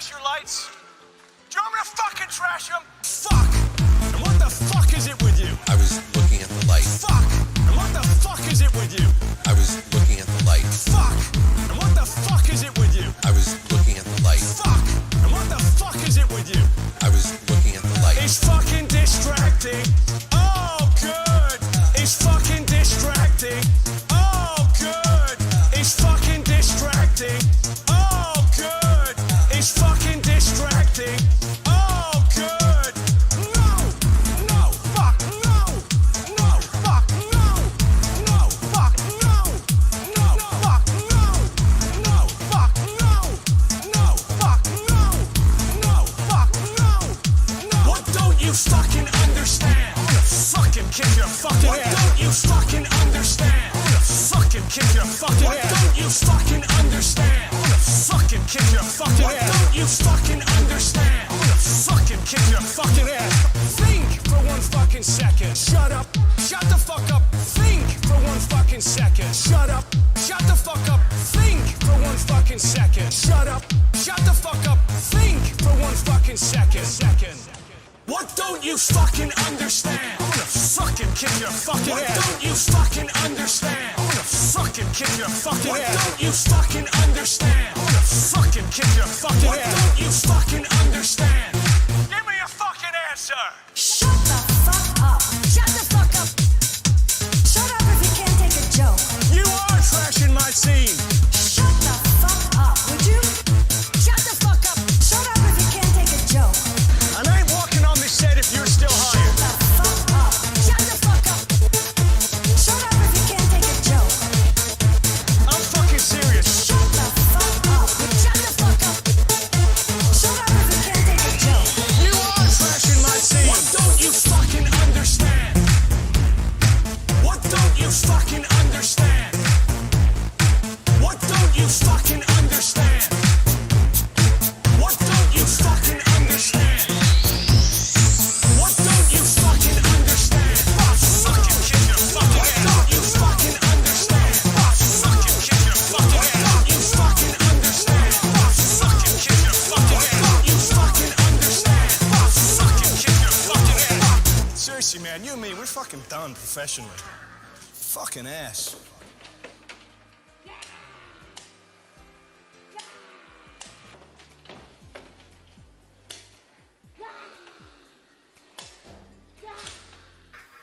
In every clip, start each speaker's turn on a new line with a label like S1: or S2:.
S1: trash your lights? Do you want me to fucking trash them? Fuck! And what the fuck is it with you?
S2: I was looking at the light.
S1: Fuck! And what the fuck is it with you?
S2: I was looking at the light.
S1: Fuck! And what the fuck is it with you?
S2: I was looking at the light.
S1: Fuck! And what the fuck is it with you?
S2: I was looking at the light.
S1: It's fucking distracting. Oh, good. It's fucking distracting. Oh, good. It's fucking distracting. Oh, good. It's fucking distracting. Oh, good. No, no, fuck, no. No, fuck, no. No, fuck, no. No, fuck, no. No, fuck, no. No, fuck, no. No, fuck, no. No. What don't you fucking understand? I'm gonna fucking kick your fucking ass. What don't you fucking understand? I'm gonna fucking kick your fucking ass. What don't you fucking understand? I'm gonna fucking kick your fucking ass. What don't you fucking understand? I'm gonna fucking kick your fucking ass. Think for one fucking second. Shut up. Shut the fuck up. Think for one fucking second. Shut up. Shut the fuck up. Think for one fucking second. Shut up. Shut the fuck up. Think for one fucking second. What don't you fucking understand? I'm gonna fucking kick your fucking ass. What don't you fucking understand? I'm gonna fucking kick your fucking ass. What don't you fucking understand? I'm gonna fucking kick your fucking ass. What don't you fucking understand? Give me a fucking answer!
S3: Shut the fuck up. Shut the fuck up. Shut up if you can't take a joke.
S1: You are trashing my scene!
S3: Shut the fuck up, would you? Shut the fuck up. Shut up if you can't take a joke.
S1: And I ain't walking on this set if you're still hired.
S3: Shut the fuck up. Shut the fuck up. Shut up if you can't take a joke.
S1: I'm fucking serious.
S3: Shut the fuck up. Shut the fuck up. Shut up if you can't take a joke.
S1: You are trashing my scene! What don't you fucking understand? What don't you fucking understand? What don't you fucking understand? What don't you fucking understand? What don't you fucking understand? I'll fucking kick your fucking ass. What don't you fucking understand? I'll fucking kick your fucking ass. What don't you fucking understand? I'll fucking kick your fucking ass. What don't you fucking understand? I'll fucking kick your fucking ass. Seriously, man, you and me, we're fucking done professionally. Fucking ass.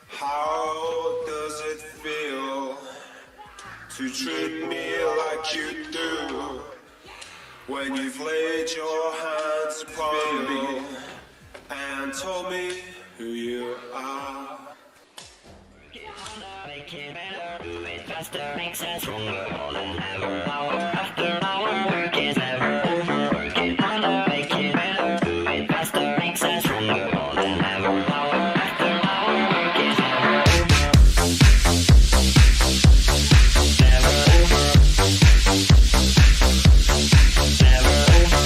S4: How does it feel to treat me like you do when you've laid your hands upon me and told me who you are?
S5: Make it better, do it faster, makes us stronger more than ever. Hour after hour, work is never over. Work it harder, make it better, do it faster, makes us stronger more than ever. Hour after hour, work is never over. Never over. Never over.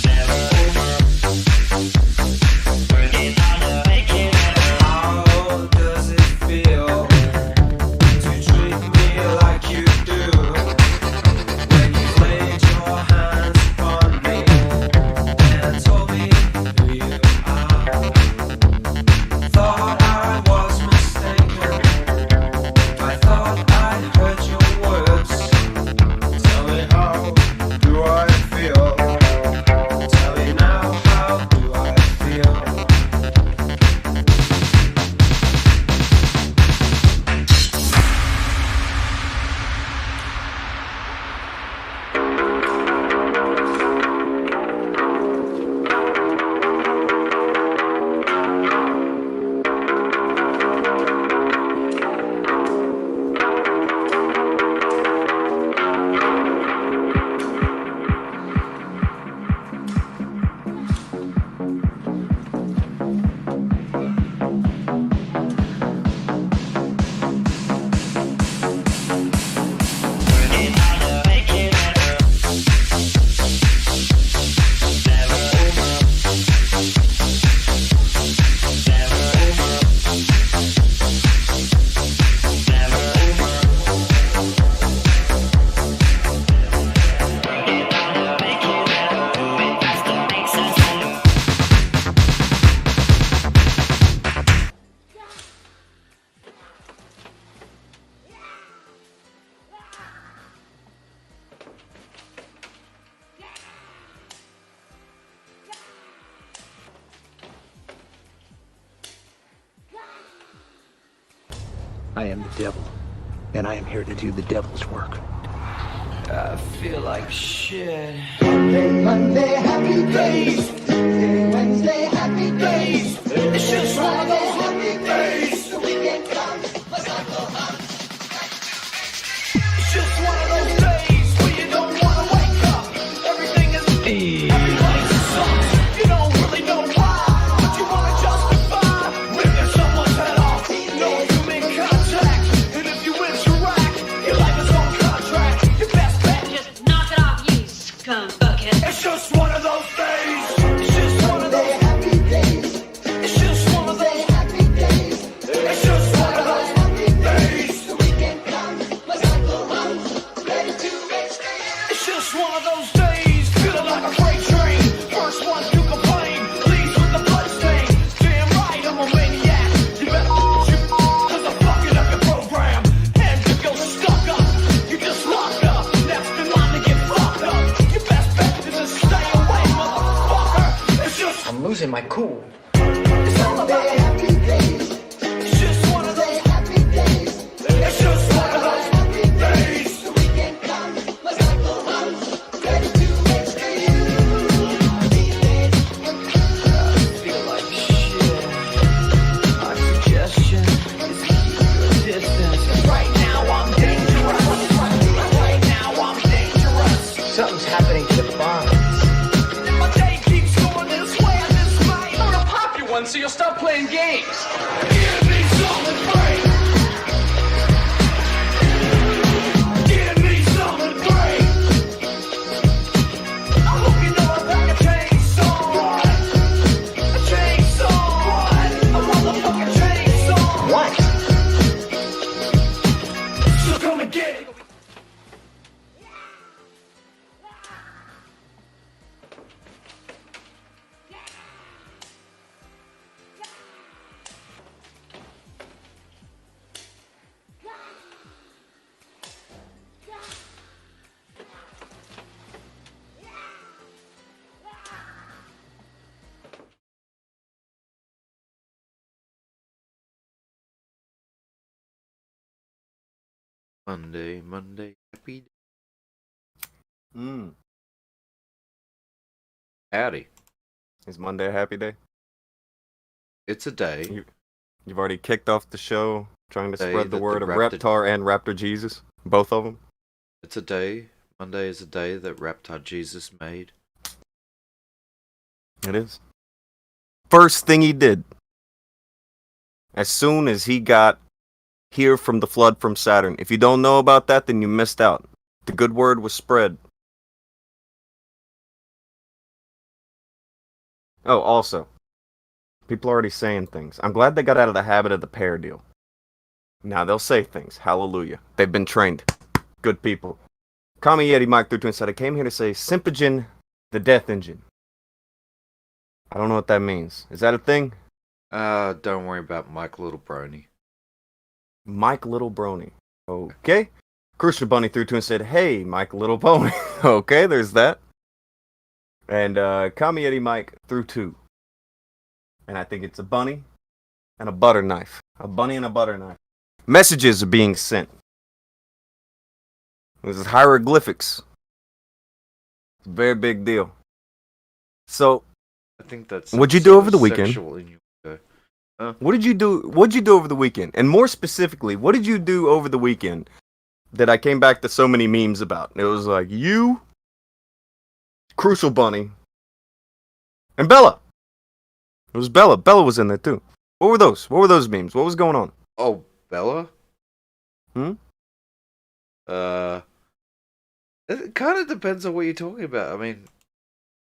S5: Never over. Work it harder, make it better.
S4: How does it feel to treat me like
S6: I am the devil, and I am here to do the devil's work.
S7: I feel like shit.
S8: Monday, happy days. Tuesday, Wednesday, happy days. It's just one of those happy days. The weekend comes, let's not go home. It's just one of those days where you don't want to wake up. Everything is everybody sucks. You don't really know why, but you want to justify ripping someone's head off. No human contact, and if you interact, your life is on contract. Your best bet,
S3: Just knock it off, you scum bucket.
S8: it's just one of those days. It's just one of those happy days. It's just one of those happy days. It's just one of those happy days. The weekend comes, let's not go home. Ready to make stays. It's just one of those days. Feeling like a freight train. First one to complain leaves with the bloodstain. Damn right, I'm a maniac. You better shoot, cause I'm fucking up your program. And if you're stuck up, you just locked up. Next in line to get fucked up. Your best bet is to stay away, motherfucker. It's just
S7: I'm losing my cool.
S8: it's all about happy days. It's just one of those happy days. It's just one of those happy days. The weekend comes, let's not go home. Ready to make stays. These days,
S7: I feel like shit. My suggestion is keep your distance.
S8: right now I'm dangerous. Right now I'm dangerous.
S7: Something's happening to the bonds.
S8: My day keeps going this way and this way.
S7: I'm gonna pop you one so you'll stop playing games.
S8: Give me something great. Give me something great. I hope you know I got a chainsaw. A chainsaw. A motherfucking chainsaw.
S7: What?
S8: So come and get it.
S9: Monday, happy day. Howdy.
S10: Is Monday a happy day?
S9: It's a day.
S10: You've already kicked off the show trying to
S9: Day
S10: spread the
S9: that
S10: word
S9: the
S10: of
S9: Raptor-
S10: Reptar and Raptor Jesus. Both of them.
S9: It's a day. Monday is a day that Raptor Jesus made.
S10: It is. First thing he did. As soon as he got here from the flood from Saturn. If you don't know about that, then you missed out. The good word was spread. Oh, also, people are already saying things. I'm glad they got out of the habit of the pair deal. Now they'll say things. Hallelujah. They've been trained. Good people. Kami Yeti Mike 32 said, I came here to say Symphogen, the death engine. I don't know what that means. Is that a thing?
S9: Don't worry about Mike Little Brony.
S10: Mike Little Brony. Okay. Crucial Bunny 32 and said, hey, Mike Little Pony. Okay, there's that. And Kami Yeti Mike through 2. And I think it's a bunny and a butter knife. A bunny and a butter knife. Messages are being sent. This is hieroglyphics. It's a very big deal. So,
S9: I think that's.
S10: What'd you do over the weekend?
S9: Sexual innuendo.
S10: what did you do? What'd you do over the weekend? And more specifically, what did you do over the weekend that I came back to so many memes about? It was like you, Crucial Bunny, and Bella. It was Bella. Bella was in there too. What were those? What were those memes? What was going on?
S9: Oh, Bella? It kind of depends on what you're talking about. I mean,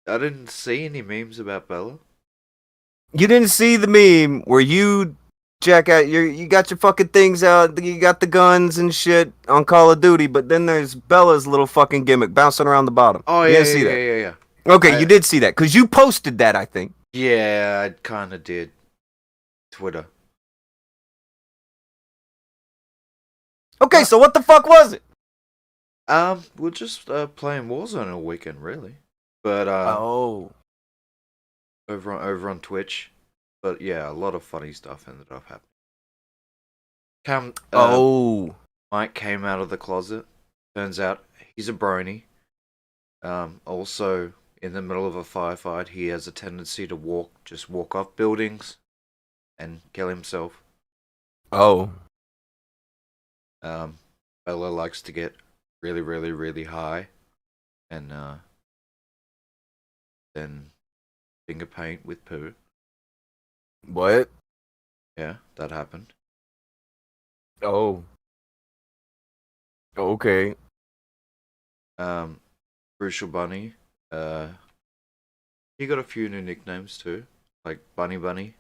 S9: I didn't see any memes about Bella.
S10: You didn't see the meme where you check out you got your fucking things out, you got the guns and shit on Call of Duty, but then there's Bella's little fucking gimmick bouncing around the bottom.
S9: Oh,
S10: you
S9: yeah,
S10: didn't see that.
S9: yeah.
S10: Okay, you did see that because you posted that, I think.
S9: Yeah, I kind of did. Twitter.
S10: Okay, so what the fuck was it?
S9: We're just playing Warzone all weekend, really. But
S10: Oh.
S9: over on Twitch. But yeah, a lot of funny stuff ended up happening. Mike came out of the closet. Turns out he's a brony. Also, in the middle of a firefight, he has a tendency to walk off buildings and kill himself.
S10: Oh.
S9: Bella likes to get really, really, really high and then finger paint with poo.
S10: What?
S9: Yeah, that happened.
S10: Oh. Okay.
S9: Crucial Bunny. He got a few new nicknames too, like Bunny Bunny.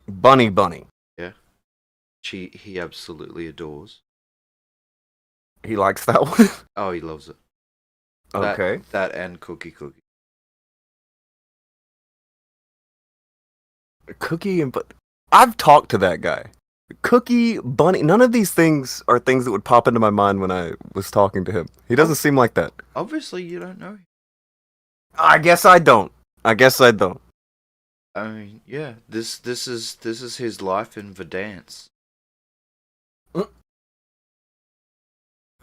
S10: Bunny.
S9: Yeah. He absolutely adores.
S10: He likes that one?
S9: Oh, he loves it.
S10: Okay.
S9: That and Cookie.
S10: Cookie and I've talked to that guy. Cookie, Bunny, none of these things are things that would pop into my mind when I was talking to him. He doesn't seem like that.
S9: Obviously, you don't know him.
S10: I guess I don't.
S9: I mean, yeah, this is his life in Verdansk.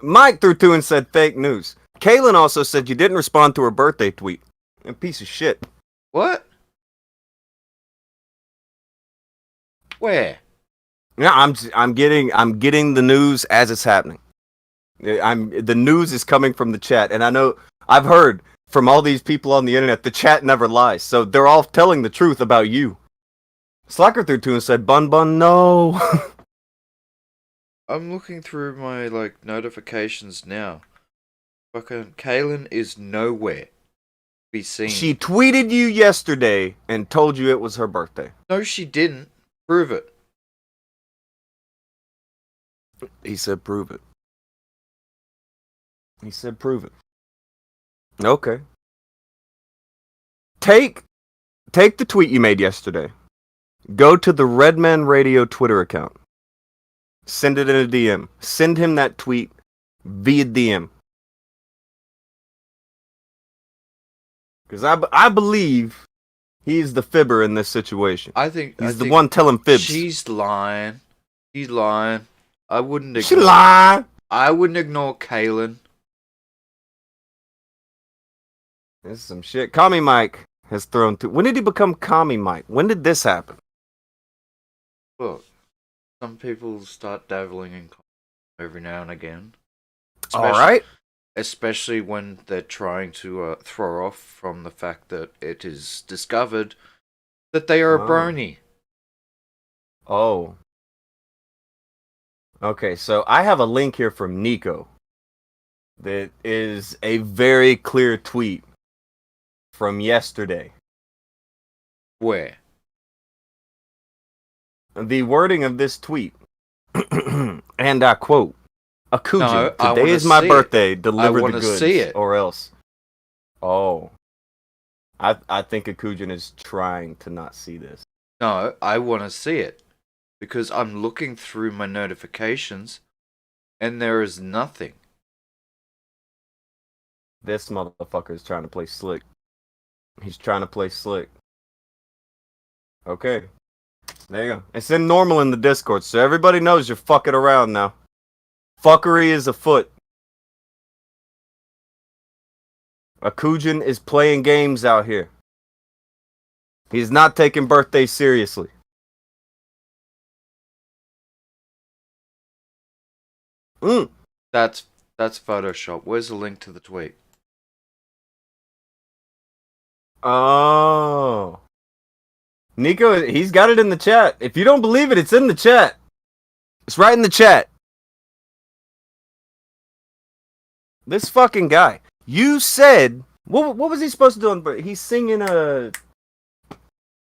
S10: Mike threw two and said fake news. Kaylin also said you didn't respond to her birthday tweet. A piece of shit.
S9: What? Where?
S10: Yeah, I'm getting the news as it's happening. The news is coming from the chat, and I know I've heard from all these people on the internet the chat never lies, so they're all telling the truth about you. Slacker threw two and said bun no.
S9: I'm looking through my notifications now. Fucking Kaylin is nowhere to be seen.
S10: She tweeted you yesterday and told you it was her birthday.
S9: No, she didn't. Prove it.
S10: He said prove it. Okay. Take the tweet you made yesterday. Go to the Redman Radio Twitter account. Send it in a DM. Send him that tweet via DM. Because I believe he's the fibber in this situation. He's the one telling fibs.
S9: She's lying. She's lying. I wouldn't
S10: She lying.
S9: I wouldn't ignore Kaylin.
S10: This is some shit. Kami Mike has thrown two. When did he become Kami Mike? When did this happen?
S9: Look, some people start dabbling in every now and again.
S10: Alright.
S9: Especially when they're trying to throw off from the fact that it is discovered that they are a brony.
S10: Oh. Okay, so I have a link here from Nico that is a very clear tweet from yesterday.
S9: Where?
S10: The wording of this tweet, and I quote, Akujin, today is my birthday, deliver the goods, or else. Oh. I think Akujin is trying to not see this.
S9: No, I want to see it. Because I'm looking through my notifications, and there is nothing.
S10: This motherfucker is trying to play slick. He's trying to play slick. Okay. There you go. It's in normal in the Discord, so everybody knows you're fucking around now. Fuckery is afoot. Akujin is playing games out here. He's not taking birthdays seriously.
S9: That's Photoshop. Where's the link to the tweet?
S10: Oh. Nico, he's got it in the chat. If you don't believe it, it's in the chat. It's right in the chat. This fucking guy. You said, what was he supposed to do? He's singing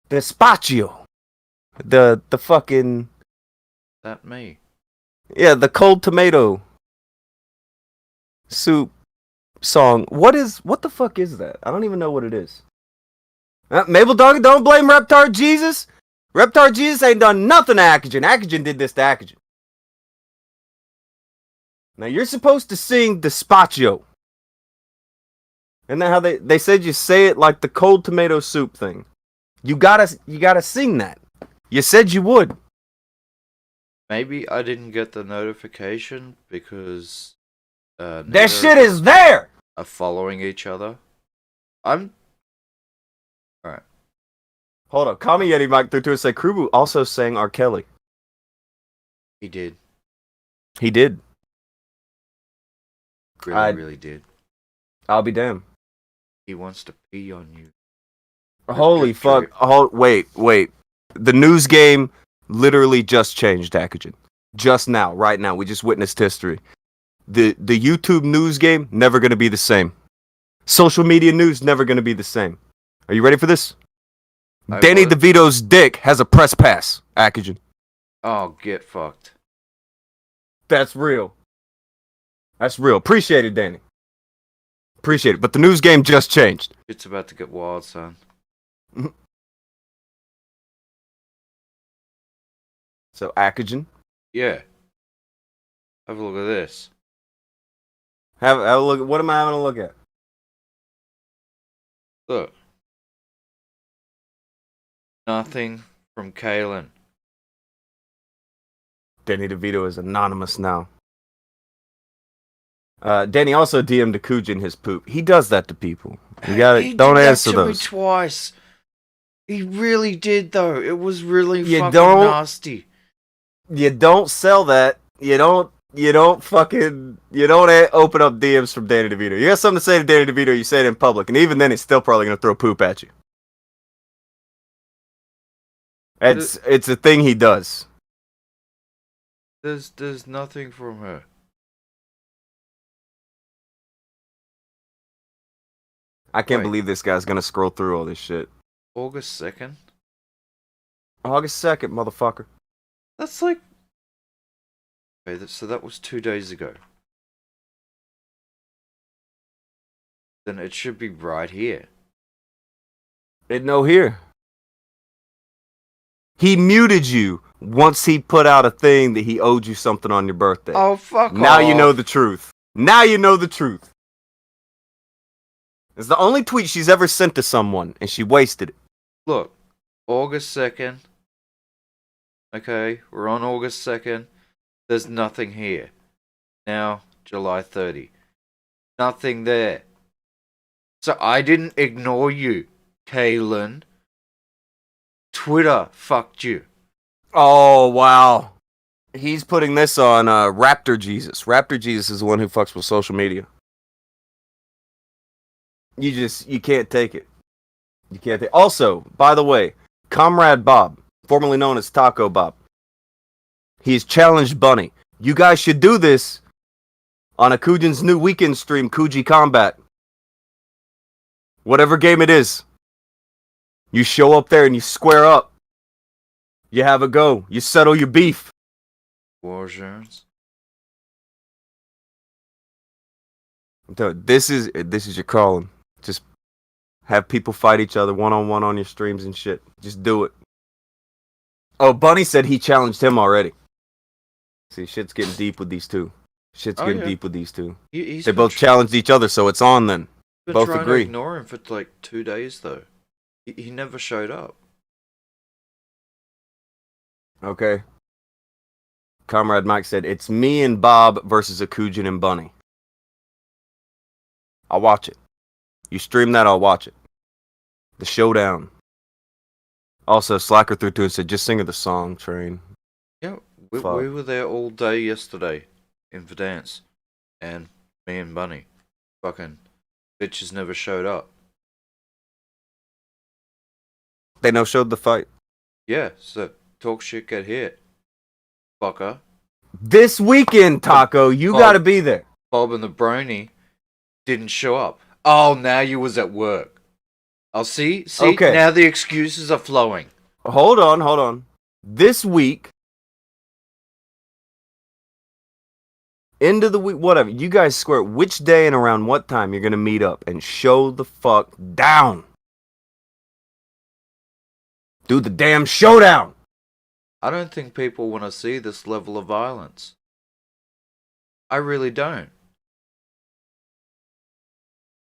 S10: Despacio. The fucking...
S9: That me.
S10: Yeah, the cold tomato soup song. What the fuck is that? I don't even know what it is. Mabel Doggy, don't blame Reptar Jesus. Reptar Jesus ain't done nothing to Akujin. Akujin did this to Akujin. Now you're supposed to sing Despacio. Isn't that how they said you say it like the cold tomato soup thing? You gotta sing that. You said you would.
S9: Maybe I didn't get the notification because
S10: That shit is there!
S9: are following each other. I'm alright.
S10: Hold up. Kami Yeti Mike through to say Krubu also sang R. Kelly.
S9: He did.
S10: He did.
S9: Really did.
S10: I'll be damned.
S9: He wants to pee on you.
S10: Holy fuck. Wait. The news game literally just changed, Akujin. Just now, right now. We just witnessed history. The YouTube news game, never going to be the same. Social media news, never going to be the same. Are you ready for this? Danny DeVito's dick has a press pass, Akujin.
S9: Oh, get fucked.
S10: That's real. That's real. Appreciate it, Danny. Appreciate it. But the news game just changed.
S9: It's about to get wild, son.
S10: So, Akujin.
S9: Yeah. Have a look at this.
S10: Have a look. What am I having a look at?
S9: Look. Nothing from Kalen.
S10: Danny DeVito is anonymous now. Danny also DM'd Akujin his poop. He does that to people. You gotta don't answer those.
S9: He did that to me twice. He really did, though. It was really fucking nasty.
S10: You don't sell that. You don't open up DMs from Danny DeVito. You got something to say to Danny DeVito, you say it in public, and even then, he's still probably gonna throw poop at you. It's a thing he does.
S9: There's nothing from her.
S10: I can't believe this guy's gonna scroll through all this shit.
S9: August 2nd?
S10: August 2nd, motherfucker.
S9: That's like... Okay, so that was 2 days ago. Then it should be right here.
S10: It no here. He muted you once he put out a thing that he owed you something on your birthday.
S9: Oh, fuck
S10: Now
S9: off.
S10: you know the truth. Now you know the truth. It's the only tweet she's ever sent to someone, and she wasted it.
S9: Look, August 2nd. Okay, we're on August 2nd. There's nothing here. Now, July 30. Nothing there. So I didn't ignore you, Kalen. Twitter fucked you.
S10: Oh, wow. He's putting this on Raptor Jesus. Raptor Jesus is the one who fucks with social media. You can't take it. You can't take. Also, by the way, Comrade Bob, formerly known as Taco Bob, he's challenged Bunny. You guys should do this on Akujin's new weekend stream, Kuji Combat. Whatever game it is. You show up there and you square up. You have a go. You settle your beef.
S9: War zones.
S10: This is your calling. Just have people fight each other one-on-one on your streams and shit. Just do it. Oh, Bunny said he challenged him already. See, shit's getting deep with these two. Deep with these two. They both challenged each other, so it's on then. Both agree.
S9: To ignore him for like 2 days though. He never showed up.
S10: Okay. Comrade Mike said, it's me and Bob versus Akujin and Bunny. I'll watch it. You stream that, I'll watch it. The showdown. Also, Slacker threw to and said, just sing her the song, Train.
S9: Yeah, we were there all day yesterday in Verdansk. And me and Bunny. Fucking bitches never showed up.
S10: They no-showed the fight.
S9: Yeah, so talk shit, get hit. Fucker.
S10: This weekend, Taco, you gotta be there.
S9: Bob and the Brony didn't show up. Oh, now you was at work. I'll see,
S10: okay.
S9: Now the excuses are flowing.
S10: Hold on. This week, end of the week, whatever, you guys square which day and around what time you're gonna meet up and show the fuck down. Do the damn showdown.
S9: I don't think people want to see this level of violence. I really don't.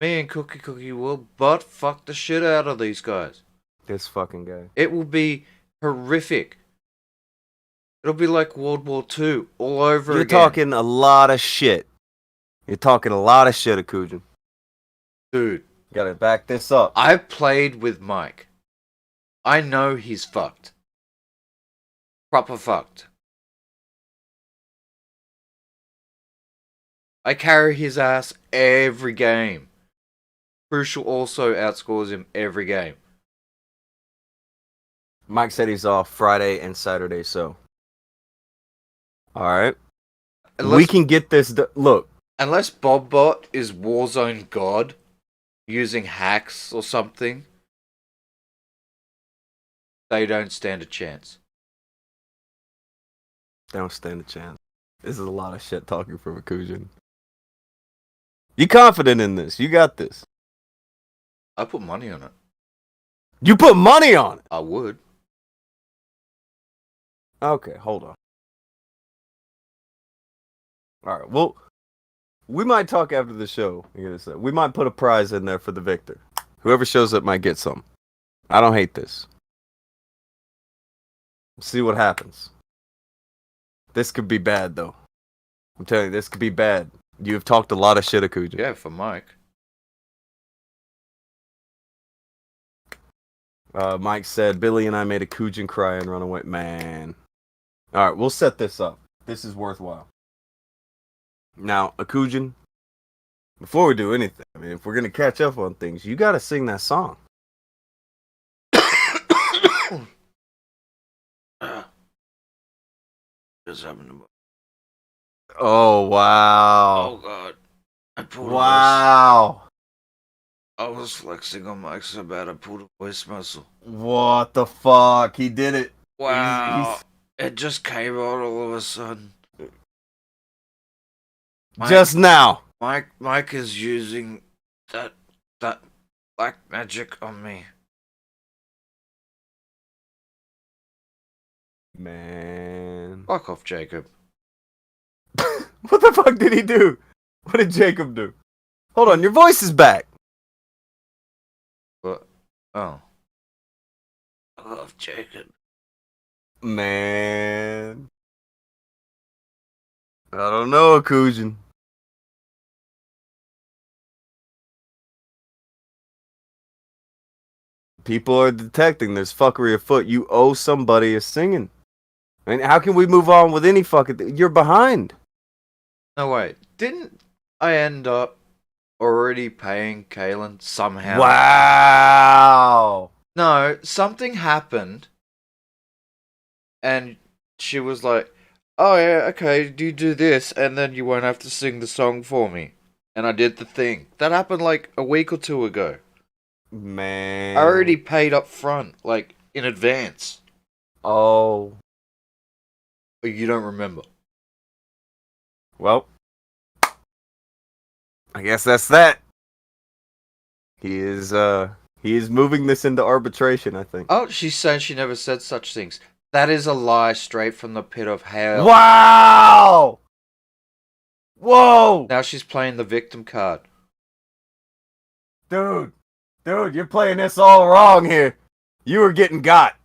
S9: Me and Cookie will butt fuck the shit out of these guys.
S10: This fucking guy.
S9: It will be horrific. It'll be like World War II all over
S10: You're
S9: again.
S10: talking a lot of shit. You're talking a lot of shit, Akujin.
S9: Dude,
S10: Gotta back this up.
S9: I've played with Mike. I know he's fucked. Proper fucked. I carry his ass every game. Crucial also outscores him every game.
S10: Mike said he's off Friday and Saturday, so. Alright. We can get this. Look.
S9: Unless Bobbot is Warzone God, using hacks or something, they don't stand a chance.
S10: They don't stand a chance. This is a lot of shit talking from Akujin. You confident in this? You got this.
S9: I put money on it.
S10: You put money on it?
S9: I would.
S10: Okay, hold on. Alright, well, we might talk after the show. We might put a prize in there for the victor. Whoever shows up might get some. I don't hate this. We'll see what happens. This could be bad, though. I'm telling you, this could be bad. You've talked a lot of shit, Akujin.
S9: Yeah, for Mike.
S10: Mike said, Billy and I made Akujin cry and run away. Man. Alright, we'll set this up. This is worthwhile. Now, Akujin, before we do anything, I mean, if we're going to catch up on things, you got to sing that song.
S9: Just happened to...
S10: Oh, wow.
S9: Oh, God. I pulled
S10: Wow.
S9: I was flexing on Mike so bad I pulled a voice muscle.
S10: What the fuck? He did it.
S9: Wow. It just came out all of a sudden.
S10: Just now.
S9: Mike is using that black magic on me.
S10: Man.
S9: Fuck off, Jacob.
S10: What the fuck did he do? What did Jacob do? Hold on, your voice is back.
S9: What? Oh. I love Jacob.
S10: Man. I don't know, Akujin. People are detecting there's fuckery afoot. You owe somebody a singing. I mean, how can we move on with any fucking... You're behind.
S9: No, wait. Didn't I end up already paying Kaylin somehow?
S10: Wow.
S9: No, something happened. And she was like, oh yeah, okay, you do this, and then you won't have to sing the song for me. And I did the thing. That happened like a week or two ago.
S10: Man.
S9: I already paid up front, like, in advance.
S10: Oh.
S9: But you don't remember.
S10: Well. I guess that's that. He is moving this into arbitration, I think.
S9: Oh, she's saying she never said such things. That is a lie straight from the pit of hell.
S10: Wow! Whoa!
S9: Now she's playing the victim card.
S10: Dude, you're playing this all wrong here. You were getting got.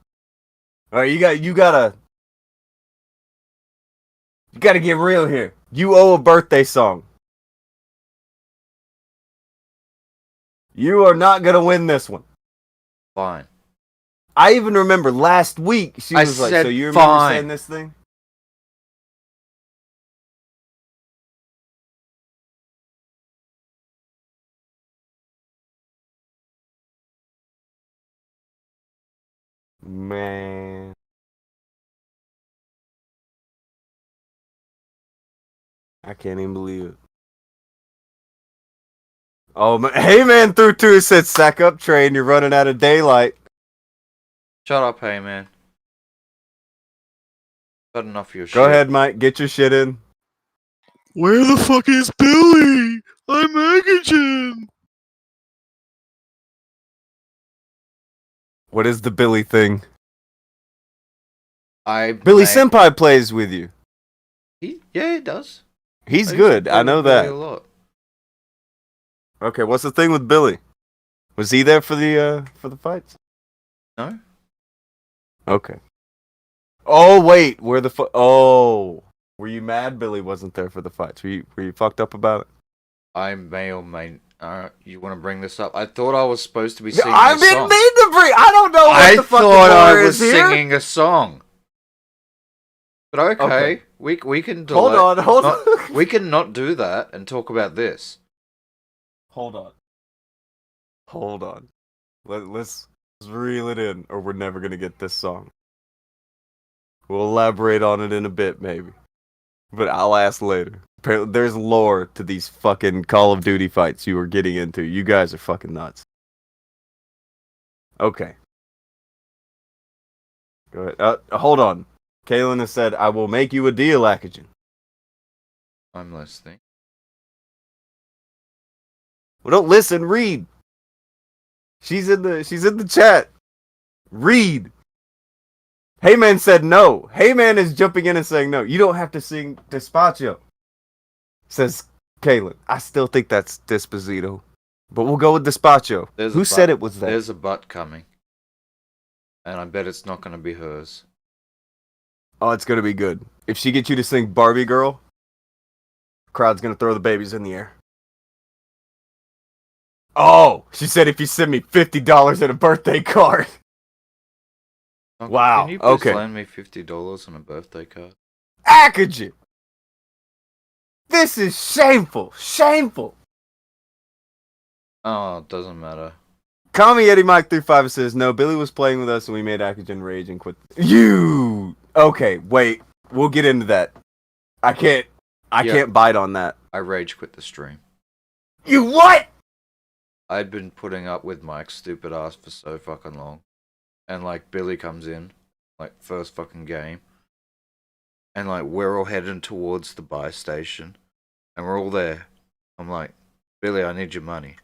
S10: Alright, you gotta get real here. You owe a birthday song. You are not gonna win this one.
S9: Fine.
S10: I even remember last week she was like, so you remember
S9: fine.
S10: saying this thing? Man. I can't even believe it. Oh, man. Hey, man, through two said, sack up train, you're running out of daylight.
S9: Shut up, hey man. Got enough of your shit.
S10: Go ahead, Mike, get your shit in.
S11: Where the fuck is Billy? I'm Akujin.
S10: What is the Billy thing?
S9: Billy
S10: Senpai plays with you.
S9: Yeah, he does.
S10: He's good. I know that.
S9: A lot.
S10: Okay, what's the thing with Billy? Was he there for the fights?
S9: No.
S10: Okay. Oh wait, where the Oh, were you mad Billy wasn't there for the fights? Were you fucked up about it?
S9: I may or may. You want to bring this up? I thought I was supposed to be singing
S10: I
S9: a
S10: didn't
S9: song.
S10: mean to bring. I don't know what
S9: I
S10: the fucking
S9: thought I
S10: lore
S9: was
S10: is here.
S9: singing a song. But okay,
S10: Okay.
S9: we can
S10: Hold
S9: delay.
S10: on, on.
S9: We can not do that and talk about this.
S10: Hold on. Let's reel it in, or we're never gonna get this song. We'll elaborate on it in a bit, maybe. But I'll ask later. Apparently, there's lore to these fucking Call of Duty fights you were getting into. You guys are fucking nuts. Okay. Go ahead. Hold on. Kaylin has said, I will make you a deal, Akujin.
S9: I'm listening.
S10: Well, don't listen, read. She's in the chat. Read. Heyman said no. Heyman is jumping in and saying no. You don't have to sing Despacio. Says Kaylin. I still think that's Desposito. But we'll go with Despacio. Who said it was that?
S9: There's a butt coming. And I bet it's not going to be hers.
S10: Oh, it's going to be good. If she gets you to sing Barbie Girl, crowd's going to throw the babies in the air. Oh, she said if you send me $50 and a birthday card.
S9: Okay,
S10: Wow.
S9: Can you please
S10: Okay.
S9: lend me $50 on a birthday card?
S10: Akujin! This is shameful. Shameful.
S9: Oh, it doesn't matter.
S10: Kami Eddie Mike 35 says, no, Billy was playing with us and we made Akujin rage and quit. You! Okay, wait. We'll get into that. I can't bite on that.
S9: I rage quit the stream.
S10: You what?
S9: I'd been putting up with Mike's stupid ass for so fucking long. And like Billy comes in, like first fucking game. And like we're all heading towards the buy station. And we're all there. I'm like, Billy, I need your money.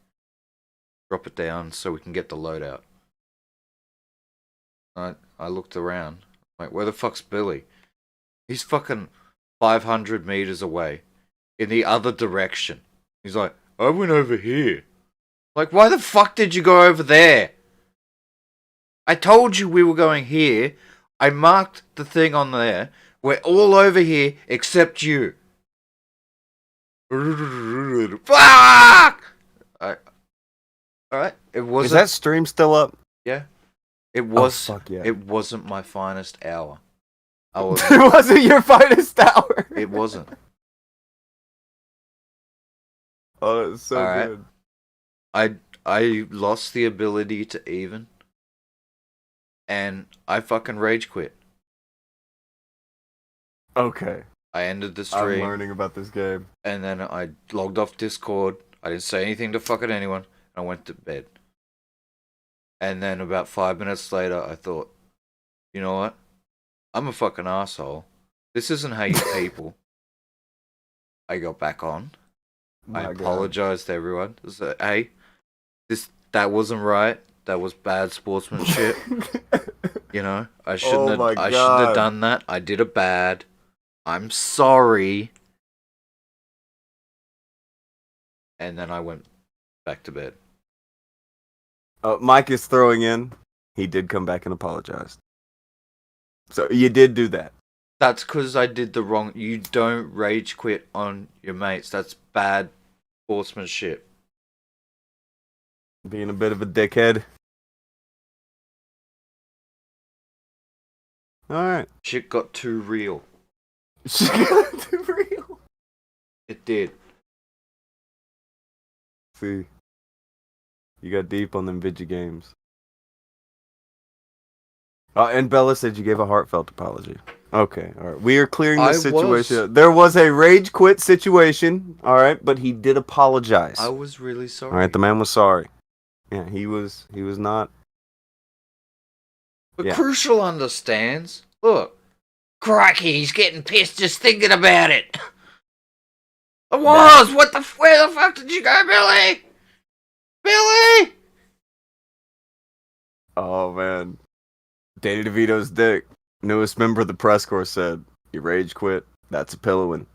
S9: Drop it down so we can get the loadout. I looked around. Like, where the fuck's Billy? He's fucking 500 meters away. In the other direction. He's like, I went over here. Like, why the fuck did you go over there? I told you we were going here. I marked the thing on there. We're all over here except you. Fuck! Alright, it wasn't.
S10: Is that stream still up?
S9: Yeah. It was.
S10: Fuck yeah.
S9: It wasn't my finest hour. I was.
S10: It wasn't your finest hour.
S9: It wasn't.
S10: Oh, that's so
S9: Alright.
S10: good.
S9: I lost the ability to even. And I fucking rage quit.
S10: Okay.
S9: I ended the
S10: I'm
S9: stream.
S10: learning about this game.
S9: And then I logged off Discord. I didn't say anything to fucking anyone. I went to bed. And then about 5 minutes later, I thought, you know what? I'm a fucking asshole. This isn't how you people. I got back on. I apologized to everyone. I said, hey, that wasn't right. That was bad sportsmanship. You know, I shouldn't have done that. I did it bad. I'm sorry. And then I went back to bed.
S10: Mike is throwing in. He did come back and apologize. So you did do that.
S9: That's because I did the wrong. You don't rage quit on your mates. That's bad sportsmanship.
S10: Being a bit of a dickhead. Alright.
S9: Shit got too real.
S10: Shit got too real.
S9: It did.
S10: See. You got deep on them video games. And Bella said you gave a heartfelt apology. Okay, alright. We are clearing this situation. There was a rage quit situation, alright, but he did apologize.
S9: I was really sorry.
S10: Alright, the man was sorry. Yeah, he was not.
S9: But
S10: Yeah.
S9: Crucial understands. Look. Crikey, he's getting pissed just thinking about it. I was! Where the fuck did you go, Billy? Billy!
S10: Oh man. Danny DeVito's dick. Newest member of the press corps said, you rage quit. That's a pillowing.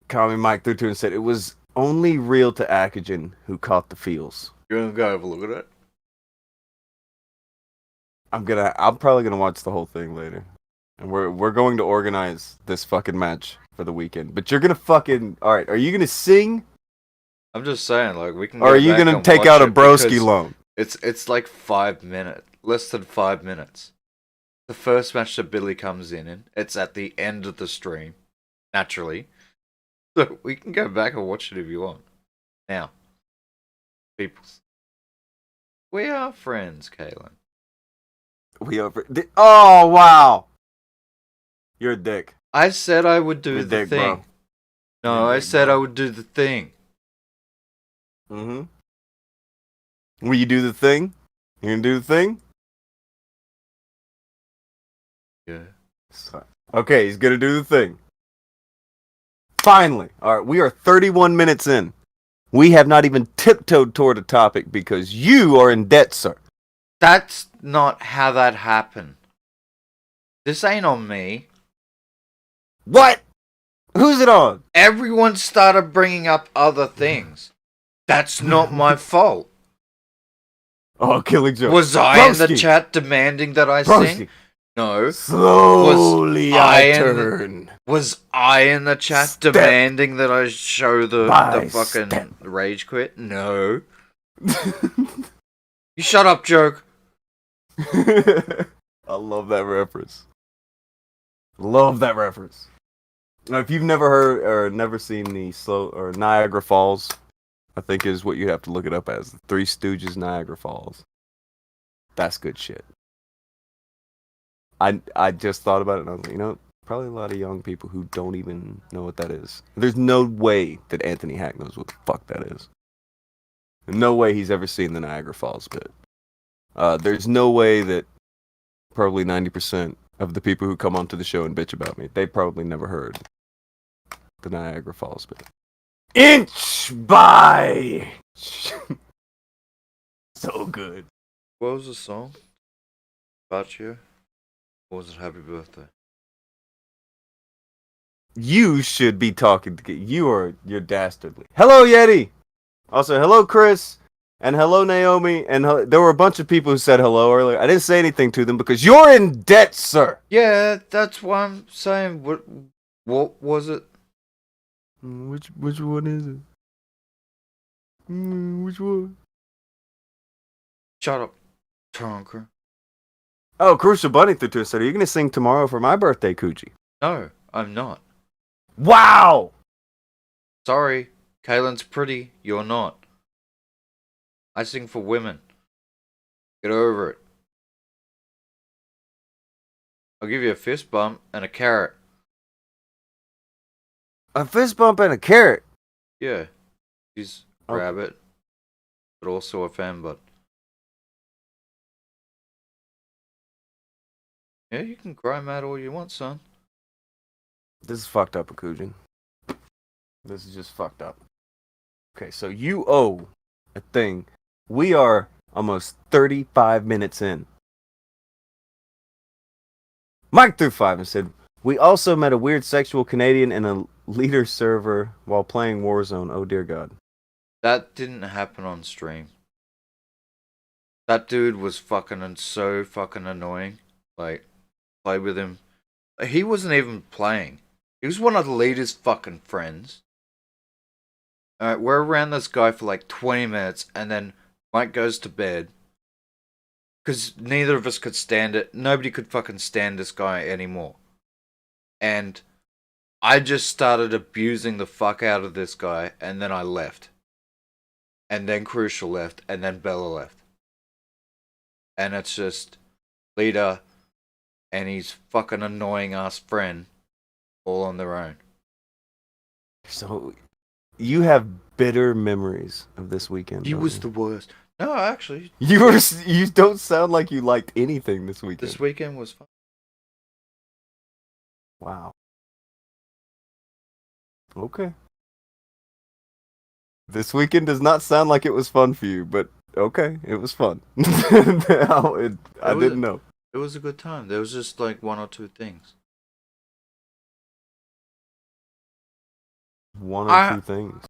S10: Kami Mike 32 said it was only real to Akujin who caught the feels.
S9: You wanna go have a look at it?
S10: I'm probably gonna watch the whole thing later. And we're going to organize this fucking match for the weekend. But you're gonna fucking alright, are you gonna sing?
S9: I'm just saying, like, we can
S10: Or
S9: go
S10: are you
S9: back
S10: gonna
S9: and
S10: take
S9: watch
S10: out a
S9: it
S10: broski
S9: because
S10: loan?
S9: it's like 5 minutes, less than 5 minutes. The first match that Billy comes in, it's at the end of the stream, naturally. So we can go back and watch it if you want. Now, people, we are friends, Kaylin.
S10: We over. Oh wow! You're a dick.
S9: I said I would do
S10: You're a
S9: the
S10: dick,
S9: thing.
S10: bro.
S9: No,
S10: You're a
S9: I
S10: dick,
S9: said
S10: bro.
S9: I would do the thing.
S10: Will you do the thing? You gonna do the thing?
S9: Yeah.
S10: Okay, he's gonna do the thing. Finally! Alright, we are 31 minutes in. We have not even tiptoed toward a topic because you are in debt, sir.
S9: That's not how that happened. This ain't on me.
S10: What? Who's it on?
S9: Everyone started bringing up other things. That's not my fault.
S10: Oh, killing joke.
S9: Was I in the
S10: Broski.
S9: chat demanding that I
S10: Broski.
S9: sing? No.
S10: Slowly I turn.
S9: Was I in the chat
S10: Step
S9: demanding that I show the
S10: by
S9: fucking
S10: step.
S9: rage quit? No. You shut up, joke.
S10: I love that reference. Love that reference. Now, if you've never heard or never seen the Niagara Falls, I think is what you have to look it up as. The Three Stooges Niagara Falls. That's good shit. I just thought about it and I was like, you know, probably a lot of young people who don't even know what that is. There's no way that Anthony Hack knows what the fuck that is. No way he's ever seen the Niagara Falls bit. There's no way that probably 90% of the people who come onto the show and bitch about me, they probably never heard the Niagara Falls bit. Inch by inch. So good.
S9: What was the song? About you? Or was it Happy Birthday?
S10: You should be talking to you're dastardly. Hello, Yeti. Also, hello, Chris. And hello, Naomi. And there were a bunch of people who said hello earlier. I didn't say anything to them because you're in debt, sir.
S9: Yeah, that's why I'm saying. What was it?
S10: Which one is it? Which one?
S9: Shut up, Tonker.
S10: Oh, Crucial Bunny through to us said, are you going to sing tomorrow for my birthday, Coochie?
S9: No, I'm not.
S10: Wow!
S9: Sorry, Kaylin's pretty. You're not. I sing for women. Get over it. I'll give you a fist bump and a carrot.
S10: A fist bump and a carrot?
S9: Yeah. She's a rabbit, but also a fembot. Yeah, you can cry mad all you want, son.
S10: This is fucked up, Akujin. This is just fucked up. Okay, so you owe a thing. We are almost 35 minutes in. Mike threw 5 and said, we also met a weird sexual Canadian in a leader server while playing Warzone. Oh dear God.
S9: That didn't happen on stream. That dude was fucking so fucking annoying. Like, play with him. He wasn't even playing. He was one of the leader's fucking friends. Alright, we're around this guy for like 20 minutes and then Mike goes to bed. Because neither of us could stand it. Nobody could fucking stand this guy anymore. And I just started abusing the fuck out of this guy and then I left. And then Crucial left and then Bella left. And it's just leader and his fucking annoying ass friend all on their own.
S10: So, you have bitter memories of this weekend.
S9: He was the worst. No, actually.
S10: You don't sound like you liked anything this weekend.
S9: This weekend was fun.
S10: Wow. Okay. This weekend does not sound like it was fun for you, but okay, it was fun. I didn't know.
S9: It was a good time. There was just like 1 or 2 things.
S10: 1 or 2 things.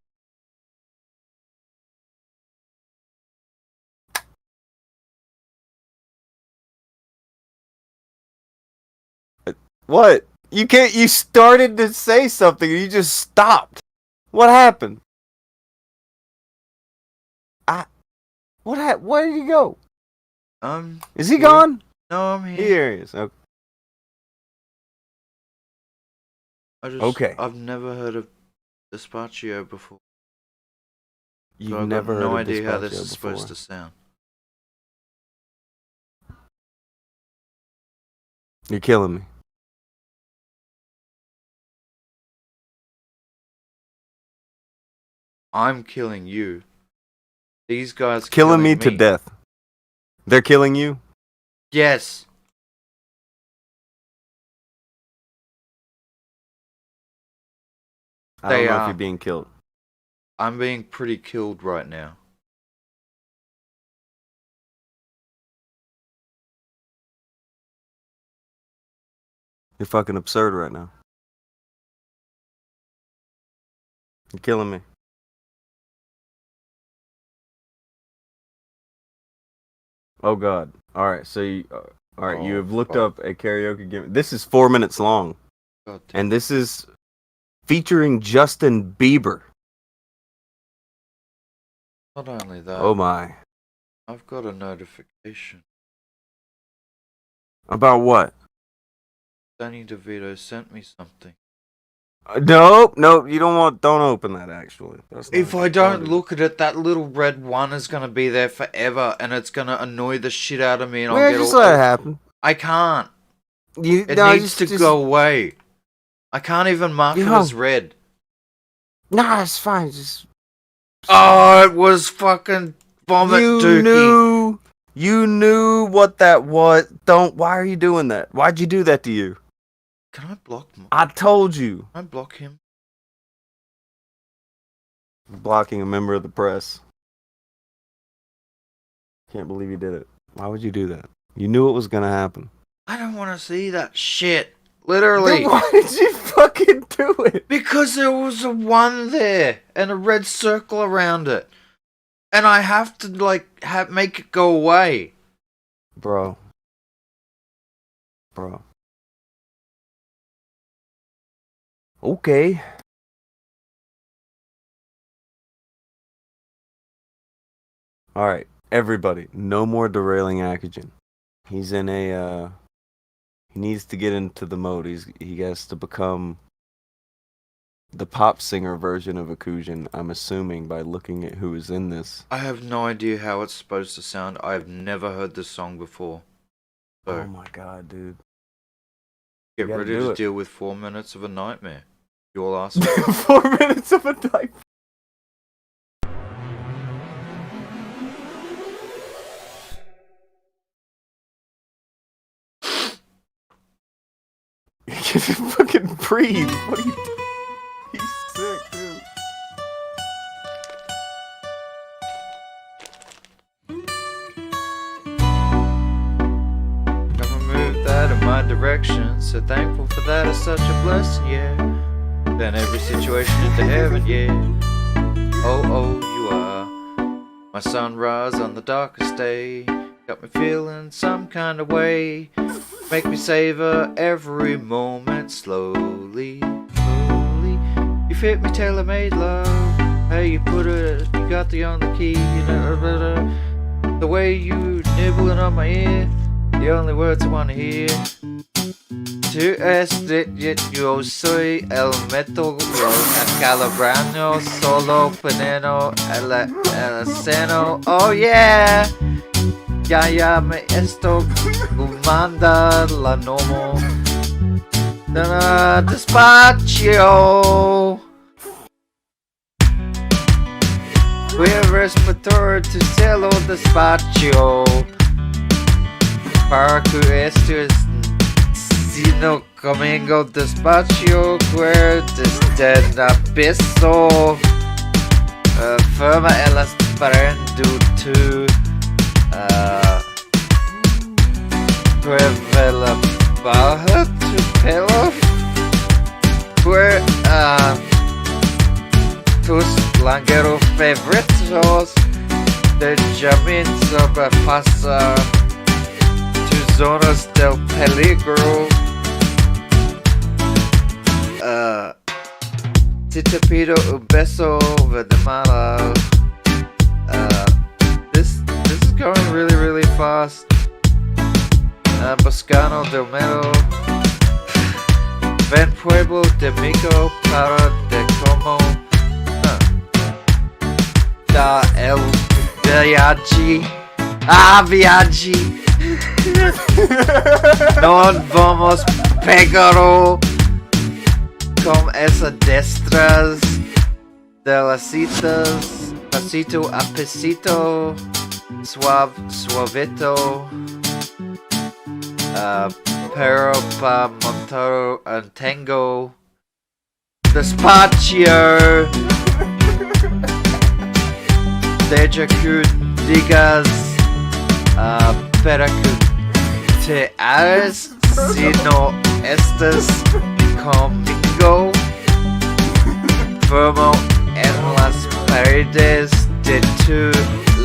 S10: What? You can't. You started to say something and you just stopped. What happened? Where did he go? Is he
S9: here.
S10: gone?
S9: No, I'm here.
S10: Here he is. Okay. Okay.
S9: I've never heard of Despacio before.
S10: You've
S9: So I've
S10: never
S9: got
S10: heard
S9: no
S10: of
S9: idea how this
S10: Despacio
S9: is supposed
S10: before.
S9: to sound.
S10: You're killing me.
S9: I'm killing you. These guys are
S10: Killing me to death. They're killing you?
S9: Yes.
S10: I don't
S9: They
S10: know if
S9: are.
S10: you're being killed.
S9: I'm being pretty killed right now.
S10: You're fucking absurd right now. You're killing me. Oh God! All right, so you have looked
S9: fuck.
S10: up a karaoke game. This is 4 minutes long,
S9: God damn.
S10: and this is featuring Justin Bieber.
S9: Not only that,
S10: Oh my!
S9: I've got a notification.
S10: About what?
S9: Danny DeVito sent me something.
S10: Nope. You don't open that. Actually, that's not
S9: If I don't look at it, that little red one is gonna be there forever, and it's gonna annoy the shit out of me, and I'll get
S10: just
S9: all.
S10: let it happen.
S9: I can't.
S10: It
S9: Needs to go away. I can't even mark it
S10: No.
S9: as red.
S10: Nah, it's fine. Just
S9: Oh, it was fucking vomit dookie.
S10: You knew what that was. Why are you doing that? Why'd you do that to you?
S9: Can I block him?
S10: I told you.
S9: Can I block him?
S10: Blocking a member of the press. Can't believe you did it. Why would you do that? You knew it was gonna happen.
S9: I don't want to see that shit. Literally.
S10: Then why did you fucking do it?
S9: Because there was a 1 there and a red circle around it. And I have to, make it go away.
S10: Bro. Okay. Alright, everybody. No more derailing Akujin. He's in a, he needs to get into the mode. He has to become the pop singer version of Akujin, I'm assuming, by looking at who is in this.
S9: I have no idea how it's supposed to sound. I have never heard this song before. So,
S10: Oh my god, dude.
S9: get
S10: you gotta
S9: ready
S10: do
S9: to
S10: it.
S9: deal with 4 minutes of a nightmare. You all asked me.
S10: 4 minutes of a night. You can't fucking breathe. What are you? He's sick, dude.
S9: Gonna move that in my direction. So thankful for that, it's such a blessing, yeah. Turn every situation into heaven, yeah. Oh, you are my sunrise on the darkest day. Got me feeling some kind of way. Make me savor every moment slowly. You fit me tailor-made, love. How you put it, you got the on the key, the way you nibbling on my ear, the only words I wanna hear. Tu yo soy el método calabrano, solo veneno, el seno. Oh yeah, ya me esto manda la nomo. Despacio. Quel respetore tu cielo despacio. Para que esto es sino conmigo despacio, quer desde abisso. Firma el esperando tu. Revela baja tu pelo. Quer tus langueros favoritos de jamin sobrepasa tus zonas del peligro. Si te pido un beso, Guatemala. This is going really fast. Boscano del Mero. Ven Pueblo de Mico para de como. Da el viaggi. Viaggi. Non vamos pegaro con esas destras de las citas, pasito a pasito, suavito, pero pa montar un tango despacio, deja que digas, para que te hagas si no estás conmigo. Firmo en las paredes de tu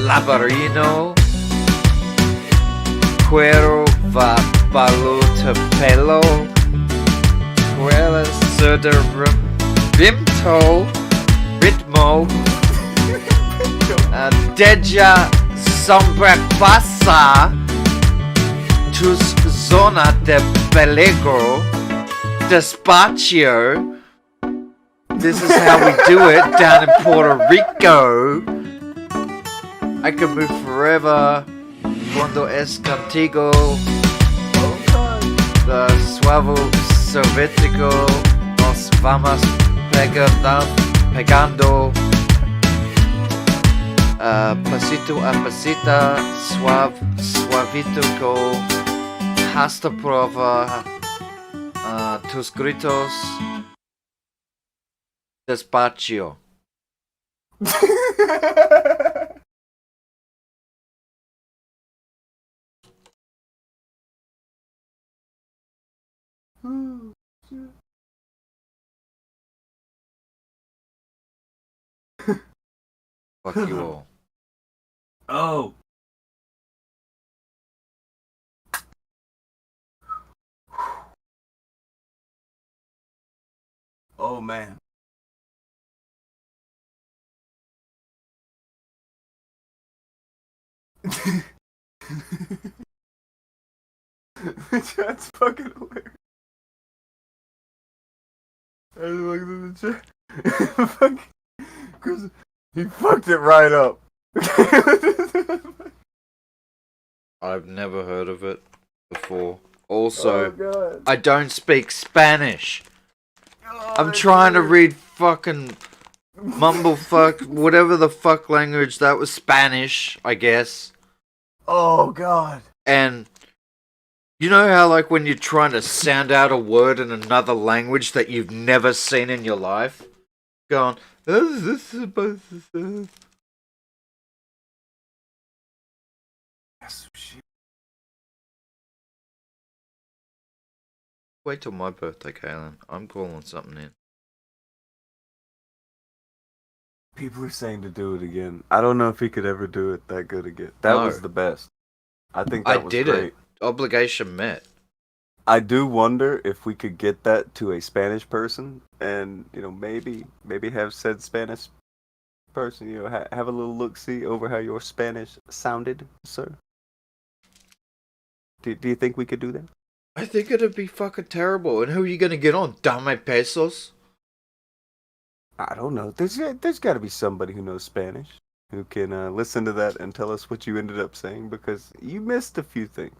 S9: laberinto. Cuero va palo tu pelo. Cuelas de ritmo. Deja sobrepasa tus zonas de peligro. Despacio. This is how we do it down in Puerto Rico. I can move forever cuando es contigo. The suave soviético nos vamos pegando. Pasito a pasita, suavito, hasta prueba tus gritos. Despacio. Fuck you all.
S10: Oh. Oh man. That's fucking hilarious. I just looked at the chat. Fucking Chris, he fucked it right up.
S9: I've never heard of it before. Also,
S10: Oh, God.
S9: I don't speak Spanish.
S10: Oh,
S9: I'm trying to read fucking mumblefuck, whatever the fuck language that was, Spanish, I guess.
S10: Oh God.
S9: And you know how, like, when you're trying to sound out a word in another language that you've never seen in your life? Going, what is this supposed to say?
S10: That's some shit.
S9: Wait till my birthday, Kaylin. I'm calling something in.
S10: People are saying to do it again. I don't know if he could ever do it that good again. That
S9: No.
S10: was the best. I think that
S9: I
S10: was
S9: did
S10: great.
S9: it. Obligation met.
S10: I do wonder if we could get that to a Spanish person, and maybe have said Spanish person, have a little look see over how your Spanish sounded, sir. Do you think we could do that?
S9: I think it'd be fucking terrible. And who are you gonna get on? Dame Pesos?
S10: I don't know. There's got to be somebody who knows Spanish who can listen to that and tell us what you ended up saying, because you missed a few things.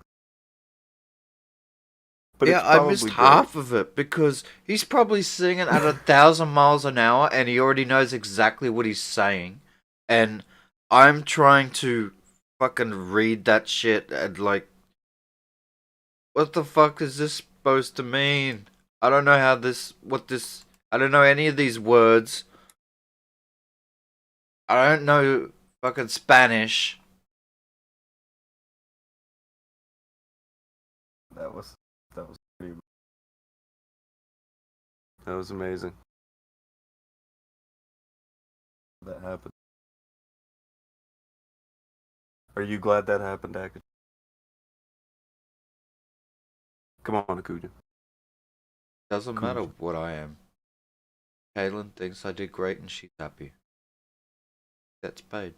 S10: But
S9: yeah,
S10: it's
S9: I missed
S10: probably
S9: half of it because he's probably singing at 1,000 miles an hour and he already knows exactly what he's saying. And I'm trying to fucking read that shit and like, what the fuck is this supposed to mean? I don't know I don't know any of these words. I don't know fucking Spanish.
S10: That was pretty. That was amazing. That happened. Are you glad that happened, Akujin?
S9: Come on, Akujin.
S10: Doesn't matter
S9: what I am. Caitlin thinks I did great and she's happy. That's paid.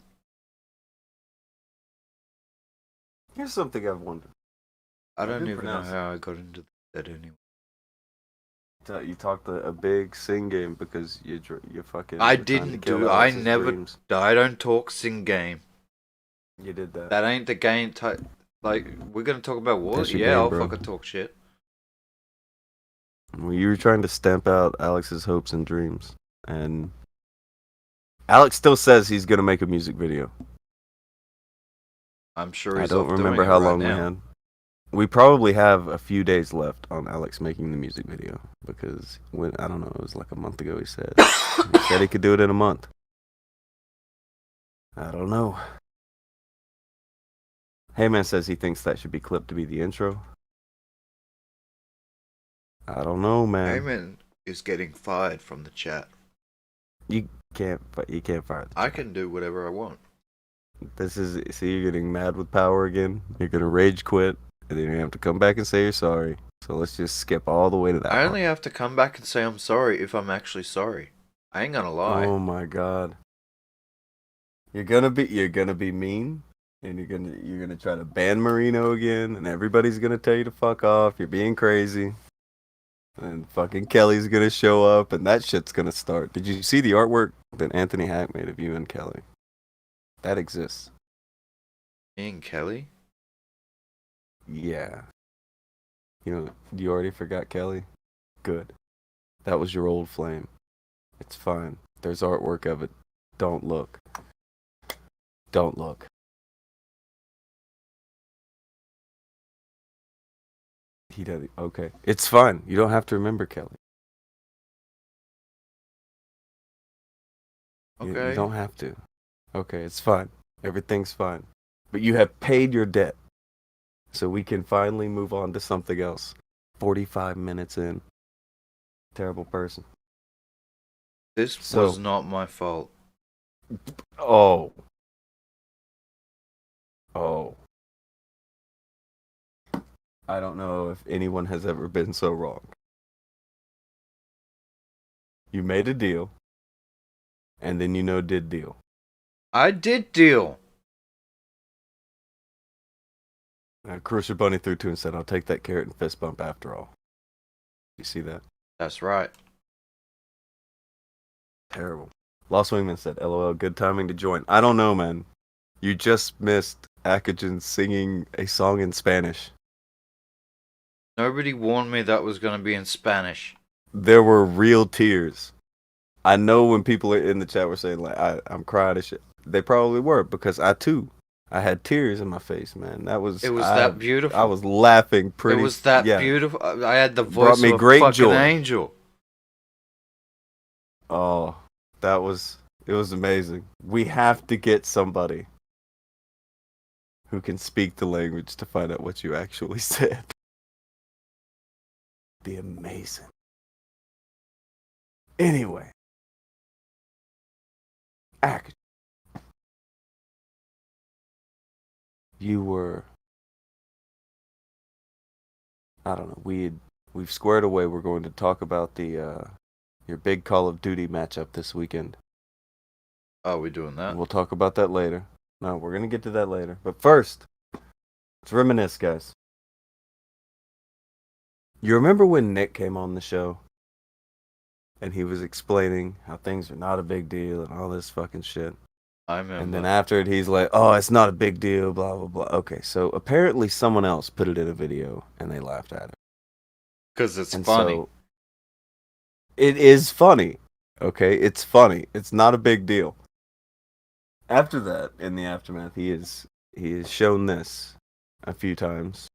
S10: Here's something I've wondered.
S9: I don't
S10: do
S9: even know
S10: pronounce
S9: how I got into that anyway.
S10: You talked a big sing game because you fucking.
S9: I
S10: were trying to
S9: didn't
S10: kill
S9: do. I
S10: Alex's
S9: never.
S10: dreams.
S9: I don't talk sing game.
S10: You did that.
S9: That ain't the game type. Like we're gonna talk about war.
S10: That's your
S9: Yeah,
S10: game,
S9: I'll
S10: bro.
S9: fucking talk shit.
S10: Well, you were trying to stamp out Alex's hopes and dreams, and Alex still says he's gonna make a music video.
S9: I'm sure
S10: I
S9: he's
S10: don't
S9: off
S10: remember
S9: doing
S10: how
S9: it right
S10: long we
S9: now.
S10: had. We probably have a few days left on Alex making the music video because I don't know, it was like a month ago he said he could do it in a month. I don't know. Heyman says he thinks that should be clipped to be the intro. I don't know, man.
S9: Heyman is getting fired from the chat.
S10: You can't fire
S9: I can do whatever I want.
S10: See, you're getting mad with power again. You're gonna rage quit, and then you have to come back and say you're sorry. So let's just skip all the way to that.
S9: I only have to come back and say I'm sorry if I'm actually sorry. I ain't gonna lie.
S10: Oh my god. You're gonna be mean, and you're gonna try to ban Marino again, and everybody's gonna tell you to fuck off. You're being crazy. And fucking Kelly's gonna show up, and that shit's gonna start. Did you see the artwork that Anthony Hack made of you and Kelly? That exists.
S9: Me and Kelly?
S10: Yeah. You already forgot Kelly? Good. That was your old flame. It's fine. There's artwork of it. Don't look. Don't look. He doesn't. Okay. It's fine. You don't have to remember Kelly.
S9: Okay.
S10: You don't have to. Okay, it's fine. Everything's fine. But you have paid your debt. So we can finally move on to something else. 45 minutes in. Terrible person.
S9: This was not my fault.
S10: Oh. I don't know if anyone has ever been so wrong. You made a deal, and then did deal.
S9: I did deal.
S10: Cruiser Bunny threw two and said, I'll take that carrot and fist bump after all. You see that?
S9: That's right.
S10: Terrible. Lost Wingman said, LOL, good timing to join. I don't know, man. You just missed Akujin singing a song in Spanish.
S9: Nobody warned me that was going to be in Spanish.
S10: There were real tears. I know when people in the chat were saying, like, I'm crying and shit. They probably were, because I had tears in my face, man. It was
S9: that beautiful.
S10: I was laughing pretty.
S9: It was that beautiful. I had the voice
S10: Brought me
S9: of a
S10: great
S9: fucking
S10: joy.
S9: angel.
S10: Oh, it was amazing. We have to get somebody who can speak the language to find out what you actually said. Be amazing. Anyway. You were, I don't know, we've squared away. We're going to talk about your big Call of Duty matchup this weekend.
S9: Oh, we doing that?
S10: We'll talk about that later. No, we're going to get to that later. But first, let's reminisce, guys. You remember when Nick came on the show? And he was explaining how things are not a big deal and all this fucking shit.
S9: I remember.
S10: And then after it, he's like, oh, it's not a big deal, blah, blah, blah. Okay, so apparently someone else put it in a video and they laughed at it.
S9: Because it's
S10: And
S9: funny.
S10: so, it is funny. Okay, it's funny. It's not a big deal. After that, in the aftermath, he has shown this a few times.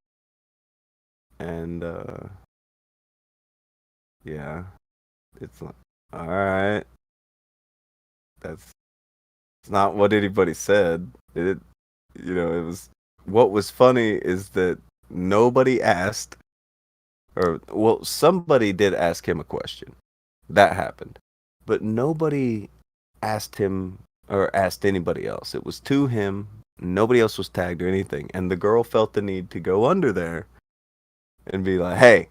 S10: And, yeah. It's like, alright. It's not what anybody said. It was, what was funny is that nobody asked, somebody did ask him a question. That happened. But nobody asked him or asked anybody else. It was to him. Nobody else was tagged or anything. And the girl felt the need to go under there and be like, hey,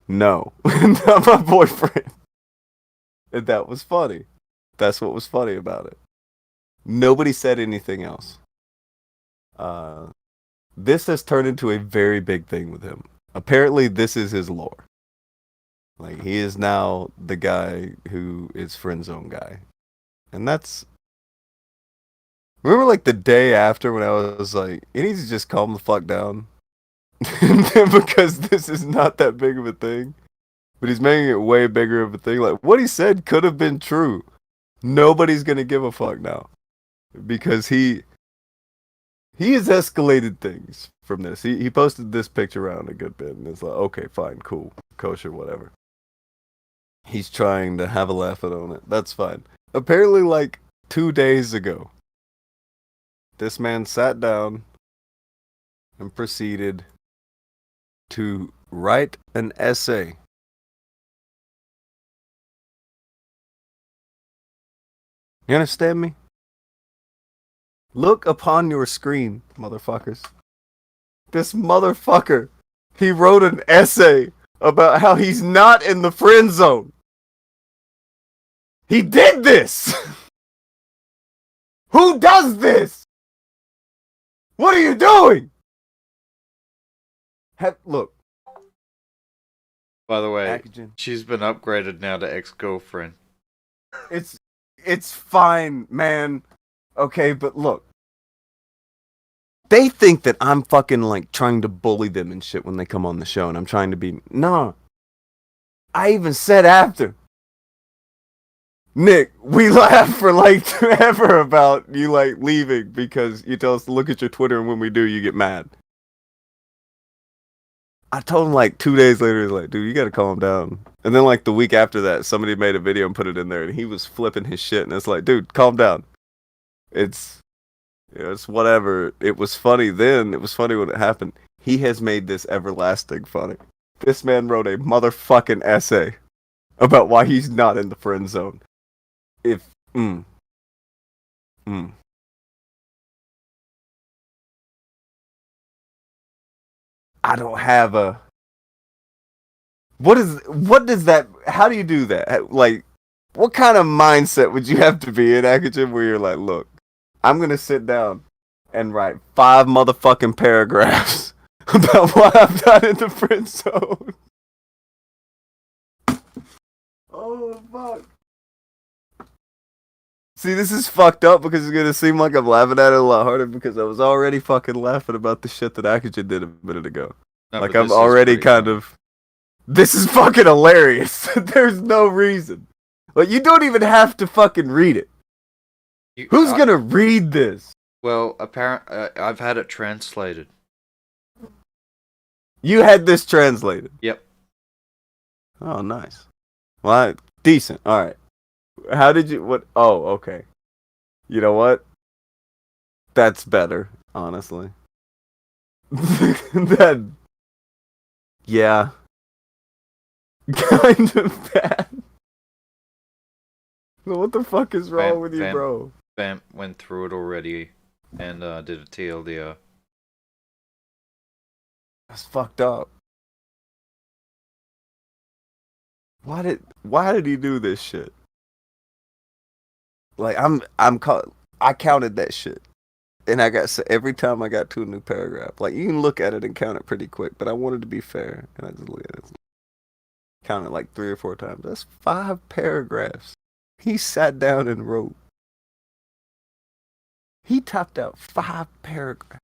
S10: no, not my boyfriend. And that was funny. That's what was funny about it. Nobody said anything else. This has turned into a very big thing with him. Apparently, this is his lore. Like, he is now the guy who is friend zone guy. And that's... Remember, like, the day after when I was like, he needs to just calm the fuck down? Because this is not that big of a thing. But he's making it way bigger of a thing. Like, what he said could have been true. Nobody's gonna give a fuck now. Because he has escalated things from this. He posted this picture around a good bit, and it's like, okay, fine, cool, kosher, whatever. He's trying to have a laugh on it. That's fine. Apparently, like 2 days ago, this man sat down and proceeded to write an essay. You understand me? Look upon your screen, motherfuckers. This motherfucker, he wrote an essay about how he's not in the friend zone. He did this! Who does this? What are you doing? Look.
S9: By the way,
S10: Akujin.
S9: she's been upgraded now to ex-girlfriend.
S10: It's fine, man. Okay, but look. They think that I'm fucking like trying to bully them and shit when they come on the show, and I'm trying to be... No. I even said after. Nick, we laugh for like forever about you like leaving because you tell us to look at your Twitter, and when we do, you get mad. I told him like 2 days later, he's like, dude, you gotta calm down. And then like the week after that, somebody made a video and put it in there, and he was flipping his shit, and it's like, dude, calm down. It's whatever. It was funny then. It was funny when it happened. He has made this everlasting funny. This man wrote a motherfucking essay about why he's not in the friend zone. I don't have a... What does that... How do you do that? Like, what kind of mindset would you have to be in, Akujin, where you're like, look, I'm gonna sit down and write 5 motherfucking paragraphs about why I'm not in the friend zone. Oh, fuck. See, this is fucked up because it's gonna seem like I'm laughing at it a lot harder because I was already fucking laughing about the shit that Akujin did a minute ago.
S9: No,
S10: like,
S9: but
S10: I'm
S9: this is
S10: already
S9: pretty
S10: kind
S9: funny.
S10: of... This is fucking hilarious. There's no reason. Like, you don't even have to fucking read it. Who's gonna read this?
S9: Well, I've had it translated.
S10: You had this translated?
S9: Yep.
S10: Oh, nice. Well, decent. Alright. How did you... What? Oh, okay. You know what? That's better, honestly. That... Yeah. Kind of bad. What the fuck is wrong with you, bro?
S9: Vamp went through it already and did a TLDR.
S10: That's fucked up. Why did he do this shit? Like, I counted that shit. And every time I got to a new paragraph. Like, you can look at it and count it pretty quick, but I wanted to be fair. And I just look at it. Counted like 3 or 4 times. That's 5 paragraphs. He sat down and wrote. He typed out 5 paragraphs.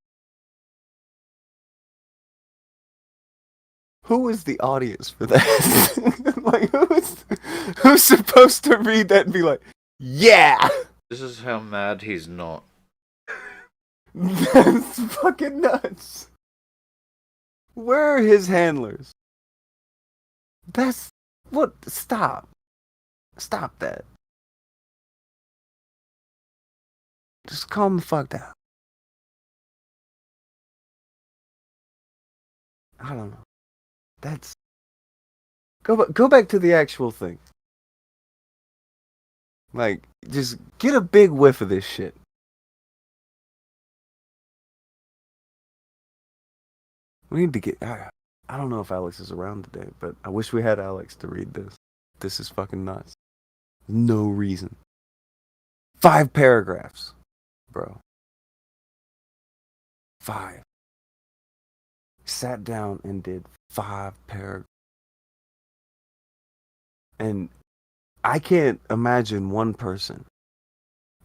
S10: Who is the audience for that? Like, who's supposed to read that and be like, yeah!
S9: This is how mad he's not.
S10: That's fucking nuts. Where are his handlers? That's... What? Stop. Stop that. Just calm the fuck down. I don't know. That's... Go back to the actual thing. Like, just get a big whiff of this shit. We need to get... I don't know if Alex is around today, but I wish we had Alex to read this. This is fucking nuts. No reason. 5 paragraphs, bro. 5. Sat down and did 5 paragraphs. And I can't imagine one person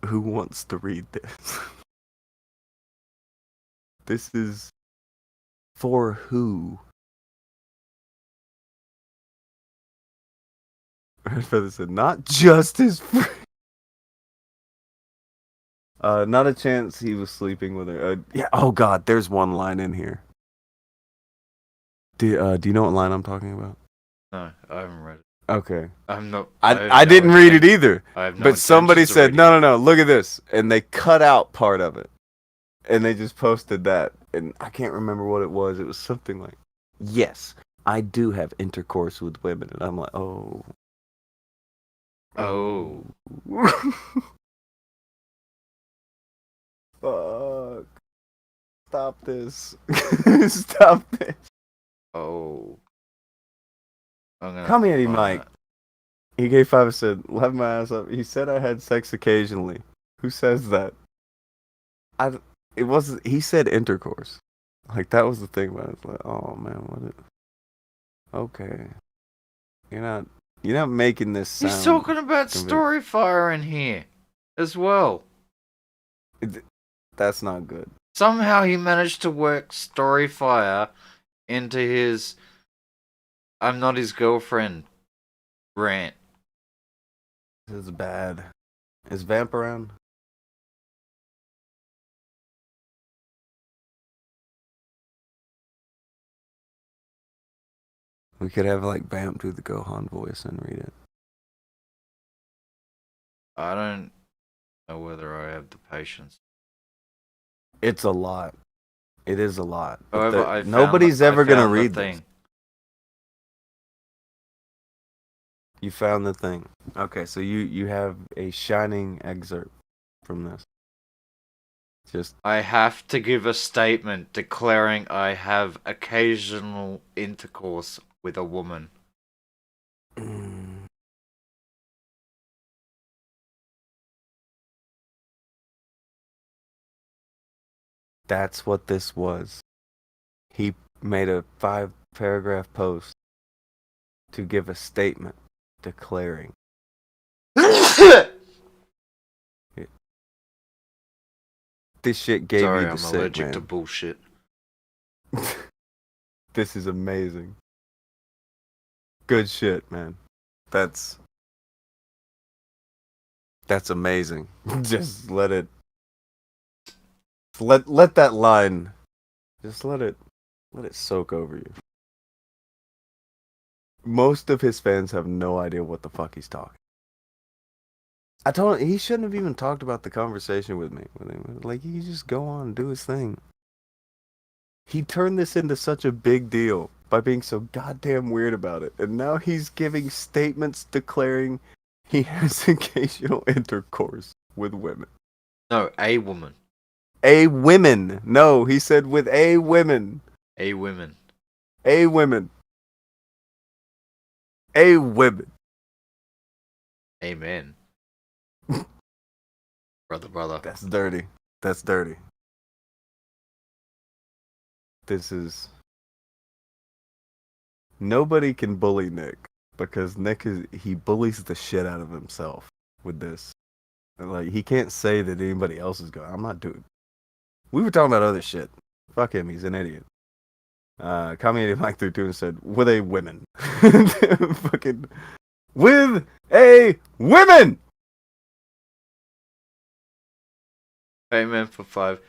S10: who wants to read this. This is for who? Red Feather said, not just his friend. Not a chance he was sleeping with her. Yeah, oh god, there's one line in here. Do you know what line I'm talking about?
S9: No, I haven't read it.
S10: Okay.
S9: I'm not.
S10: I didn't read it either.
S9: I have no
S10: But somebody
S9: intentions of
S10: said,
S9: reading
S10: no, look at this. And they cut out part of it. And they just posted that. And I can't remember what it was. It was something like, yes, I do have intercourse with women. And I'm like, oh.
S9: Oh.
S10: Fuck. Stop this. Stop this.
S9: Oh.
S10: Come here,
S9: find
S10: Mike.
S9: that.
S10: He gave 5 and said, left my ass up. He said I had sex occasionally. Who says that? It wasn't, he said intercourse. Like, that was the thing about it. Like, oh man, what it, okay. You're not making this sound.
S9: He's talking about Storyfire in here as well.
S10: That's not good.
S9: Somehow he managed to work Storyfire into his I'm not his girlfriend rant.
S10: This is bad. Is Vamp around? We could have like Vamp do the Gohan voice and read it.
S9: I don't know whether I have the patience.
S10: It's a lot. It is a lot. But
S9: However,
S10: nobody's ever gonna
S9: found the
S10: read
S9: thing.
S10: this. You found the thing. Okay, so you have a shining excerpt from this. Just
S9: I have to give a statement declaring I have occasional intercourse with a woman.
S10: That's what this was. He made a 5-paragraph post to give a statement declaring. This shit gave
S9: Sorry,
S10: you the
S9: I'm
S10: sick,
S9: allergic
S10: man.
S9: to bullshit.
S10: This is amazing. Good shit, man. That's amazing. Just let it let that line just let it soak over you. Most of his fans have no idea what the fuck he's talking. I told him he shouldn't have even talked about the conversation with me. Like, he could just go on and do his thing. He turned this into such a big deal by being so goddamn weird about it. And now he's giving statements declaring he has occasional intercourse with women.
S9: No, a woman.
S10: A women. No, he said with a women.
S9: A women.
S10: A women. A women.
S9: Amen. Brother.
S10: That's dirty. That's dirty. This is... Nobody can bully Nick, because he bullies the shit out of himself with this. Like, he can't say that anybody else is going, I'm not doing... We were talking about other shit. Fuck him, he's an idiot. Commented Mike 32 and said, with a women. Fucking... With a women!
S9: Amen for 5.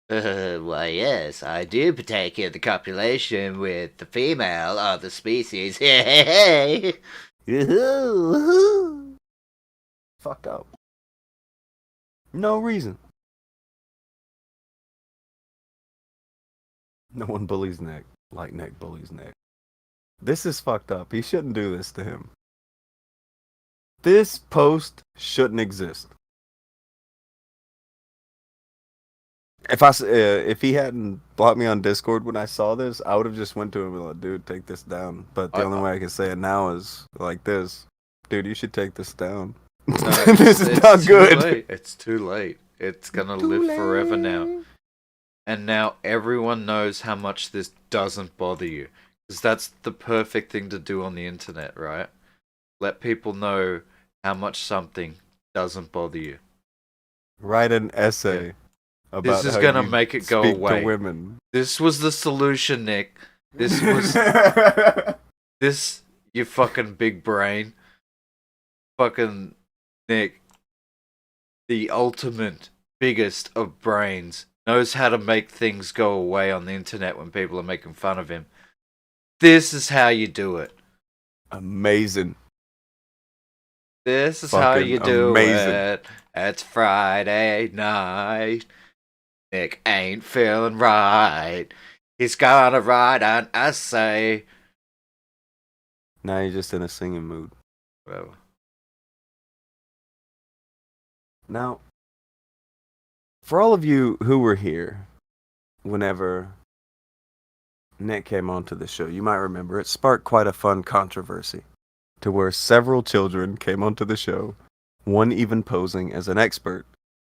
S9: Why, yes, I do partake in the copulation with the female of the species.
S10: Fucked up. No reason. No one bullies Nick like Nick bullies Nick. This is fucked up. He shouldn't do this to him. This post shouldn't exist. If he hadn't blocked me on Discord when I saw this, I would have just went to him and been like, dude, take this down. But the only way I can say it now is like this. Dude, you should take this down.
S9: No,
S10: This is not
S9: too
S10: good.
S9: late. It's too late. It's gonna live forever now. And now everyone knows how much this doesn't bother you. Because that's the perfect thing to do on the internet, right? Let people know how much something doesn't bother you.
S10: Write an essay about
S9: This is
S10: how
S9: gonna
S10: you
S9: make it go
S10: speak
S9: away.
S10: to women.
S9: This was the solution, Nick. This was this, you fucking big brain. Fucking Nick, the ultimate biggest of brains, knows how to make things go away on the internet when people are making fun of him. This is how you do it.
S10: Amazing.
S9: This is how
S10: Fucking
S9: you do
S10: amazing.
S9: it. It's Friday night. Nick ain't feeling right. He's gonna write an essay.
S10: Now you're just in a singing mood.
S9: Whatever.
S10: Now, for all of you who were here whenever Nick came onto the show, you might remember it sparked quite a fun controversy to where several children came onto the show, one even posing as an expert,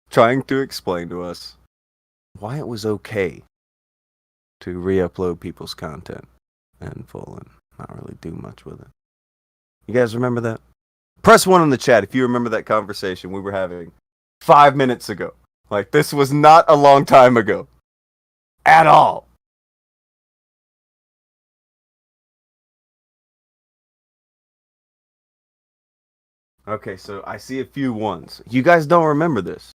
S10: trying to explain to us why it was okay to re-upload people's content in full and not really do much with it. You guys remember that? Press 1 in the chat if you remember that conversation we were having 5 minutes ago. Like, this was not a long time ago. At all. Okay, so I see a few ones. You guys don't remember this.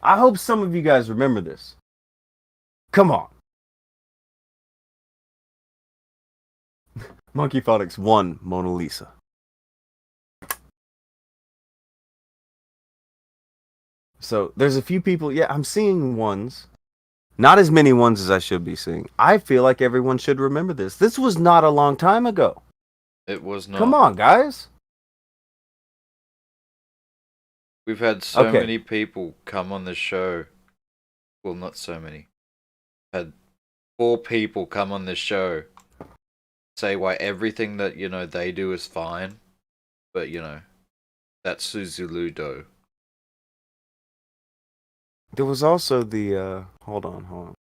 S10: I hope some of you guys remember this. Come on. Monkey Phonics 1, Mona Lisa. So there's a few people. Yeah, I'm seeing ones. Not as many ones as I should be seeing. I feel like everyone should remember this. This was not a long time ago.
S9: It was not.
S10: Come on, guys.
S9: We've had so
S10: Okay.
S9: many people come on the show. Well, not so many. Had 4 people come on the show. Say why everything that, they do is fine. But, that's Suzuludo.
S10: There was also the, hold on.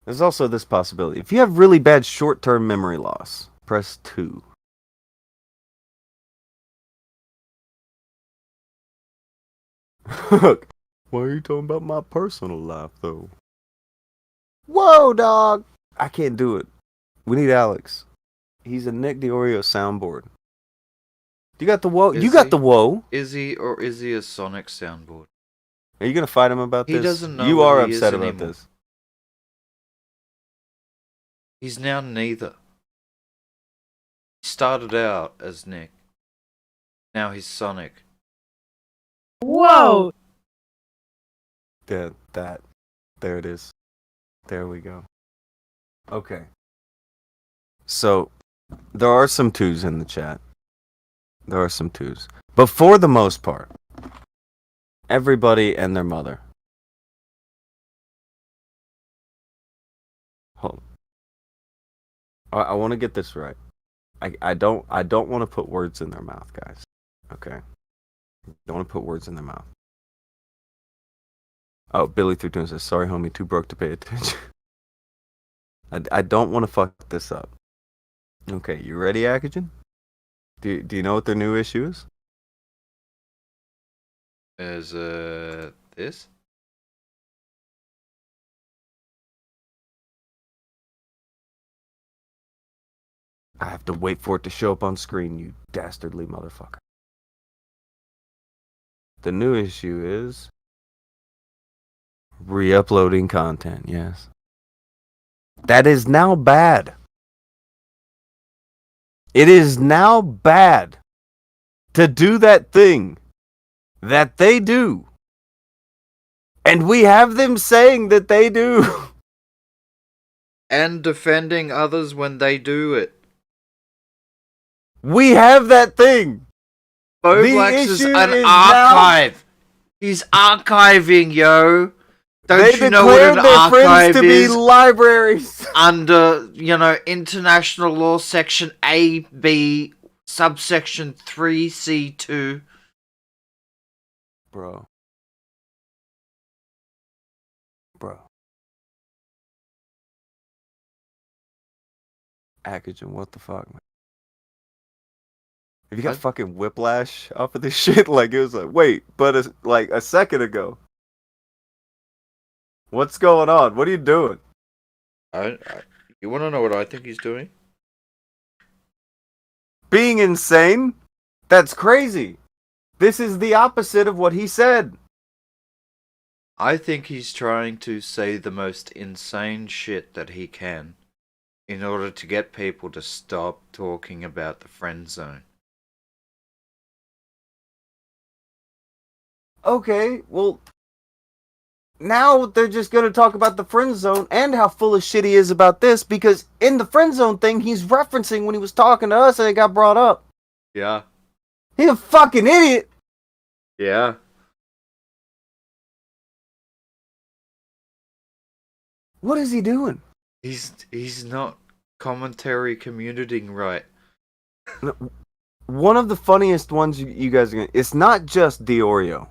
S10: There's also this possibility. If you have really bad short-term memory loss, press 2. Look, why are you talking about my personal life, though? Whoa, dog! I can't do it. We need Alex. He's a Nick Deorio soundboard. You got the whoa.
S9: Is
S10: You got
S9: he?
S10: the whoa.
S9: Is he or is he a Sonic soundboard?
S10: Are you gonna fight him about
S9: He
S10: this?
S9: doesn't know
S10: You
S9: what
S10: are
S9: he is
S10: upset about
S9: anymore.
S10: this.
S9: He's now neither. He started out as Nick. Now he's Sonic.
S12: Whoa!
S10: Yeah, that. There it is. There we go. Okay. So, there are some 2s in the chat. There are some 2s. But for the most part, everybody and their mother. Hold on. I want to get this right. I don't want to put words in their mouth, guys. Okay? Don't want to put words in their mouth. Oh, Billy32 says, sorry, homie, too broke to pay attention. I don't want to fuck this up. Okay, you ready, Akujin? Do you know what their new issue is?
S9: Is this?
S10: I have to wait for it to show up on screen, you dastardly motherfucker. The new issue is re-uploading content, yes. That is now bad. It is now bad to do that thing that they do. And we have them saying that they do.
S9: And defending others when they do it.
S10: We have that thing.
S9: Bowblax is
S10: issue
S9: an
S10: is
S9: archive. He's archiving, yo. Don't
S10: They
S9: you know what
S10: declared
S9: an
S10: their friends
S9: archive
S10: to be
S9: is?
S10: libraries.
S9: Under, international law section AB, subsection 3C2.
S10: Bro. Akujin, what the fuck, man? Have you got fucking whiplash off of this shit? Like, it was like, wait, but like a second ago. What's going on? What are you doing?
S9: You want to know what I think he's doing?
S10: Being insane? That's crazy. This is the opposite of what he said.
S9: I think he's trying to say the most insane shit that he can in order to get people to stop talking about the friend zone.
S10: Okay, well, now they're just gonna talk about the friend zone and how full of shit he is about this, because in the friend zone thing, he's referencing when he was talking to us and it got brought up.
S9: Yeah.
S10: He's a fucking idiot.
S9: Yeah.
S10: What is he doing?
S9: He's not commentary communicating right.
S10: One of the funniest ones you guys are gonna... It's not just Deorio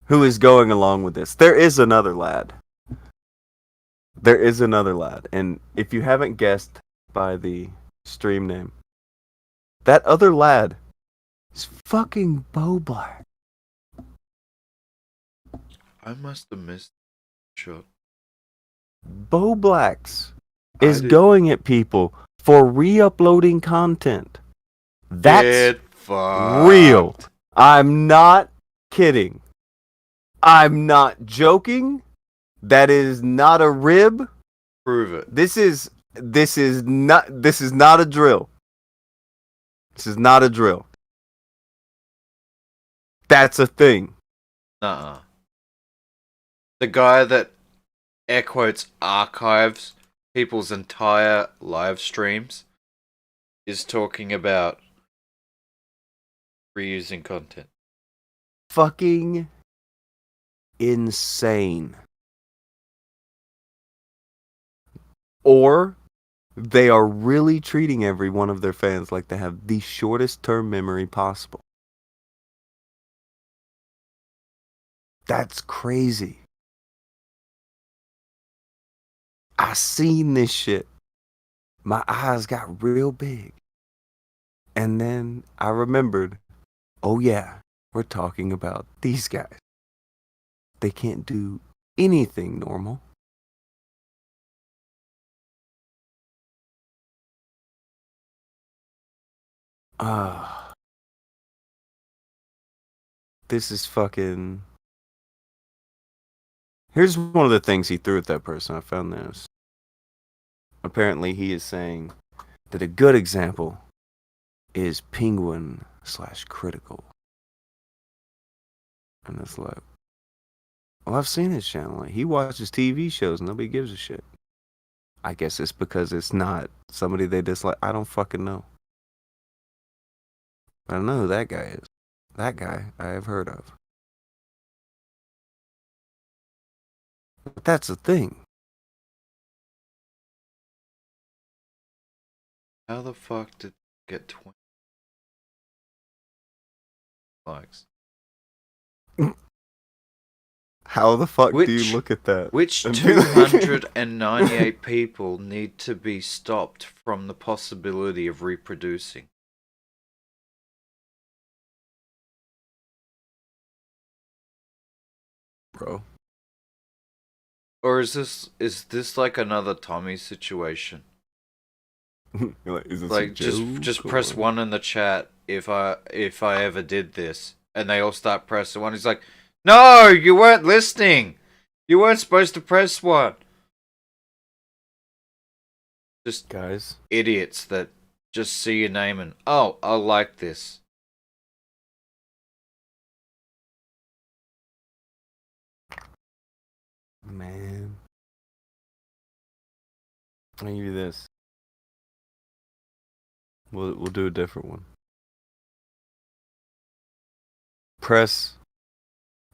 S10: who is going along with this. There is another lad. And if you haven't guessed by the stream name, that other lad is fucking Bowblax.
S9: I must have missed shot.
S10: Bowblax is going at people for re-uploading content. That's real. I'm not kidding. I'm not joking. That is not a rib.
S9: Prove it.
S10: This is not a drill. This is not a drill. That's a thing.
S9: Nuh-uh. The guy that air quotes archives people's entire live streams is talking about reusing content.
S10: Fucking insane. Or they are really treating every one of their fans like they have the shortest term memory possible. That's crazy. I seen this shit. My eyes got real big. And then I remembered, oh yeah, we're talking about these guys. They can't do anything normal. This is fucking... Here's one of the things he threw at that person. I found this. Apparently he is saying that a good example is Penguin/Critical. And it's like, well, I've seen his channel. Like, he watches TV shows. Nobody gives a shit. I guess it's because it's not somebody they dislike. I don't fucking know. I don't know who that guy is. That guy I have heard of. But that's the thing.
S9: How the fuck did it get 20 likes?
S10: How the fuck do you look at that?
S9: Which 298 people need to be stopped from the possibility of reproducing?
S10: Bro.
S9: Or is this like another Tommy situation?
S10: Like, is this
S9: like
S10: a joke,
S9: just press 1 in the chat if I ever did this, and they all start pressing 1. He's like, no, you weren't listening. You weren't supposed to press 1. Just
S10: guys,
S9: idiots that just see your name and oh, I like this.
S10: Man, I'll give you this. We'll do a different one. Press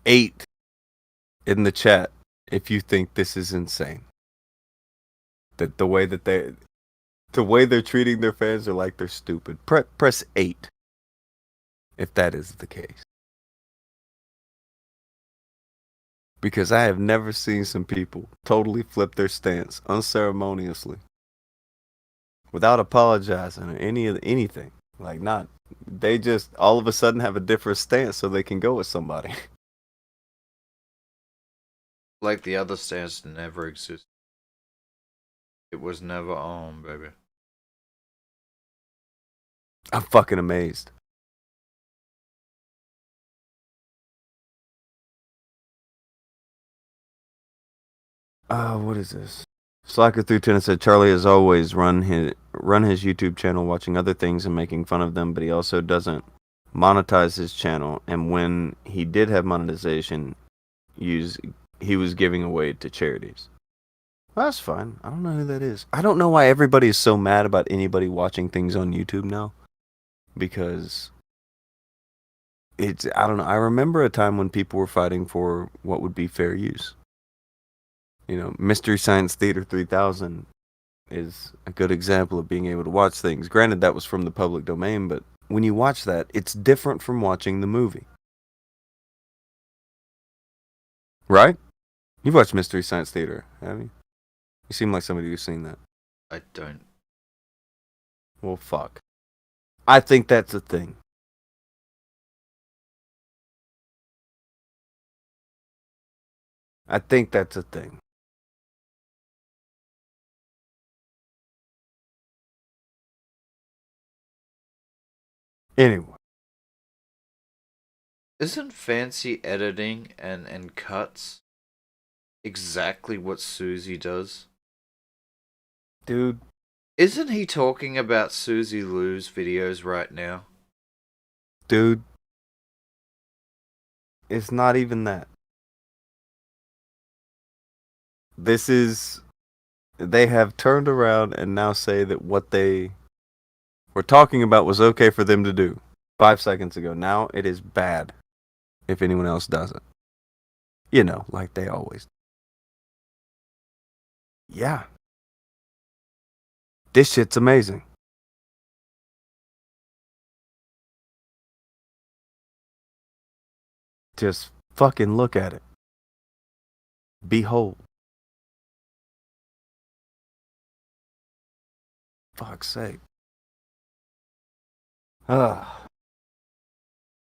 S10: 8 in the chat if you think this is insane. That the way they're treating their fans are like they're stupid. Press 8 if that is the case. Because I have never seen some people totally flip their stance unceremoniously without apologizing or anything. Like, not. They just all of a sudden have a different stance so they can go with somebody.
S9: Like the other stance never existed. It was never on, baby.
S10: I'm fucking amazed. What is this? Slacker 310 said Charlie has always run his YouTube channel watching other things and making fun of them, but he also doesn't monetize his channel. And when he did have monetization, he was giving away to charities. Well, that's fine. I don't know who that is. I don't know why everybody is so mad about anybody watching things on YouTube now. Because I don't know. I remember a time when people were fighting for what would be fair use. You know, Mystery Science Theater 3000 is a good example of being able to watch things. Granted, that was from the public domain, but when you watch that, it's different from watching the movie. Right? You've watched Mystery Science Theater, haven't you? You seem like somebody who's seen that.
S9: I don't.
S10: Well, fuck. I think that's a thing. I think that's a thing. Anyway.
S9: Isn't fancy editing and cuts exactly what Susie does?
S10: Dude.
S9: Isn't he talking about Susie Lou's videos right now?
S10: Dude. It's not even that. They have turned around and now say that what they were talking about was okay for them to do 5 seconds ago. Now it is bad if anyone else does it. You know, like they always do. Yeah. This shit's amazing. Just fucking look at it. Behold. Fuck's sake.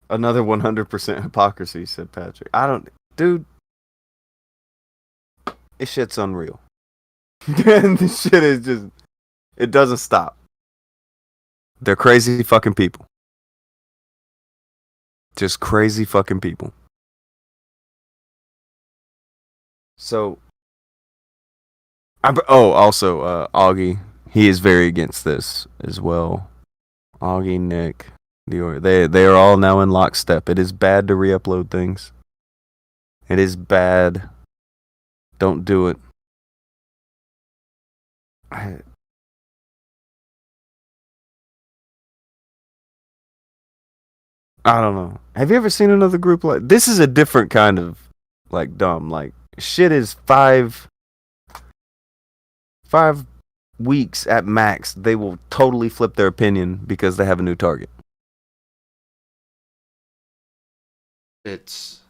S10: Another 100% hypocrisy, said Patrick. Dude. This shit's unreal. This shit is just, it doesn't stop. They're crazy fucking people. Just crazy fucking people. So, also, Augie, he is very against this as well. Augie, Nick, Deorio, they are all now in lockstep. It is bad to re-upload things. It is bad. Don't do it. I don't know. Have you ever seen another group like this? Is a different kind of like dumb. Like shit is 5 weeks at max. They will totally flip their opinion because they have a new target.
S9: This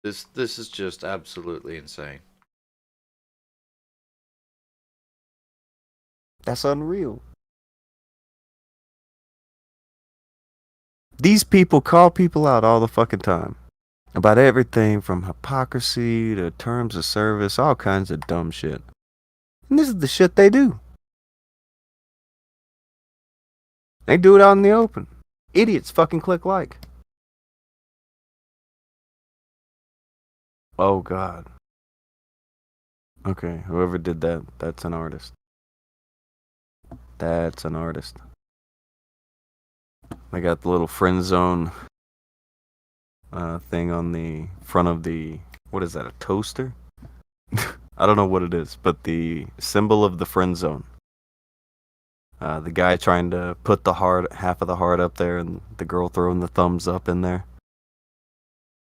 S9: is just absolutely insane.
S10: That's unreal. These people call people out all the fucking time about everything from hypocrisy to terms of service, all kinds of dumb shit. And this is the shit they do. They do it out in the open. Idiots fucking click like. Oh God. Okay, whoever did that, that's an artist. That's an artist. They got the little friend zone thing on the front of the, what is that, a toaster? I don't know what it is, but the symbol of the friend zone. The guy trying to put the heart, half of the heart up there, and the girl throwing the thumbs up in there.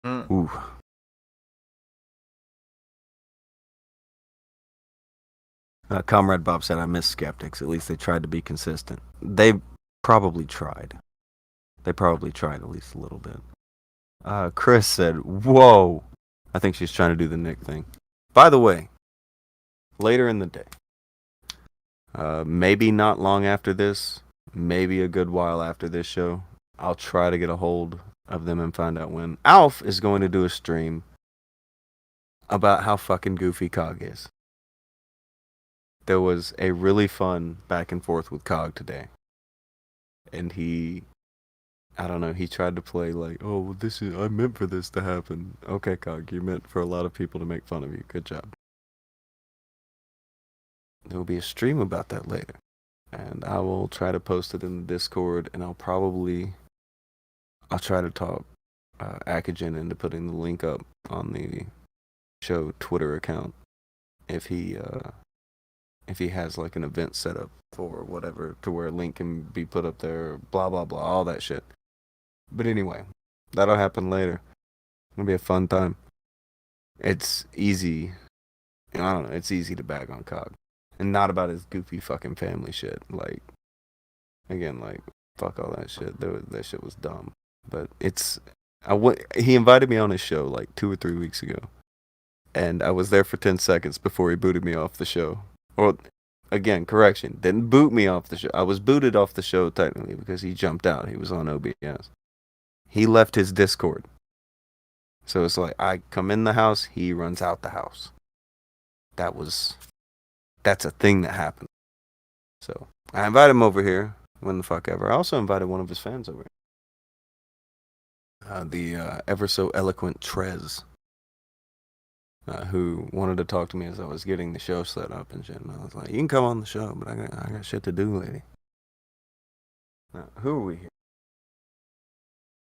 S10: Ooh. Comrade Bob said, I miss skeptics. At least they tried to be consistent. They probably tried. They probably tried at least a little bit. Chris said, whoa. I think she's trying to do the Nick thing. By the way, later in the day, maybe not long after this, maybe a good while after this show, I'll try to get a hold of them and find out when. Alf is going to do a stream about how fucking goofy Cog is. There was a really fun back and forth with Cog today. And he tried to play like, oh, well, I meant for this to happen. Okay, Cog, you meant for a lot of people to make fun of you. Good job. There will be a stream about that later. And I will try to post it in the Discord, and I'll try to talk Akujin into putting the link up on the show Twitter account if he has like an event set up for whatever to where a link can be put up there, blah blah blah, all that shit. But anyway, that'll happen later. It'll be a fun time. It's easy. I don't know. It's easy to bag on Cog, and not about his goofy fucking family shit. Like, again, like fuck all that shit. That shit was dumb. But he invited me on his show like 2 or 3 weeks ago, and I was there for 10 seconds before he booted me off the show. Or, again, correction, didn't boot me off the show. I was booted off the show technically because he jumped out. He was on OBS. He left his Discord. So it's like I come in the house, he runs out the house. That's a thing that happened. So I invited him over here. When the fuck ever. I also invited one of his fans over here. The ever so eloquent Trez. Who wanted to talk to me as I was getting the show set up and shit. And I was like, you can come on the show, but I got shit to do, lady. Now, who are we here?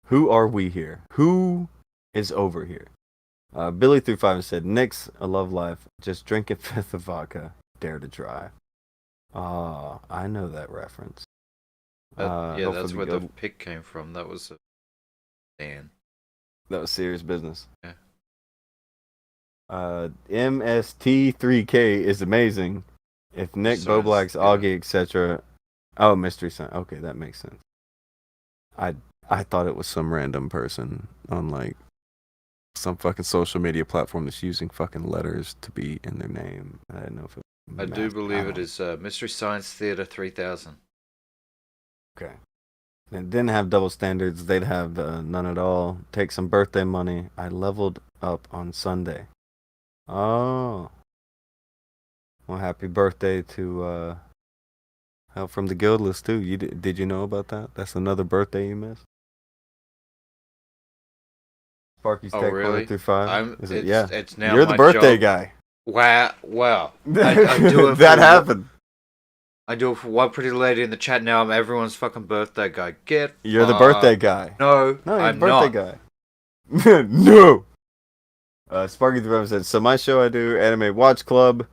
S10: Who are we here? Who is over here? Billy through 5 said, Nick's a love life. Just drink a fifth of vodka. Dare to drive. I know that reference.
S9: Yeah, that's where the pic came from. That was Dan.
S10: That was serious business.
S9: Yeah.
S10: MST3K is amazing. If Nick, Bowblax, Augie, etc. Oh, Mystery Sign. Okay, that makes sense. I thought it was some random person on like some fucking social media platform that's using fucking letters to be in their name. I didn't know if it was
S9: I do believe it is Mystery Science Theater 3000.
S10: Okay. They didn't have double standards. They'd have none at all. Take some birthday money. I leveled up on Sunday. Oh. Well, happy birthday to Help from the Guild List too. Did you know about that? That's another birthday you missed. Sparky's Tech
S9: really?
S10: through 5. Yeah.
S9: It's now
S10: You're the
S9: my
S10: birthday
S9: job.
S10: guy.
S9: Wow. Well, I do it
S10: that happened.
S9: I do it for one pretty lady in the chat. Now I'm everyone's fucking birthday guy.
S10: You're the birthday guy.
S9: No,
S10: you're
S9: I'm
S10: the birthday guy. No. Sparky the Reverend said, so my show I do, Anime Watch Club,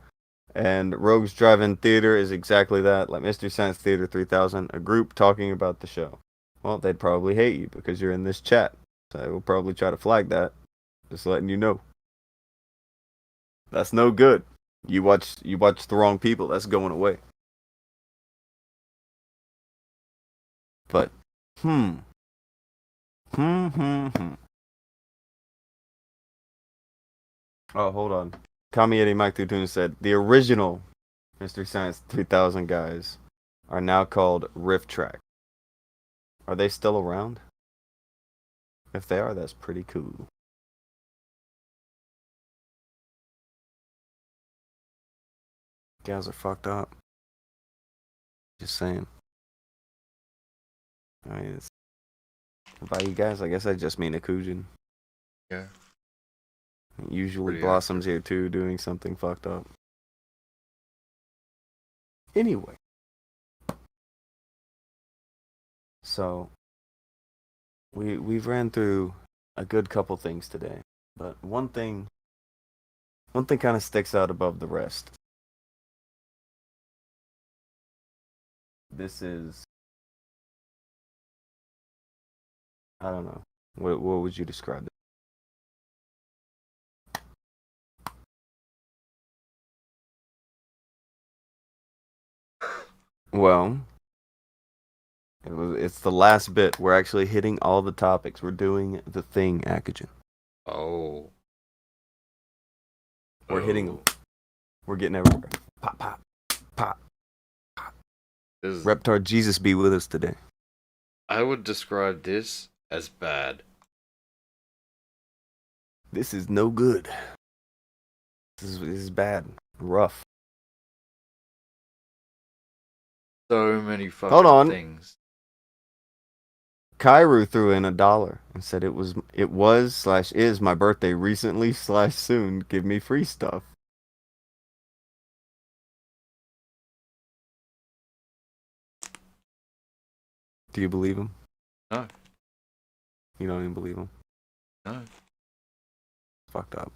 S10: and Rogues Drive-In Theater is exactly that, like Mystery Science Theater 3000, a group talking about the show. Well, they'd probably hate you because you're in this chat, so I will probably try to flag that, just letting you know. That's no good. You watch the wrong people, that's going away. But, Oh, hold on. Kami Eddie Mike Tutun said, the original Mystery Science 3000 guys are now called Rift Track. Are they still around? If they are, that's pretty cool. Guys are fucked up. Just saying. I mean, by you guys, I guess I just mean Akujin.
S9: Yeah.
S10: Usually
S9: Pretty
S10: Blossom's here too, doing something fucked up. Anyway. So, we've ran through a good couple things today. But one thing kind of sticks out above the rest. This is... I don't know. What would you describe it? Well, it's the last bit. We're actually hitting all the topics. We're doing the thing, Akujin.
S9: Oh.
S10: We're hitting them. We're getting everywhere. Pop, pop, pop. Reptar Jesus be with us today.
S9: I would describe this as bad.
S10: This is no good. This is bad. Rough.
S9: So many fucking
S10: Hold on.
S9: things.
S10: Kairu threw in $1 and said it was/is my birthday recently/soon. Give me free stuff. Do you believe him?
S9: No.
S10: You don't even believe him?
S9: No.
S10: Fucked up.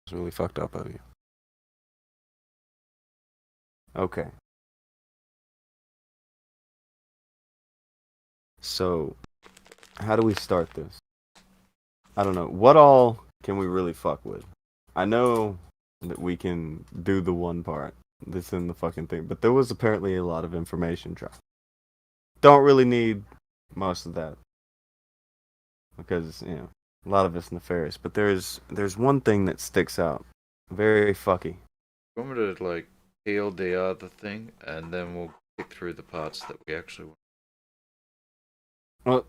S10: It's really fucked up of you. Okay. So, how do we start this? I don't know. What all can we really fuck with? I know that we can do the one part that's in the fucking thing, but there was apparently a lot of information dropped. Don't really need most of that. Because, you know, a lot of it's nefarious. But there's one thing that sticks out. Very fucky.
S9: You want me to, like, heal the other thing, and then we'll get through the parts that we actually want?
S10: Well,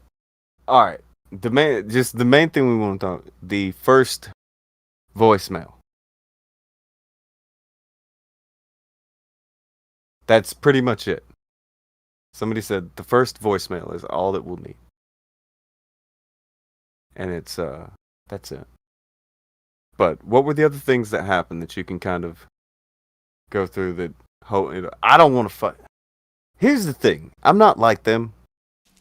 S10: alright. The main thing we want to talk, the first voicemail. That's pretty much it. Somebody said the first voicemail is all that we'll need. And it's, that's it. But what were the other things that happened that you can kind of go through that I don't want to fight. Here's the thing. I'm not like them.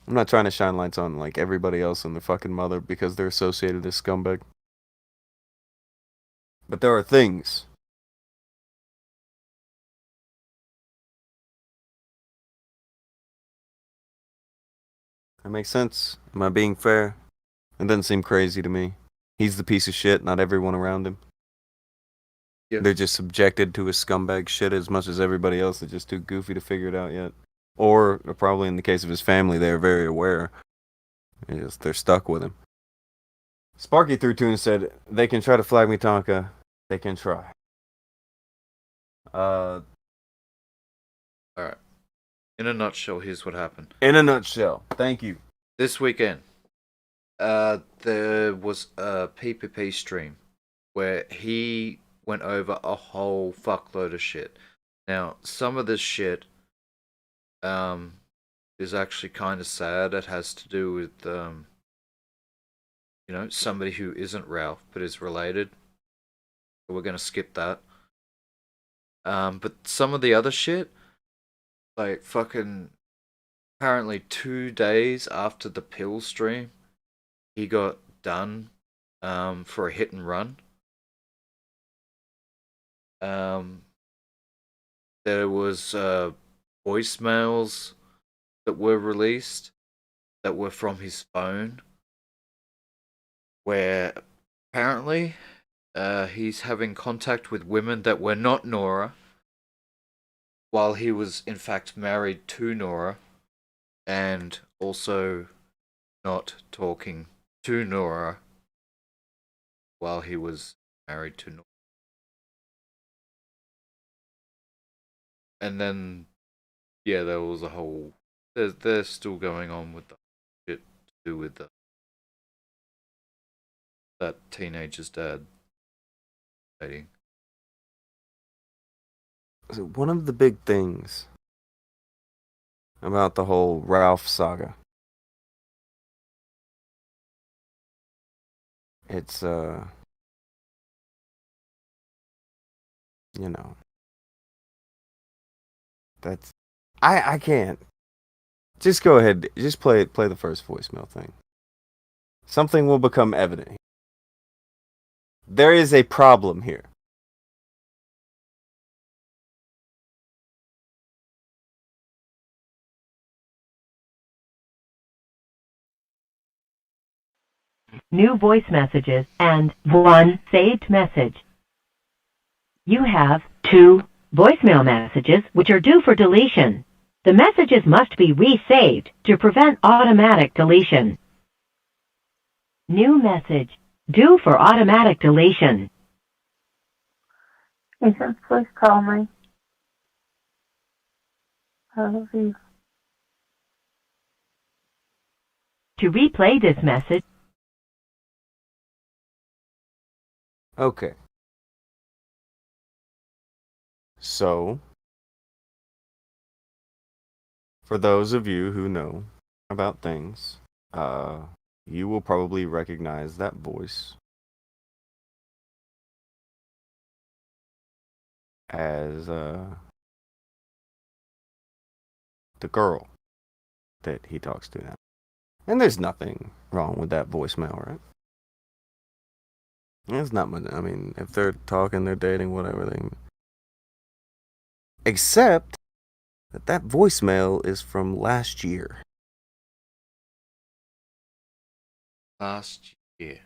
S10: I'm not trying to shine lights on like everybody else and their fucking mother because they're associated as scumbag. But there are things. That makes sense. Am I being fair? It doesn't seem crazy to me. He's the piece of shit, not everyone around him.
S9: Yeah.
S10: They're just subjected to his scumbag shit as much as everybody else. They're just too goofy to figure it out yet. Or probably in the case of his family, they're very aware. They're stuck with him. Sparky threw two and said, they can try to flag me, Tonka. They can try.
S9: Alright. In a nutshell, here's what happened.
S10: In a nutshell. Thank you.
S9: This weekend, there was a PPP stream where he went over a whole fuckload of shit. Now, some of this shit is actually kind of sad. It has to do with, you know, somebody who isn't Ralph but is related. So we're going to skip that. But some of the other shit, like fucking apparently 2 days after the pill stream, he got done for a hit and run. There was voicemails that were released that were from his phone, where apparently he's having contact with women that were not Nora, while he was in fact married to Nora, and also not talking to Nora while he was married to Nora. And then, yeah, there was a whole... They're still going on with the shit to do with that teenager's dad dating.
S10: So one of the big things about the whole Ralph saga, it's, you know, that's, I can't. Just go ahead, just play the first voicemail thing. Something will become evident. There is a problem here.
S12: New voice messages and 1 saved message. You have 2 voicemail messages which are due for deletion. The messages must be resaved to prevent automatic deletion. New message. due for automatic deletion.
S13: Ethan, please call me. I love you.
S12: To replay this message,
S10: Okay. So, for those of you who know about things, you will probably recognize that voice as the girl that he talks to now. And there's nothing wrong with that voicemail, right? There's not much. I mean, if they're talking, they're dating, whatever they. Except that voicemail is from last year.
S9: Last year.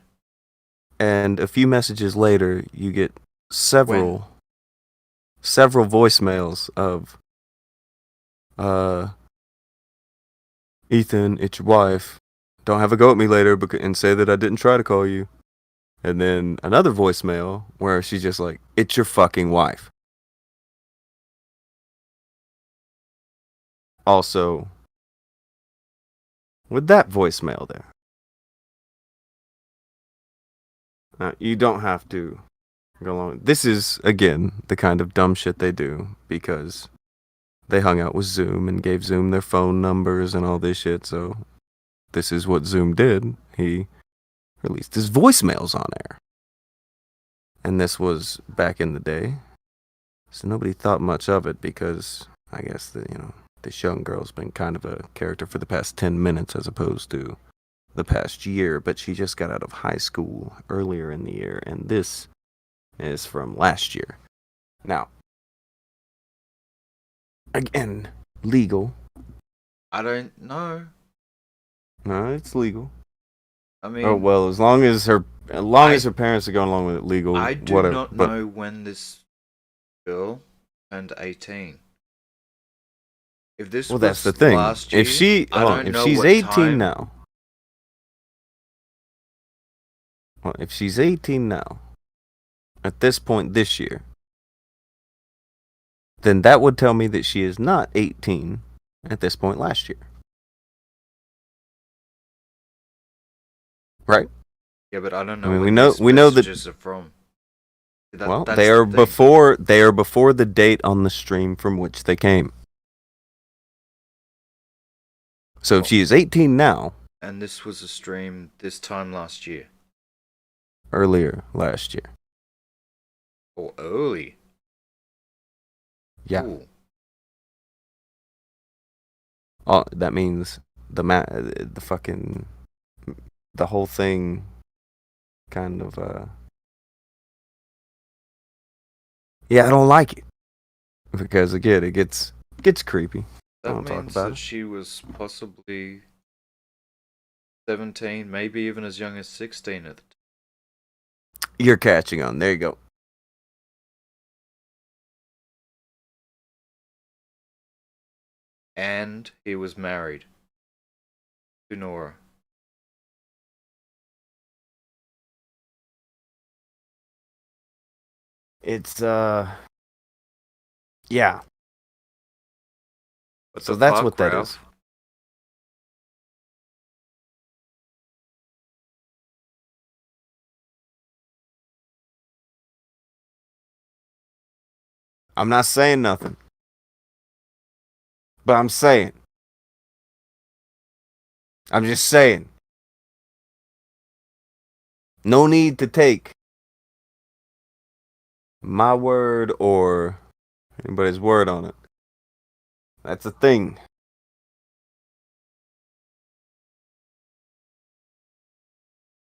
S10: And a few messages later, you get several voicemails of, Ethan, it's your wife. Don't have a go at me later and say that I didn't try to call you. And then another voicemail where she's just like, it's your fucking wife. Also, with that voicemail there, you don't have to go along. This is, again, the kind of dumb shit they do because they hung out with Zoom and gave Zoom their phone numbers and all this shit. So this is what Zoom did. He released his voicemails on air. And this was back in the day. So nobody thought much of it because I guess this young girl's been kind of a character for the past 10 minutes as opposed to the past year. But she just got out of high school earlier in the year. And this is from last year. Now, again, legal.
S9: I don't know.
S10: No, it's legal.
S9: I mean,
S10: oh well, as long as her parents are going along with it, legal.
S9: I do
S10: whatever.
S9: not know when this girl turned 18. If this
S10: Well,
S9: was
S10: that's the thing.
S9: last year,
S10: If she's
S9: what
S10: 18
S9: time...
S10: now, well, if she's 18 now, at this point this year, then that would tell me that she is not 18 at this point last year. Right?
S9: Yeah, but I don't know.
S10: I mean,
S9: when
S10: we know that.
S9: messages are from.
S10: Well,
S9: That's
S10: they
S9: the
S10: are
S9: thing.
S10: before the date on the stream from which they came. So if she is 18 now,
S9: And this was a stream this time last year.
S10: earlier last year.
S9: Or early.
S10: Yeah.
S9: Ooh.
S10: Oh, that means the whole thing kind of yeah, I don't like it. Because again, it gets creepy. I
S9: That
S10: don't talk
S9: means
S10: about
S9: that
S10: it.
S9: she was possibly 17, maybe even as young as 16 at the time.
S10: You're catching on. There you go.
S9: And he was married to Nora.
S10: It's yeah.
S9: What
S10: So
S9: the
S10: that's
S9: fuck,
S10: what that
S9: Ralph?
S10: is. I'm not saying nothing. But I'm saying. I'm just saying. No need to take my word or anybody's word on it. That's a thing.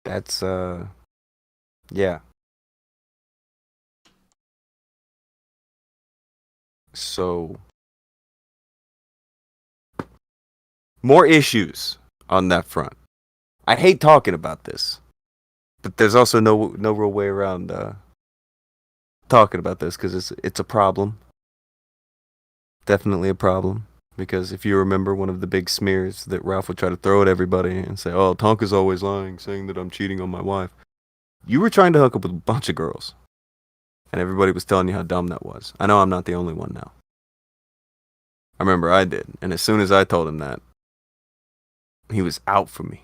S10: That's yeah. So more issues on that front. I hate talking about this, but there's also no real way around talking about this because it's a problem. Definitely a problem. Because if you remember one of the big smears that Ralph would try to throw at everybody and say, "Oh, Tonka's always lying, saying that I'm cheating on my wife." You were trying to hook up with a bunch of girls. And everybody was telling you how dumb that was. I know I'm not the only one now. I remember I did. And as soon as I told him that, he was out for me.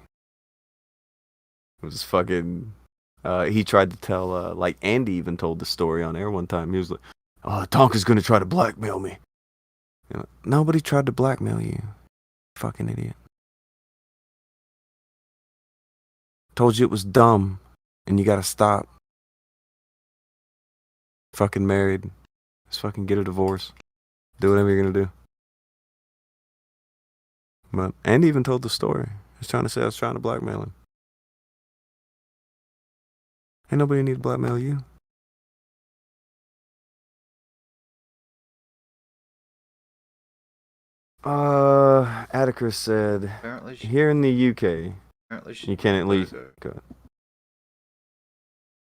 S10: It was fucking... he tried to tell... like, Andy even told the story on air one time. He was like, oh, Tonka's gonna try to blackmail me. You know, nobody tried to blackmail you. Fucking idiot. Told you it was dumb. And you gotta stop. Fucking married. Just fucking get a divorce. Do whatever you're gonna do. But Andy even told the story. He was trying to say I was trying to blackmail him. Ain't nobody need to blackmail you. Atticus said,
S9: Apparently
S10: here in the UK,
S9: apparently
S10: you can at least... Go.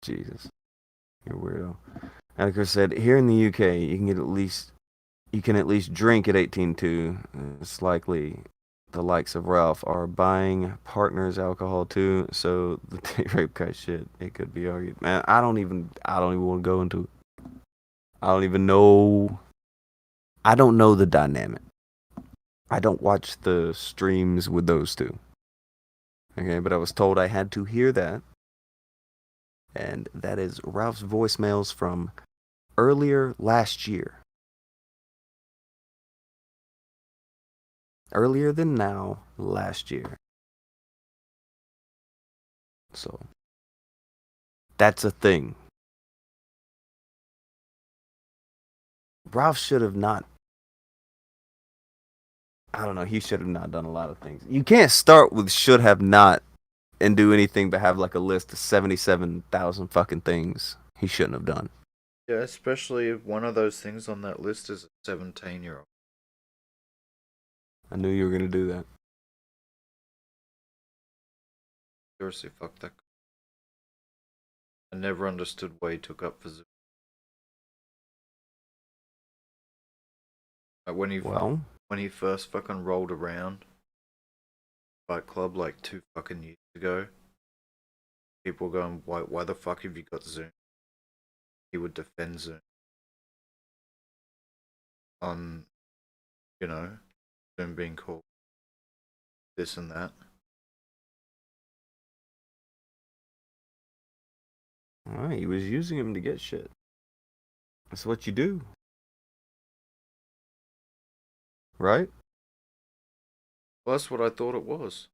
S10: Jesus. You're a weirdo. Atticus said, here in the UK, you can at least drink at 18 too. It's likely the likes of Ralph are buying partners alcohol too, so the date rape guy shit, it could be argued. Man, I don't even want to go into it. I don't even know. I don't know the dynamic. I don't watch the streams with those two. Okay, but I was told I had to hear that. And that is Ralph's voicemails from earlier last year. Earlier than now, last year. So, that's a thing. Ralph should have not... I don't know, he should have not done a lot of things. You can't start with should have not and do anything but have like a list of 77,000 fucking things he shouldn't have done.
S9: Yeah, especially if one of those things on that list is a 17-year-old.
S10: I knew you were going to do that.
S9: Seriously, fuck that. I never understood why he took up for Zoom. Like when he first fucking rolled around Fight Club like 2 fucking years ago, people were going, why the fuck have you got Zoom? He would defend Zoom on, you know, Zoom being called this and that.
S10: Alright, he was using him to get shit. That's what you do. Right?
S9: Well, that's what I thought it was.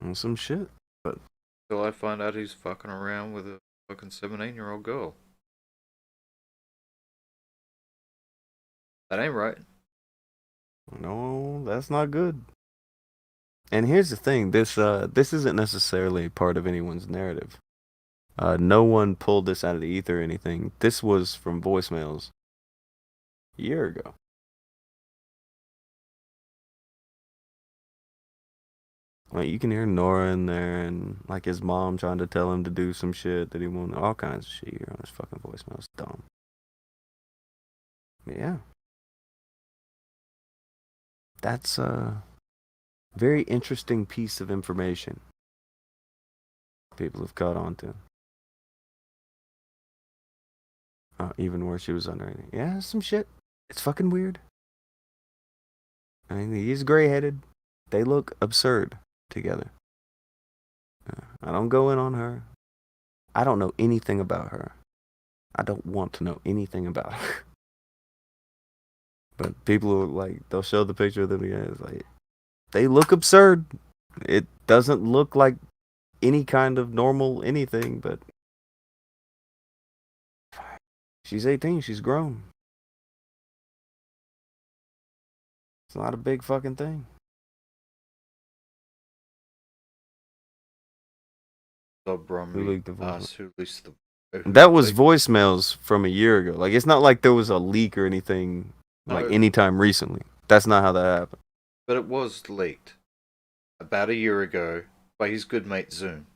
S10: Well, some shit. But
S9: Till I find out he's fucking around with a fucking 17-year-old girl. That ain't right.
S10: No, that's not good. And here's the thing, this isn't necessarily part of anyone's narrative. No one pulled this out of the ether or anything. This was from voicemails a year ago. Like, you can hear Nora in there and like his mom trying to tell him to do some shit that he won't. All kinds of shit here on his fucking voicemail. It's dumb. But yeah. That's a very interesting piece of information people have caught on to. Even where she was underrated. Yeah, some shit. It's fucking weird. I mean, he's gray-headed. They look absurd together. I don't go in on her. I don't know anything about her. I don't want to know anything about her. But people are like, they'll show the picture of them together. It's like, they look absurd. It doesn't look like any kind of normal anything, but she's 18. She's grown. It's not a big fucking thing.
S9: Who leaked the
S10: That was voicemails from a year ago. Like, it's not like there was a leak or anything like anytime recently. That's not how that happened.
S9: But it was leaked about a year ago by his good mate Zoom.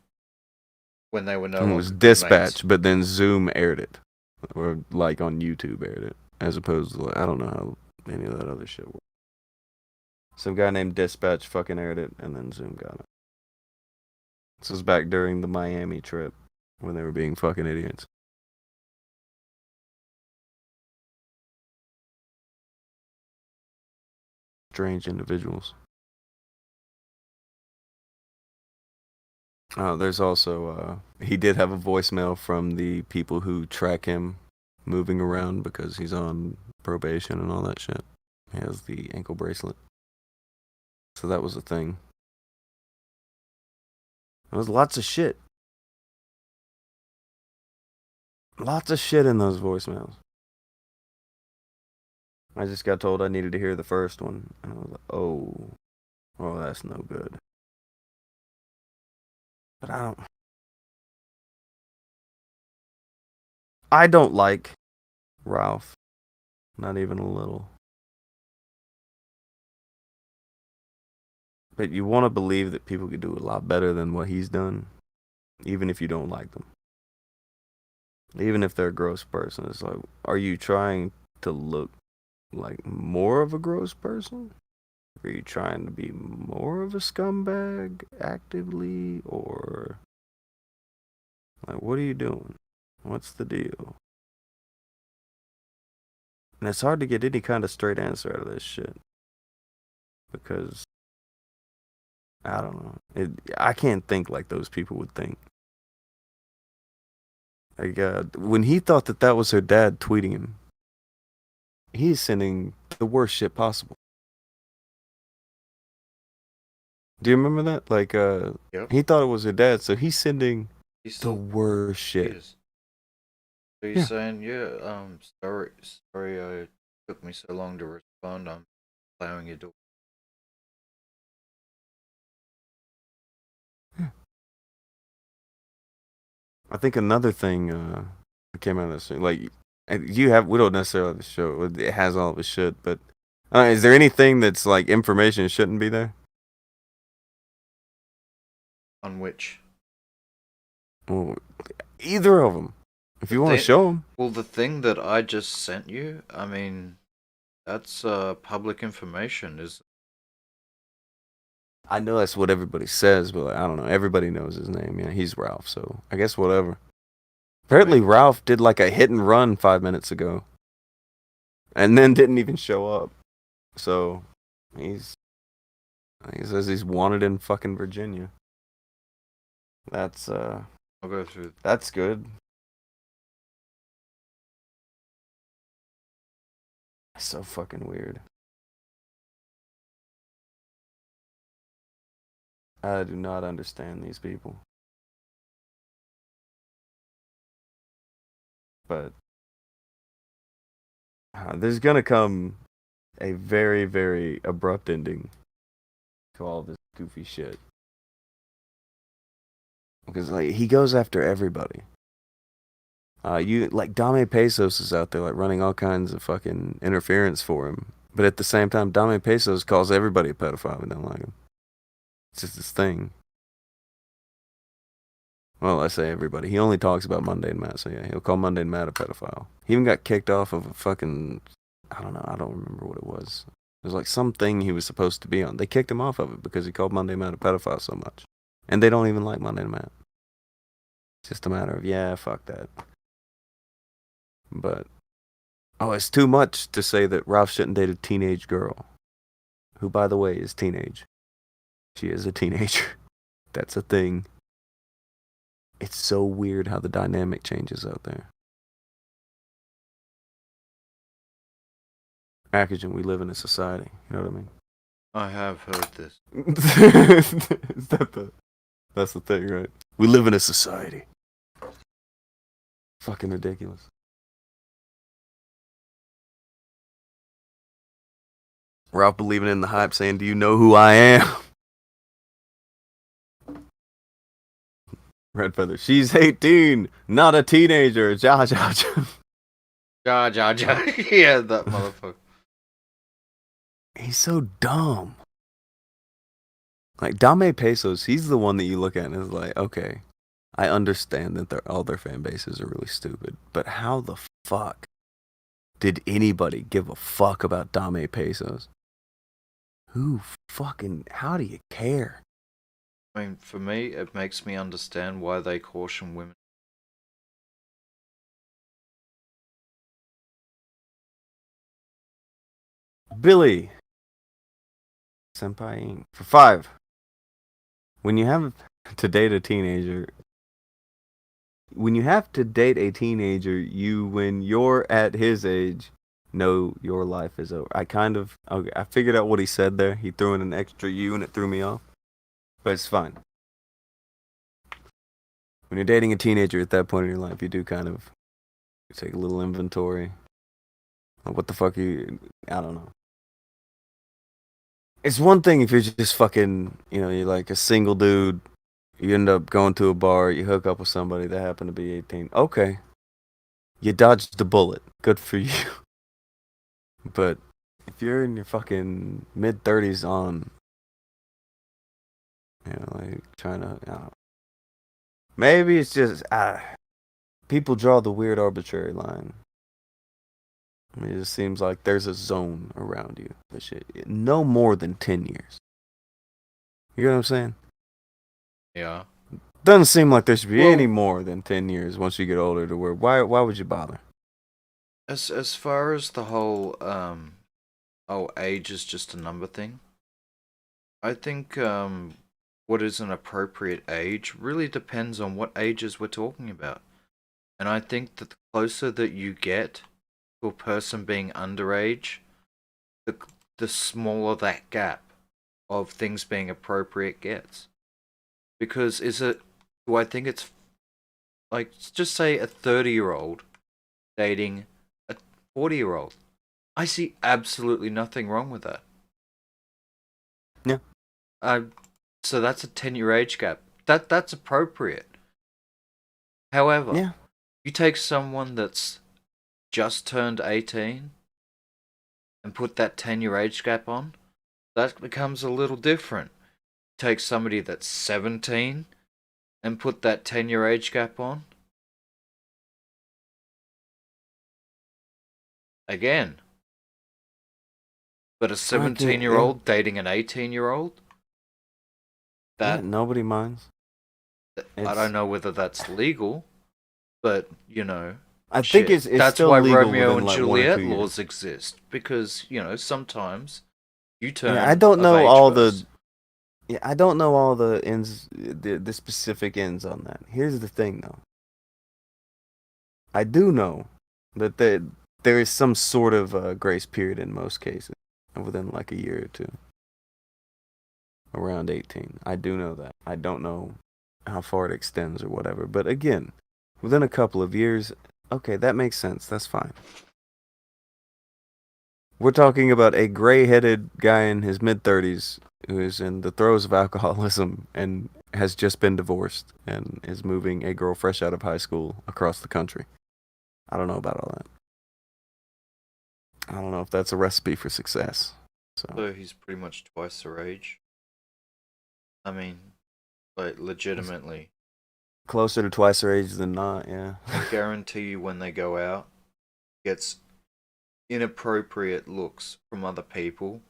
S9: When they were no longer
S10: It was
S9: good
S10: dispatched,
S9: mates.
S10: but then Zoom aired it. Or like on YouTube aired it. As opposed to, like, I don't know how any of that other shit works. Some guy named Dispatch fucking aired it, and then Zoom got it. This was back during the Miami trip when they were being fucking idiots. Strange individuals. There's also, he did have a voicemail from the people who track him moving around because he's on probation and all that shit. He has the ankle bracelet. So that was a thing. There was lots of shit. Lots of shit in those voicemails. I just got told I needed to hear the first one. And I was like, oh, that's no good. But I don't like Ralph. Not even a little. But you want to believe that people could do a lot better than what he's done, even if you don't like them. Even if they're a gross person. It's like, are you trying to look like more of a gross person? Are you trying to be more of a scumbag actively? Or, like, what are you doing? What's the deal? And it's hard to get any kind of straight answer out of this shit. Because, I don't know. I can't think like those people would think. Like, when he thought that was her dad tweeting him, he's sending the worst shit possible. Do you remember that? Like,
S9: Yep.
S10: he thought it was her dad, so he's sending
S9: He's
S10: the worst shit.
S9: Yes. So you're saying, sorry it took me so long to respond. I'm allowing you to.
S10: I think another thing came out of this, like, we don't necessarily have the show. It has all of his shit, but is there anything that's like information shouldn't be there?
S9: On which?
S10: Well, either of them. If you want to show them.
S9: Well, the thing that I just sent you, I mean, that's public information, is.
S10: I know that's what everybody says, but like, I don't know. Everybody knows his name. Yeah, he's Ralph, so I guess whatever. Apparently, Ralph did like a hit and run 5 minutes ago, and then didn't even show up. So he says he's wanted in fucking Virginia. That's
S9: I'll go through.
S10: That's good. So fucking weird. I do not understand these people. But there's gonna come a very, very abrupt ending to all this goofy shit. Because like he goes after everybody. Like Dame Pesos is out there like running all kinds of fucking interference for him. But at the same time, Dame Pesos calls everybody a pedophile and don't like him. It's just this thing. Well, I say everybody. He only talks about Mundane Matt, so yeah, he'll call Mundane Matt a pedophile. He even got kicked off of a fucking, I don't know, I don't remember what it was. It was like something he was supposed to be on. They kicked him off of it because he called Mundane Matt a pedophile so much. And they don't even like Mundane Matt. It's just a matter of, yeah, fuck that. But, it's too much to say that Ralph shouldn't date a teenage girl. Who, by the way, is teenage. She is a teenager. That's a thing. It's so weird how the dynamic changes out there. Akujin, we live in a society. You know what I mean?
S9: I have heard this.
S10: That's the thing, right? We live in a society. Fucking ridiculous. Ralph believing in the hype, saying, "Do you know who I am?" Red Feather. She's 18, not a teenager. Ja, ja, ja.
S9: Ja, ja, ja. Yeah, that motherfucker.
S10: He's so dumb. Like, Dame Pesos, he's the one that you look at and is like, okay, I understand that all their fan bases are really stupid, but how the fuck did anybody give a fuck about Dame Pesos? How do you care?
S9: I mean, for me, it makes me understand why they caution women.
S10: Billy. Senpai for 5. When you have to date a teenager, when when you're at his age, know your life is over. I figured out what he said there. He threw in an extra U and it threw me off. But it's fine. When you're dating a teenager at that point in your life, you do kind of take a little inventory. What the fuck I don't know. It's one thing if you're just fucking, you're like a single dude, you end up going to a bar, you hook up with somebody that happened to be 18. Okay. You dodged the bullet. Good for you. But if you're in your fucking mid-30s on, like trying to, maybe it's just, people draw the weird arbitrary line. I mean, it just seems like there's a zone around you. This shit, no more than 10 years. You know what I'm saying?
S9: Yeah.
S10: Doesn't seem like there should be any more than 10 years once you get older to where, why would you bother?
S9: As far as the whole, age is just a number thing, I think, what is an appropriate age really depends on what ages we're talking about. And I think that the closer that you get to a person being underage, the smaller that gap of things being appropriate gets. Because do I think it's, like, just say a 30-year-old dating a 40-year-old. I see absolutely nothing wrong with that.
S10: Yeah.
S9: So that's a 10-year age gap. That's appropriate. However,
S10: yeah.
S9: You take someone that's just turned 18 and put that 10-year age gap on, that becomes a little different. Take somebody that's 17 and put that 10-year age gap on. Again. But a 17-year-old dating an 18-year-old? That
S10: nobody minds.
S9: I don't know whether that's legal, but,
S10: I think it's
S9: that's
S10: still
S9: why
S10: legal
S9: Romeo
S10: within,
S9: and
S10: like, 1 or 2
S9: Juliet
S10: years.
S9: laws exist. Because, sometimes you turn
S10: I don't know
S9: of age
S10: all
S9: first.
S10: I don't know all the ends, the specific ends on that. Here's the thing, though. I do know that there is some sort of grace period in most cases, within like a year or two. Around 18. I do know that. I don't know how far it extends or whatever. But again, within a couple of years, okay, that makes sense. That's fine. We're talking about a gray-headed guy in his mid-30s who is in the throes of alcoholism and has just been divorced and is moving a girl fresh out of high school across the country. I don't know about all that. I don't know if that's a recipe for success.
S9: So he's pretty much twice her age. I mean, like, legitimately.
S10: Closer to twice her age than not, yeah.
S9: I guarantee you when they go out, gets inappropriate looks from other people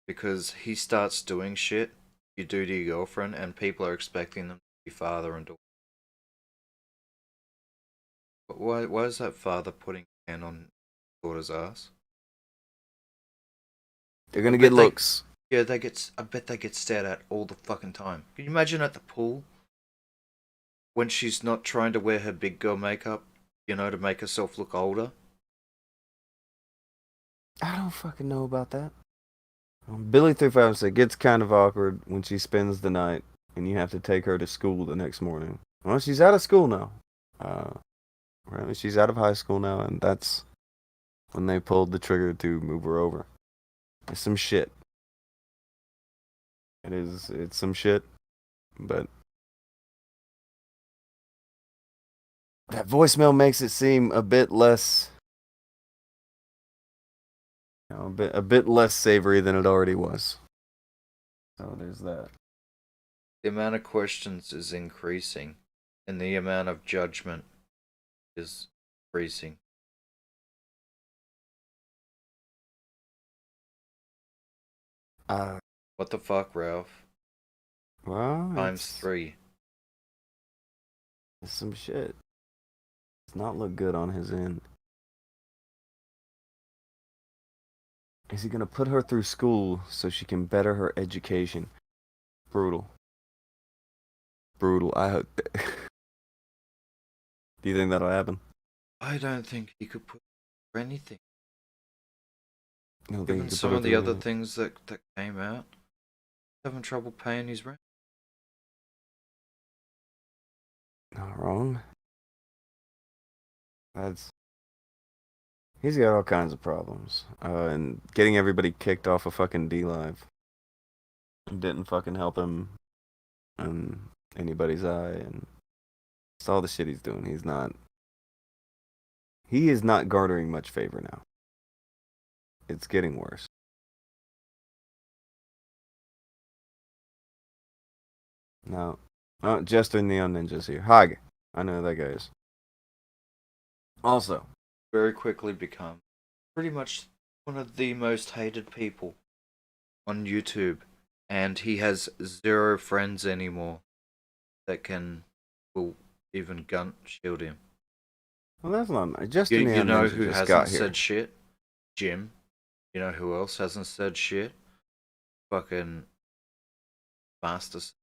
S9: because he starts doing shit you do to your girlfriend and people are expecting them to be father and daughter. But why is that father putting a hand on daughter's ass?
S10: They're gonna get looks.
S9: I bet they get stared at all the fucking time. Can you imagine at the pool when she's not trying to wear her big girl makeup, to make herself look older?
S10: I don't fucking know about that. Billy 35 said it gets kind of awkward when she spends the night and you have to take her to school the next morning. Well, she's out of school now. Right? She's out of high school now, and that's when they pulled the trigger to move her over. It's some shit. It's some shit, but that voicemail makes it seem a bit less, a bit less savory than it already was. So there's that.
S9: The amount of questions is increasing, and the amount of judgment is increasing. What the fuck, Ralph?
S10: Well,
S9: Times 3.
S10: it's some shit. Does not look good on his end. Is he gonna put her through school so she can better her education? Brutal. Brutal. I hope. Do you think that'll happen?
S9: I don't think he could put for anything.
S10: You don't think
S9: Given
S10: he could
S9: some
S10: put her
S9: of the
S10: through
S9: other
S10: anything?
S9: things that came out, having trouble paying his rent.
S10: Not wrong. That's. He's got all kinds of problems. And getting everybody kicked off of fucking D Live didn't fucking help him in anybody's eye, and it's all the shit he's doing. He's not. He is not garnering much favor now. It's getting worse. No. Oh, Jester Neon Ninja's here. Hi. I know who that guy is. Also,
S9: Very quickly become pretty much one of the most hated people on YouTube, and he has 0 friends anymore that will even gun shield him.
S10: well, that's not Jester
S9: You
S10: Neon
S9: know
S10: Ninja
S9: who
S10: just got
S9: hasn't
S10: here.
S9: said shit? Jim. You know who else hasn't said shit? Fucking Masters.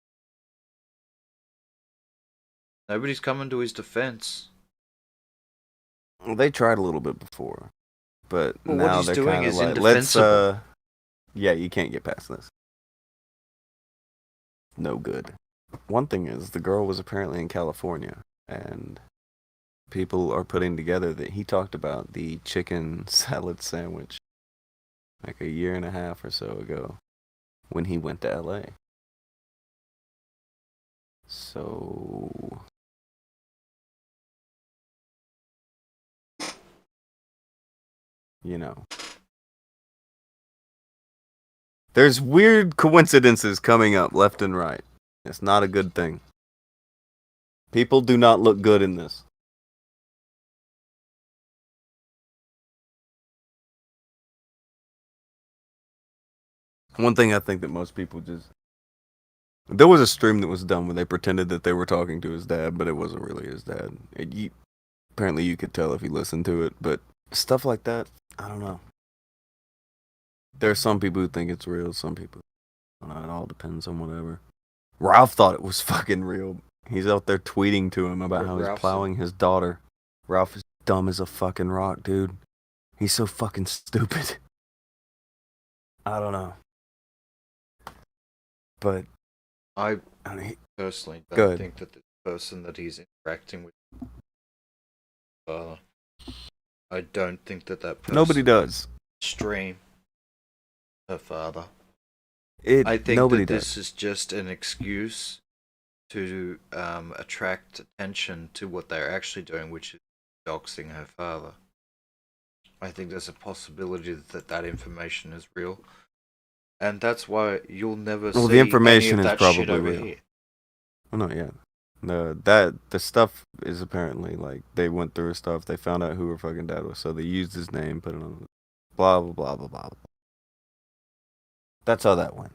S9: Nobody's coming to his defense.
S10: Well, they tried a little bit before, but
S9: Well, what
S10: now
S9: he's
S10: they're
S9: doing
S10: kind of
S9: is
S10: like, let's
S9: indefensible.
S10: yeah, you can't get past this. No good. One thing is, the girl was apparently in California, and people are putting together that he talked about the chicken salad sandwich like a year and a half or so ago when he went to LA. So you know, there's weird coincidences coming up left and right. It's not a good thing. People do not look good in this. One thing I think that most people just... There was a stream that was done where they pretended that they were talking to his dad, but it wasn't really his dad. Apparently you could tell if you listened to it, but stuff like that, I don't know. There are some people who think it's real, some people... I don't know, it all depends on whatever. Ralph thought it was fucking real. He's out there tweeting to him about how he's plowing his daughter. Ralph is dumb as a fucking rock, dude. He's so fucking stupid. I don't know. But
S9: I
S10: mean,
S9: personally don't
S10: good.
S9: think that the person that he's interacting with, I don't think that person
S10: Nobody does.
S9: stream her father.
S10: I
S9: think
S10: nobody
S9: that
S10: does.
S9: this is just an excuse to attract attention to what they're actually doing, which is doxing her father. I think there's a possibility that that information is real, and that's why you'll never see
S10: The information
S9: any of
S10: is
S9: that
S10: probably
S9: shit over
S10: real.
S9: here.
S10: Well, no, yeah. The stuff is apparently like they went through his stuff. They found out who her fucking dad was, so they used his name, put it on. Blah blah blah blah blah. That's how that went.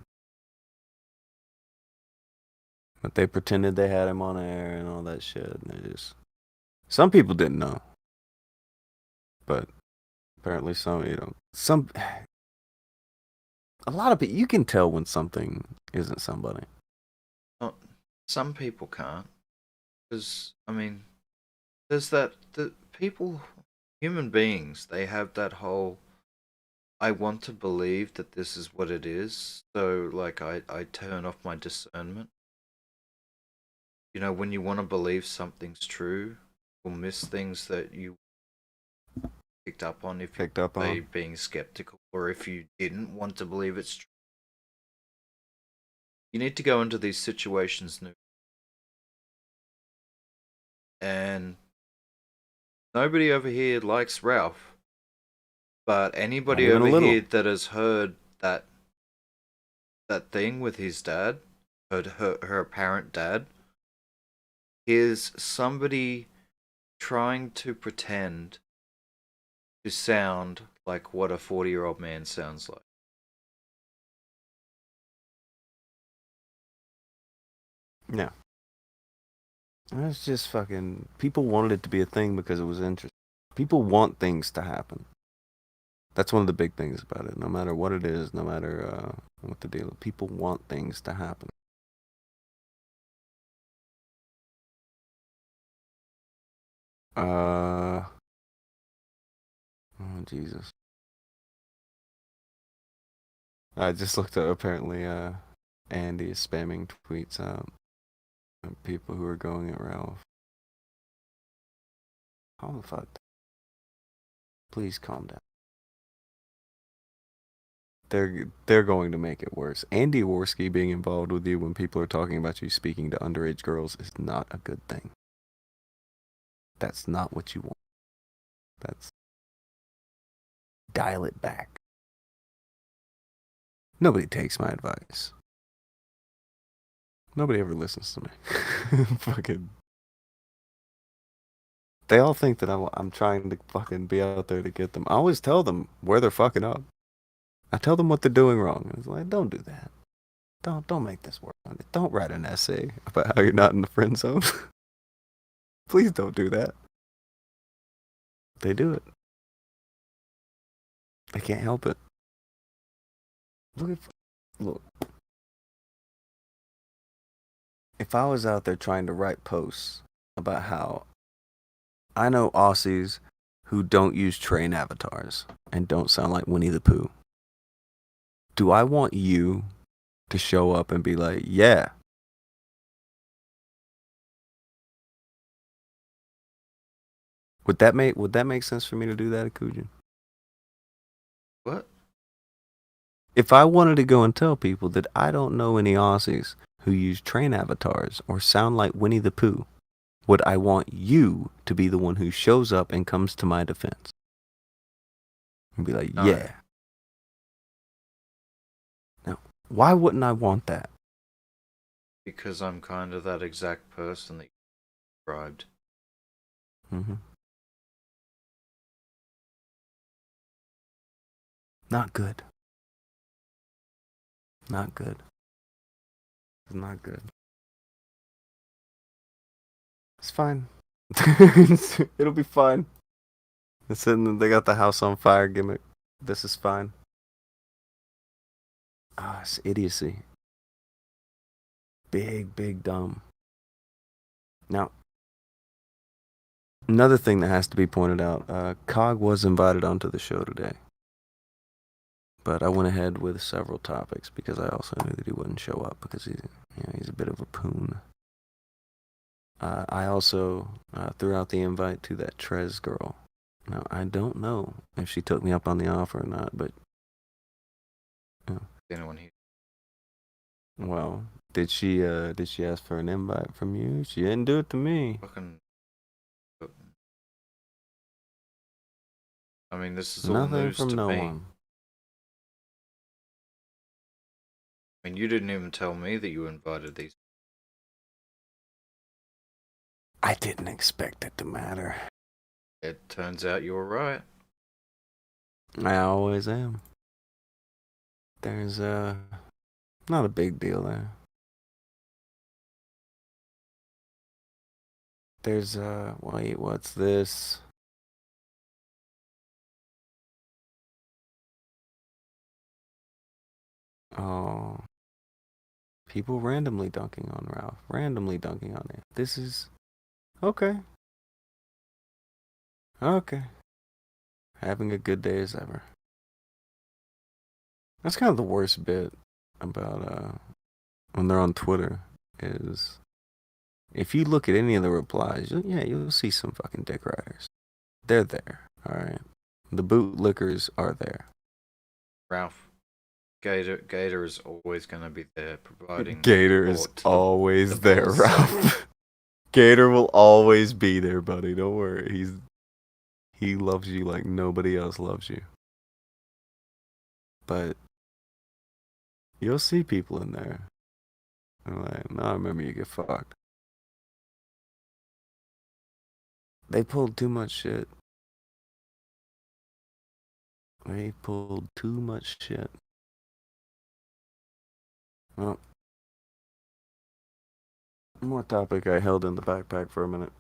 S10: But they pretended they had him on air and all that shit. And they just... Some people didn't know. But apparently some... A lot of people... You can tell when something isn't somebody.
S9: Some people can't. Because, I mean, there's the people, human beings, they have that whole, I want to believe that this is what it is, so, like, I turn off my discernment. You know, when you want to believe something's true, you'll miss things that you picked up on if you're being skeptical, or if you didn't want to believe it's true. You need to go into these situations new. And nobody over here likes Ralph, but anybody over here that has heard that thing with his dad, heard her apparent dad, is somebody trying to pretend to sound like what a 40-year-old man sounds like.
S10: Yeah. It's just fucking. People wanted it to be a thing because it was interesting. People want things to happen. That's one of the big things about it. No matter what it is, no matter what the deal is, people want things to happen. Oh, Jesus. I just looked up, apparently, Andy is spamming tweets out of people who are going at Ralph. How the fuck? Please calm down. They're going to make it worse. Andy Worski being involved with you when people are talking about you speaking to underage girls is not a good thing. That's not what you want. That's... Dial it back. Nobody takes my advice. Nobody ever listens to me. Fucking... They all think that I'm trying to fucking be out there to get them. I always tell them where they're fucking up. I tell them what they're doing wrong. It's like, don't do that. Don't make this work on it. Don't write an essay about how you're not in the friend zone. Please don't do that. They do it. They can't help it. Look. If I was out there trying to write posts about how I know Aussies who don't use train avatars and don't sound like Winnie the Pooh, do I want you to show up and be like, yeah? Would that make sense for me to do that, Akujin?
S9: What?
S10: If I wanted to go and tell people that I don't know any Aussies who use train avatars or sound like Winnie the Pooh, would I want you to be the one who shows up and comes to my defense? And be like,
S9: No.
S10: yeah. Now, why wouldn't I want that?
S9: Because I'm kind of that exact person that you described.
S10: Mm-hmm. Not good. Not good. It's not good. It's fine. It'll be fine. They got the house on fire gimmick. This is fine. Ah, it's idiocy. Big dumb. Now, another thing that has to be pointed out, Cog was invited onto the show today. But I went ahead with several topics because I also knew that he wouldn't show up because he's a bit of a poon. I also threw out the invite to that Trez girl. Now, I don't know if she took me up on the offer or not, but...
S9: Anyone here?
S10: Well, did she ask for an invite from you? She didn't do it to me.
S9: Fucking... I mean, this is all
S10: Nothing
S9: news
S10: from
S9: to
S10: no
S9: me.
S10: one.
S9: I mean, you didn't even tell me that you invited these.
S10: I didn't expect it to matter.
S9: It turns out you were right.
S10: I always am. There's not a big deal there. There's wait, what's this? Oh, people randomly dunking on Ralph, randomly dunking on it. This is okay. Okay. Having a good day as ever. That's kind of the worst bit about when they're on Twitter is if you look at any of the replies, you'll see some fucking dick riders. They're there, all right. The bootlickers are there.
S9: Ralph, Gator is always going to be there providing.
S10: Gator is always there, Ralph. Gator will always be there, buddy. Don't worry. He loves you like nobody else loves you. But you'll see people in there. I'm like, no, I remember you get fucked. They pulled too much shit. They pulled too much shit. Well, One more topic I held in the backpack for a minute.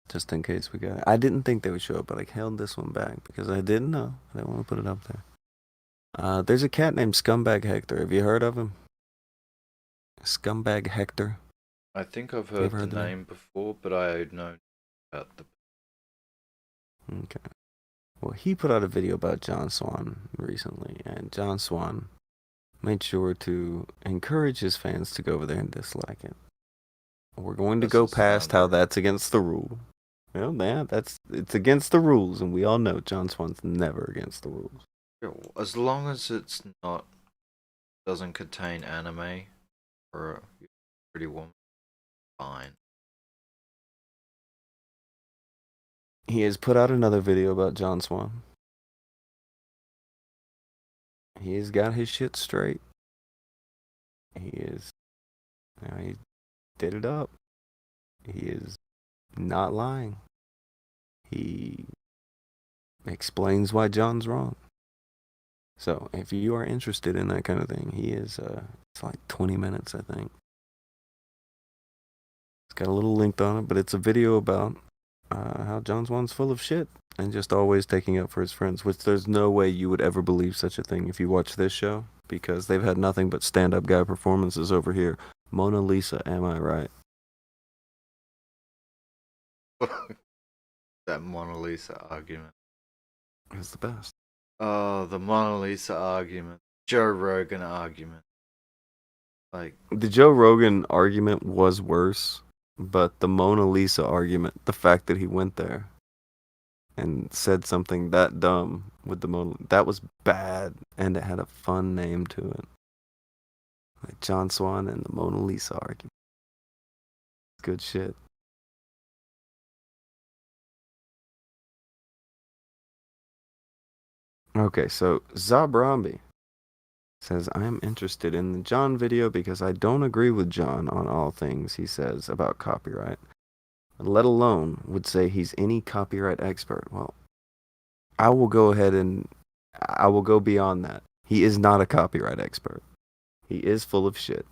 S10: Just in case we got it. I didn't think they would show up, but I held this one back because I didn't know. I didn't want to put it up there. There's a cat named Scumbag Hector. Have you heard of him? Scumbag Hector.
S9: I think I've
S10: You
S9: heard
S10: ever
S9: the
S10: heard the
S9: name before, but I know about the.
S10: Okay. Well, he put out a video about John Swan recently, and John Swan made sure to encourage his fans to go over there and dislike it. We're going to go past how that's against the rule. Well, yeah, it's against the rules, and we all know John Swan's never against the rules.
S9: As long as it's not doesn't contain anime or a pretty woman, fine.
S10: He has put out another video about John Swan. He has got his shit straight. He did it up. He is not lying. He explains why John's wrong. So, if you are interested in that kind of thing, he is, it's like 20 minutes, I think. It's got a little link on it, but it's a video about how John Swan's full of shit and just always taking up for his friends, which there's no way you would ever believe such a thing if you watch this show, because they've had nothing but stand-up guy performances over here. Mona Lisa, am I right?
S9: That Mona Lisa argument.
S10: It's the best.
S9: Oh, the Mona Lisa argument. Joe Rogan argument. Like,
S10: the Joe Rogan argument was worse, but the Mona Lisa argument, the fact that he went there and said something that dumb with the Mona, that was bad, and it had a fun name to it. Like John Swan and the Mona Lisa argument. Good shit. Okay, so Zabrambi says, I am interested in the John video because I don't agree with John on all things he says about copyright, let alone would say he's any copyright expert. Well, I will go ahead and I will go beyond that. He is not a copyright expert. He is full of shit.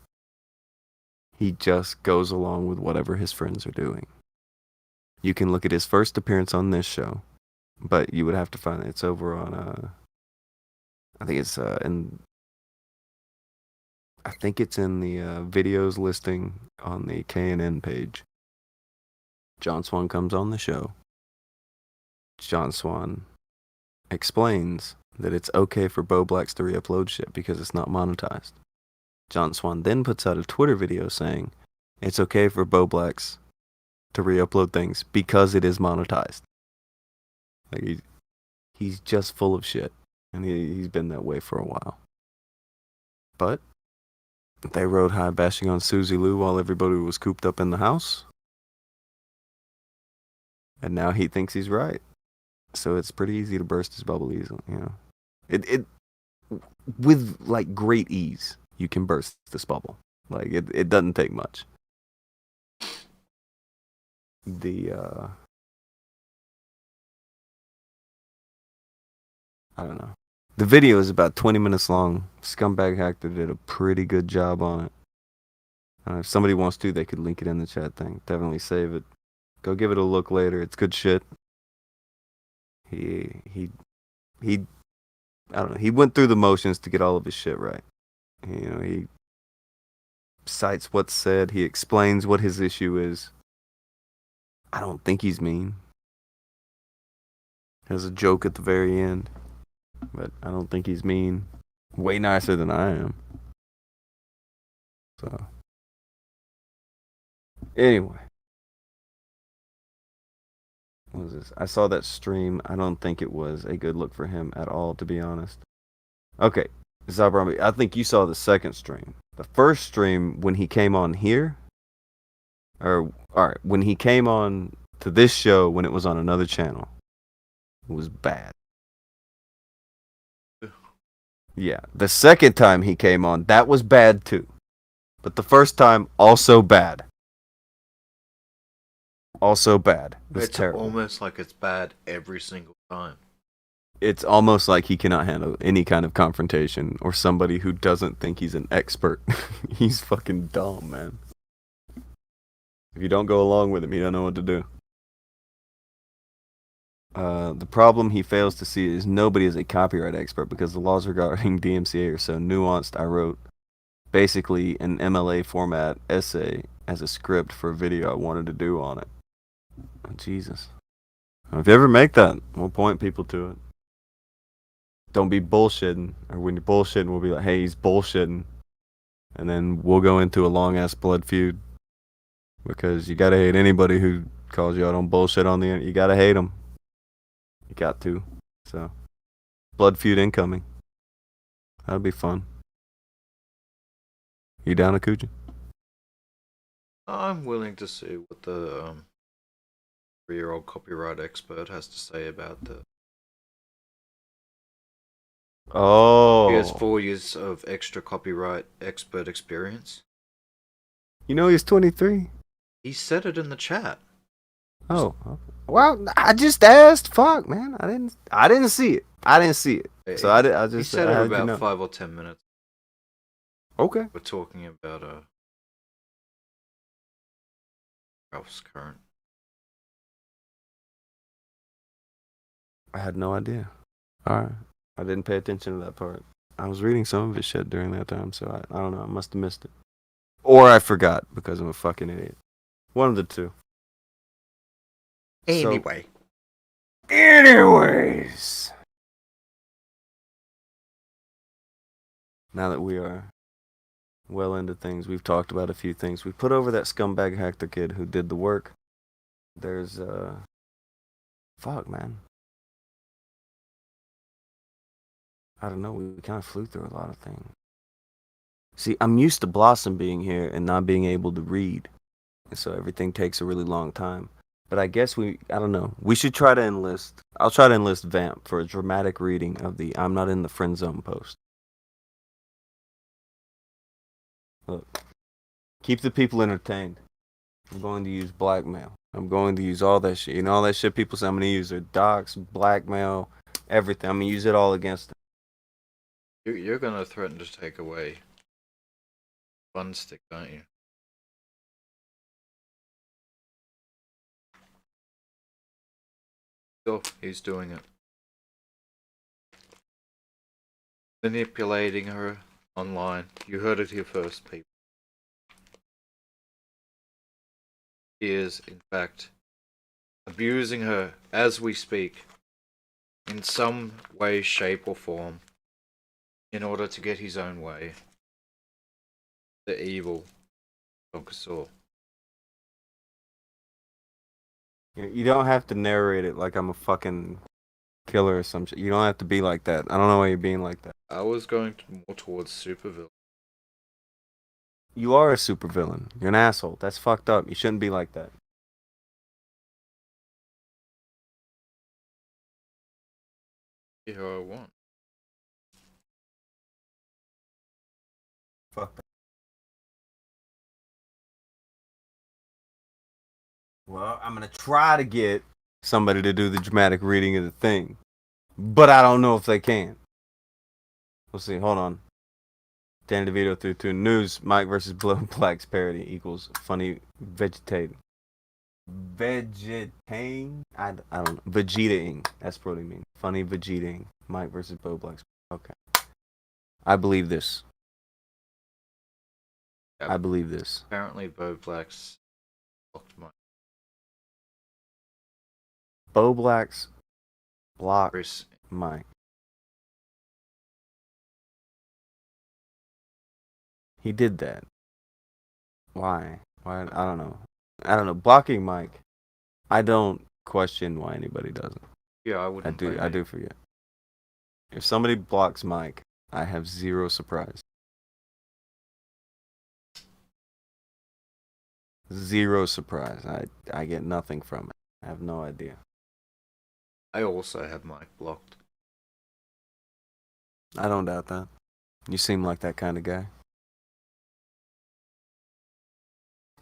S10: He just goes along with whatever his friends are doing. You can look at his first appearance on this show, but you would have to find it. It's over on, I think it's in the videos listing on the KNN page. John Swan comes on the show. John Swan explains that it's okay for Bowblax to reupload shit because it's not monetized. John Swan then puts out a Twitter video saying it's okay for Bowblax to reupload things because it is monetized. Like he's just full of shit, and he's been that way for a while. But they rode high bashing on Susie Lou while everybody was cooped up in the house. And now he thinks he's right. So it's pretty easy to burst his bubble easily, you know. It with like great ease, you can burst this bubble. Like it doesn't take much. I don't know. The video is about 20 minutes long. Scumbag Hector did a pretty good job on it. If somebody wants to, they could link it in the chat thing. Definitely save it. Go give it a look later. It's good shit. He I don't know. He went through the motions to get all of his shit right. You know, he cites what's said. He explains what his issue is. I don't think he's mean. There's a joke at the very end. But I don't think he's mean. Way nicer than I am. So. Anyway. What was this? I saw that stream. I don't think it was a good look for him at all, to be honest. Okay. Zabrambi, I think you saw the second stream. The first stream, when he came on here, when he came on to this show when it was on another channel, it was bad. Yeah, the second time he came on, that was bad too. But the first time, also bad. Also bad. It was terrible.
S9: Almost like it's bad every single time.
S10: It's almost like he cannot handle any kind of confrontation or somebody who doesn't think he's an expert. He's fucking dumb, man. If you don't go along with him, he don't know what to do. The problem he fails to see is nobody is a copyright expert because the laws regarding DMCA are so nuanced. I wrote basically an MLA format essay as a script for a video I wanted to do on it. Oh, Jesus. If you ever make that, we'll point people to it. Don't be bullshitting. Or when you're bullshitting, we'll be like, hey, he's bullshitting. And then we'll go into a long-ass blood feud. Because you gotta hate anybody who calls you out on bullshit on the internet. You gotta hate them. You got to. So, blood feud incoming. That'll be fun. You down, Akujin?
S9: I'm willing to see what the 3-year-old copyright expert has to say about the.
S10: Oh.
S9: He has 4 years of extra copyright expert experience.
S10: You know he's 23.
S9: He said it in the chat.
S10: Oh. Well, I just asked. Fuck, man. I didn't see it. I didn't see it. So I just.
S9: He said it
S10: how'd
S9: about
S10: you know?
S9: 5 or 10 minutes.
S10: Okay.
S9: We're talking about Ralph's current.
S10: I had no idea. Alright. I didn't pay attention to that part. I was reading some of his shit during that time, so I don't know. I must have missed it. Or I forgot because I'm a fucking idiot. One of the two.
S9: Anyway.
S10: Anyways. Now that we are well into things, we've talked about a few things. We put over that scumbag Hector kid who did the work. There's, fuck, man. I don't know, we kind of flew through a lot of things. See, I'm used to Blossom being here and not being able to read. And so everything takes a really long time. But I guess I don't know. We should try to enlist, I'll try to enlist Vamp for a dramatic reading of the I'm not in the friend zone post. Look, keep the people entertained. I'm going to use blackmail. I'm going to use all that shit. You know, all that shit people say I'm going to use. Their docs, blackmail, everything. I'm going to use it all against them.
S9: You're gonna threaten to take away Fun Stick, aren't you? So he's doing it. Manipulating her online. You heard it here first, people. He is, in fact, abusing her as we speak, in some way, shape, or form, in order to get his own way. The evil Okasaur.
S10: You don't have to narrate it like I'm a fucking killer or some shit. You don't have to be like that. I don't know why you're being like that.
S9: I was going more towards supervillain.
S10: You are a supervillain. You're an asshole. That's fucked up. You shouldn't be like that.
S9: See who I want.
S10: Fuck that. Well, I'm gonna try to get somebody to do the dramatic reading of the thing. But I don't know if they can. We'll see. Hold on. Danny DeVito through to news. Mike versus Bowblax parody equals funny vegetating. Vegetating? I don't know. Vegetaing. That's what I mean. Funny vegetating. Mike versus Bowblax. Okay. I believe this.
S9: Yep.
S10: I believe this.
S9: Apparently, Bowblax blocked my.
S10: Bowblax blocked
S9: Chris.
S10: Mike. He did that. Why? Why? I don't know. I don't know. Blocking Mike. I don't question why anybody does it.
S9: Yeah, I wouldn't.
S10: I do forget. If somebody blocks Mike, I have zero surprise. Zero surprise. I get nothing from it. I have no idea.
S9: I also have Mike blocked.
S10: I don't doubt that. You seem like that kind of guy.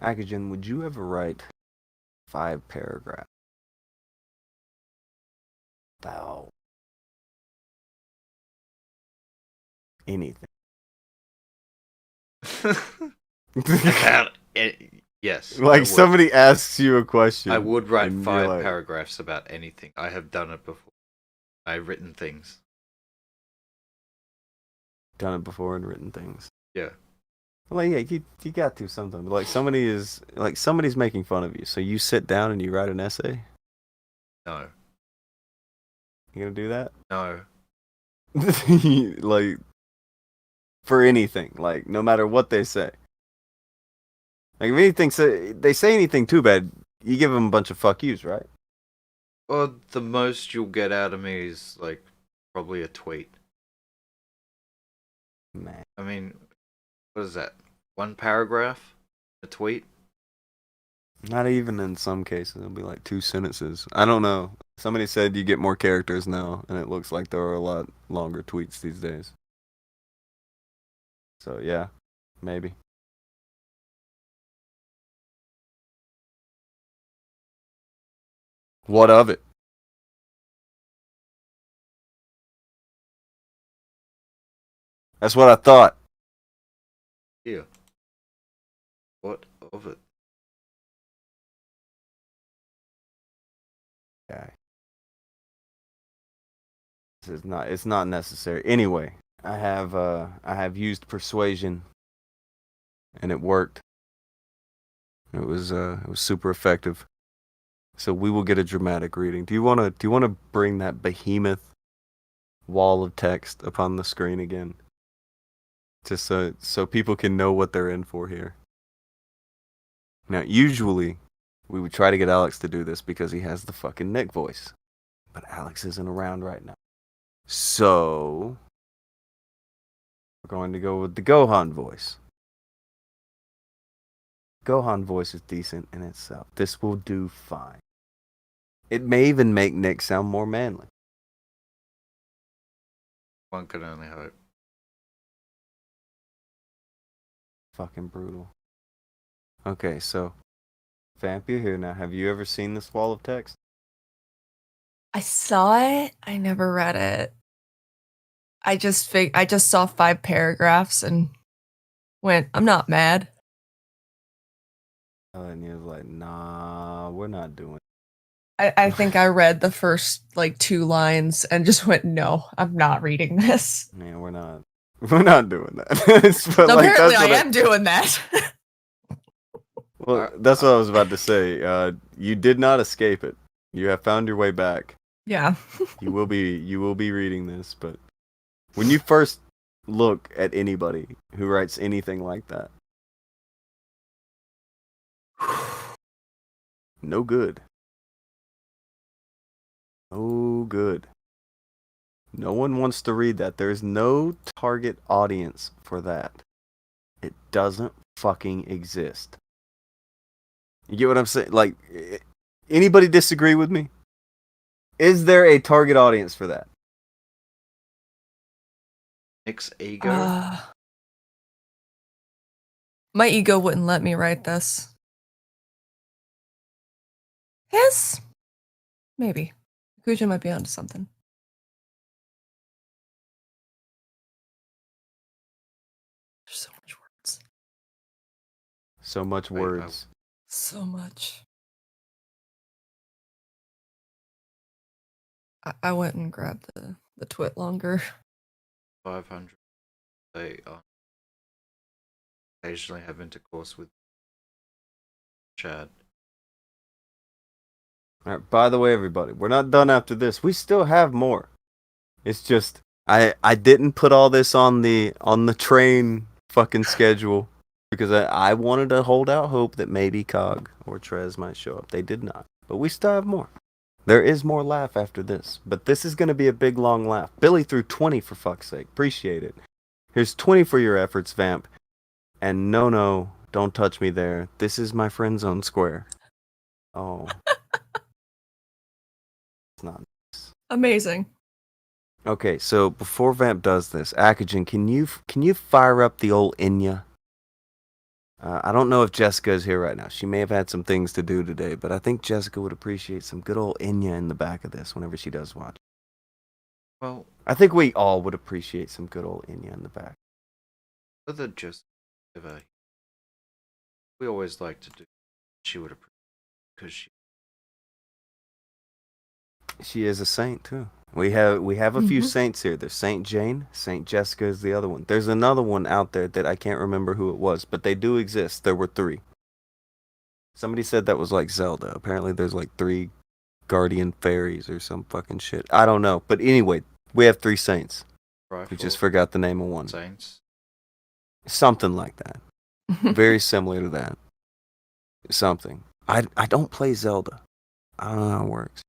S10: Akujin, would you ever write 5 paragraphs about anything?
S9: About Yes. I
S10: Like
S9: would.
S10: somebody asks you a question.
S9: I would write
S10: and you're
S9: 5
S10: like,
S9: paragraphs about anything. I have done it before. I've written things.
S10: Done it before and written things.
S9: Yeah.
S10: Like, yeah, you got to sometimes. Like somebody's making fun of you, so you sit down and you write an essay.
S9: No.
S10: You gonna do that?
S9: No.
S10: Like, for anything, like no matter what they say. Like if they say anything too bad, you give them a bunch of fuck yous, right?
S9: Well, the most you'll get out of me is like probably a tweet.
S10: Man.
S9: I mean, what is that? 1 paragraph? A tweet?
S10: Not even in some cases. It'll be like 2 sentences. I don't know. Somebody said you get more characters now, and it looks like there are a lot longer tweets these days. So yeah, maybe. What of it? That's what I thought.
S9: Yeah. What of it?
S10: Okay. It's not necessary. Anyway, I have used persuasion and it worked. It was super effective. So we will get a dramatic reading. Do you want to bring that behemoth wall of text upon the screen again? Just so people can know what they're in for here. Now, usually we would try to get Alex to do this because he has the fucking Nick voice. But Alex isn't around right now. So we're going to go with the Gohan voice. Gohan voice is decent in itself. This will do fine. It may even make Nick sound more manly.
S9: One can only hope.
S10: Fucking brutal. Okay, so Vamp, you're here now. Have you ever seen this wall of text?
S14: I saw it. I never read it. I just saw 5 paragraphs and went, I'm not mad.
S10: And he was like, nah, we're not doing it.
S14: I think I read the first like 2 lines and just went, no, I'm not reading this.
S10: Man, we're not doing that. But
S14: So
S10: like,
S14: apparently
S10: that's
S14: I
S10: what
S14: am doing that.
S10: Well, that's what I was about to say. You did not escape it. You have found your way back.
S14: Yeah.
S10: You will be reading this, but when you first look at anybody who writes anything like that, no good. No good. No one wants to read that. There's no target audience for that. It doesn't fucking exist. You get what I'm saying? Like, anybody disagree with me? Is there a target audience for that?
S9: Nick's ego?
S14: My ego wouldn't let me write this. His? Maybe. Akujin might be onto something. There's so much words.
S10: So much words.
S14: So much. I went and grabbed the twit longer.
S9: 500. They occasionally have intercourse with Chad.
S10: All right, by the way, everybody, we're not done after this. We still have more. It's just I didn't put all this on the train fucking schedule because I wanted to hold out hope that maybe Cog or Trez might show up. They did not. But we still have more. There is more laugh after this, but this is going to be a big long laugh. Billy threw 20 for fuck's sake. Appreciate it. Here's 20 for your efforts, Vamp. And no, don't touch me there. This is my friend zone square. Oh. It's not nice.
S14: Amazing.
S10: Okay, so before Vamp does this, Akujin, can you fire up the old Inya? I don't know if Jessica is here right now. She may have had some things to do today, but I think Jessica would appreciate some good old Inya in the back of this whenever she does watch.
S9: Well,
S10: I think we all would appreciate some good old Inya in the back.
S9: whether just ever we always like to do. She would appreciate because
S10: She is a saint too. We have a few
S14: Mhm.
S10: saints here. There's Saint Jane, Saint Jessica is the other one. There's another one out there that I can't remember who it was, but they do exist. There were 3. Somebody said that was like Zelda. Apparently there's like 3 guardian fairies or some fucking shit. I don't know. But anyway, we have 3 saints. We just forgot the name of one.
S9: Saints.
S10: Something like that. Very similar to that. Something. I don't play Zelda. I don't know how it works.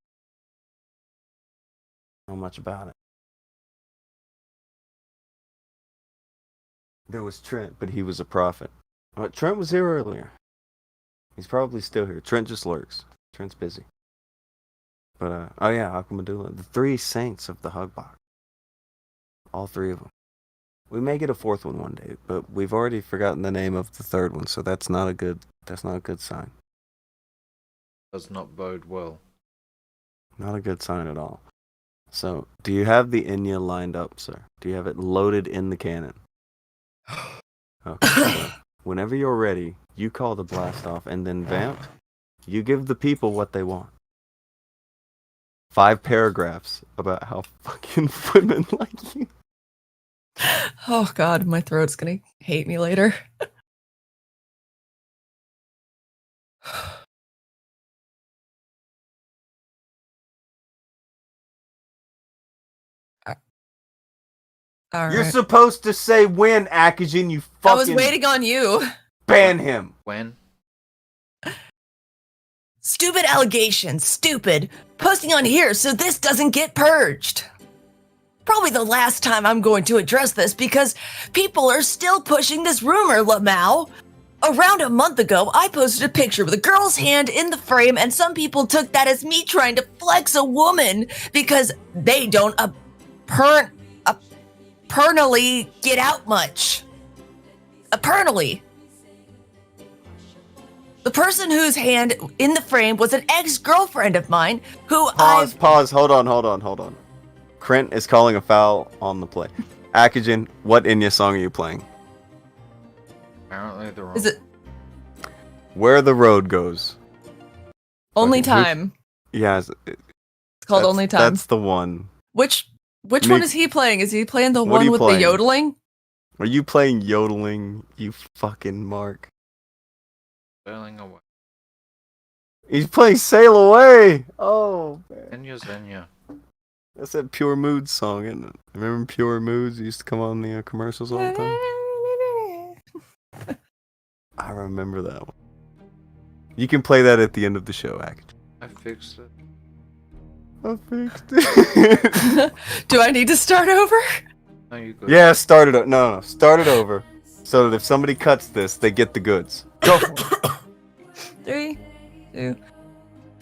S10: I don't know much about it. There was Trent, but he was a prophet. Trent was here earlier. He's probably still here. Trent just lurks. Trent's busy. But, oh yeah, Akumadula. The 3 saints of the Hug Box. All 3 of them. We may get a 4th one day, but we've already forgotten the name of the 3rd one, so that's not a good sign.
S9: Does not bode well.
S10: Not a good sign at all. So, do you have the Inya lined up, sir? Do you have it loaded in the cannon? Okay. So whenever you're ready, you call the blast off, and then Vamp, you give the people what they want. 5 paragraphs about how fucking women like you.
S14: Oh god, my throat's gonna hate me later. All
S10: You're
S14: right.
S10: supposed to say when, Akujin, you fucking...
S14: I was waiting on you.
S10: Ban him.
S9: When?
S14: Stupid allegations, stupid. Posting on here so this doesn't get purged. Probably the last time I'm going to address this because people are still pushing this rumor, Lamau. Around a month ago, I posted a picture with a girl's hand in the frame, and some people took that as me trying to flex a woman because they don't apparently get out much. Apparently. The person whose hand in the frame was an ex-girlfriend of mine who
S10: Pause, hold on. Krent is calling a foul on the play. Akujin, what Inya song are you playing?
S9: Apparently the wrong.
S14: Is it
S10: Where the Road Goes.
S14: Only
S10: Okay,
S14: Time?
S10: Yeah,
S14: It's called Only Time.
S10: That's the one.
S14: Which
S10: Nick,
S14: one is he playing? Is he playing the
S10: what are
S14: one
S10: you
S14: with
S10: playing?
S14: the yodeling?
S10: Are you playing yodeling, you fucking mark?
S9: Sailing away.
S10: He's playing Sail Away! Oh, man.
S9: Zenya.
S10: That's that Pure Moods song, isn't it? Remember Pure Moods? It used to come on the commercials all the time. I remember that one. You can play that at the end of the show, Akujin.
S9: I fixed it.
S10: I fixed it.
S14: Do I need to start over?
S9: No, you good.
S10: Yeah, start it. No, start it over. So that if somebody cuts this, they get the goods. Go.
S14: 3, 2.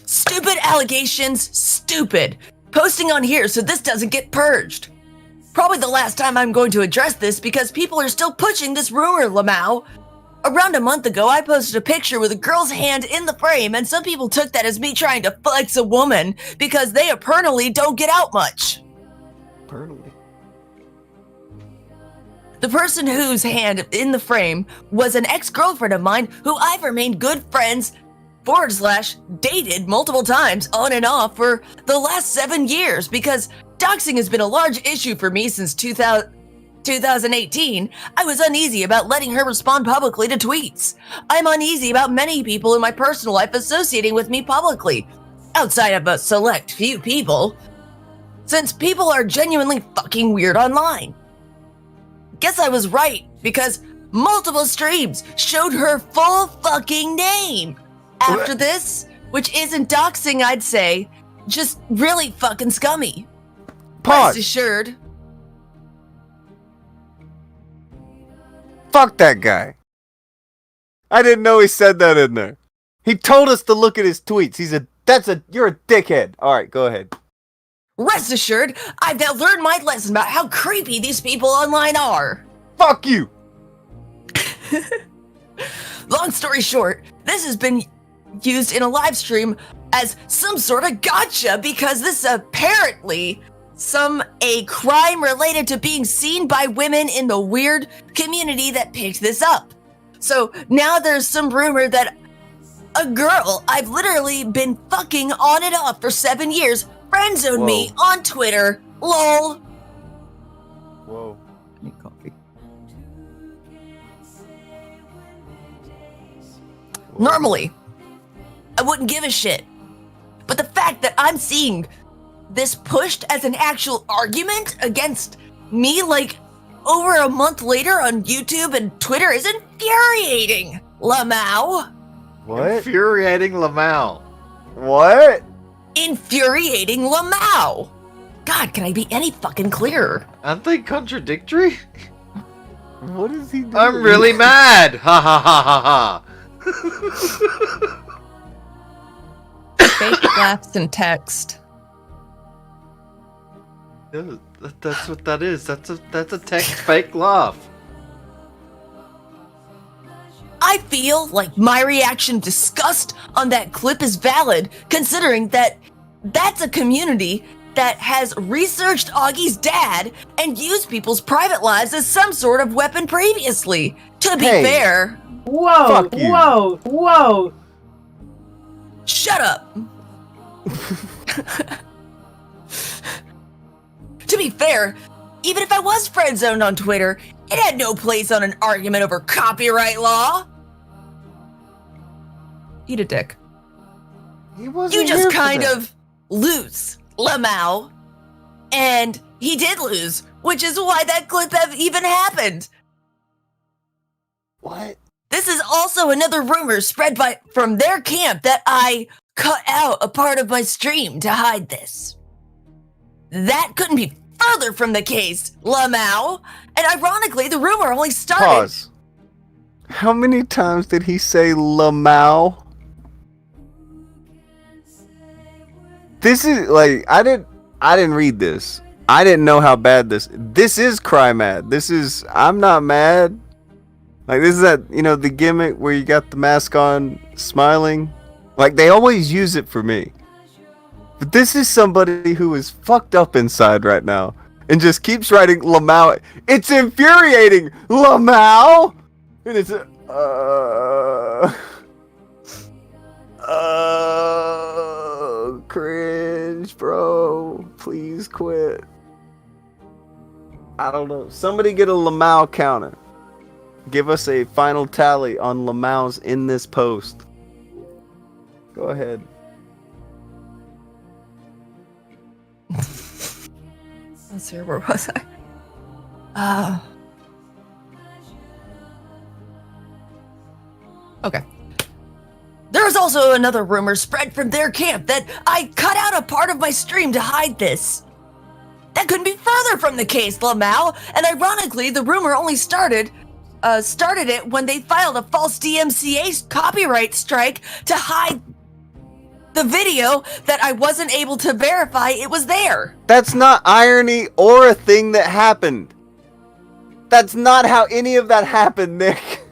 S14: Stupid allegations, stupid. Posting on here so this doesn't get purged. Probably the last time I'm going to address this because people are still pushing this rumor, Lamau. Around a month ago, I posted a picture with a girl's hand in the frame, and some people took that as me trying to flex a woman because they apparently don't get out much.
S10: Apparently.
S14: The person whose hand in the frame was an ex-girlfriend of mine who I've remained good friends / dated multiple times on and off for the last 7 years because doxing has been a large issue for me since 2018. I was uneasy about letting her respond publicly to tweets. I'm uneasy about many people in my personal life associating with me publicly, outside of a select few people, since people are genuinely fucking weird online. Guess I was right, because multiple streams showed her full fucking name. After this, which isn't doxing, I'd say, just really fucking scummy.
S10: Pause.
S14: Rest assured.
S10: Fuck that guy. I didn't know he said that in there. He told us to look at his tweets. You're a dickhead. Alright, go ahead.
S14: Rest assured, I've now learned my lesson about how creepy these people online are.
S10: Fuck you!
S14: Long story short, this has been used in a live stream as some sort of gotcha because this is apparently a crime related to being seen by women in the weird community that picked this up. So now there's some rumor that a girl I've literally been fucking on and off for 7 years friend-zoned me on Twitter. Lol.
S10: Whoa.
S15: I need coffee.
S14: Normally, I wouldn't give a shit. But the fact that I'm seeing this pushed as an actual argument against me, like, over a month later on YouTube and Twitter is infuriating, Lamau.
S10: What?
S9: Infuriating Lamau.
S10: What?
S14: Infuriating Lamau. God, can I be any fucking clearer?
S9: Aren't they contradictory?
S10: What is he doing?
S9: I'm really mad. Ha ha ha ha ha.
S14: Fake laughs and text.
S9: Yeah, that's what that is. That's a text fake laugh.
S14: I feel like my reaction of disgust on that clip is valid, considering that that's a community that has researched Augie's dad and used people's private lives as some sort of weapon previously. To be fair...
S15: Whoa,
S10: Fuck you.
S15: whoa, whoa.
S14: Shut up! To be fair, even if I was friend-zoned on Twitter, it had no place on an argument over copyright law. Eat a dick.
S10: He wasn't
S14: You just
S10: here for
S14: kind
S10: that.
S14: of lose, Lamau. And he did lose, which is why that clip even happened.
S10: What?
S14: This is also another rumor spread from their camp that I cut out a part of my stream to hide this. That couldn't be further from the case, Lamau. And ironically, the rumor only started...
S10: Pause. How many times did he say Lamau? This is like I didn't read this. I didn't know how bad this is cry mad. This is I'm not mad. Like this is that, you know, the gimmick where you got the mask on smiling. Like they always use it for me. But this is somebody who is fucked up inside right now and just keeps writing Lamau. It's infuriating, Lamau. And it's cringe, bro. Please quit. I don't know. Somebody get a Lamau counter. Give us a final tally on Lamau's in this post. Go ahead.
S14: Let's see, where was I? Okay. There is also another rumor spread from their camp that I cut out a part of my stream to hide this. That couldn't be further from the case, Lamau. And ironically, the rumor only started it when they filed a false DMCA copyright strike to hide the video that I wasn't able to verify it was there.
S10: That's not irony or a thing that happened. That's not how any of that happened, Nick.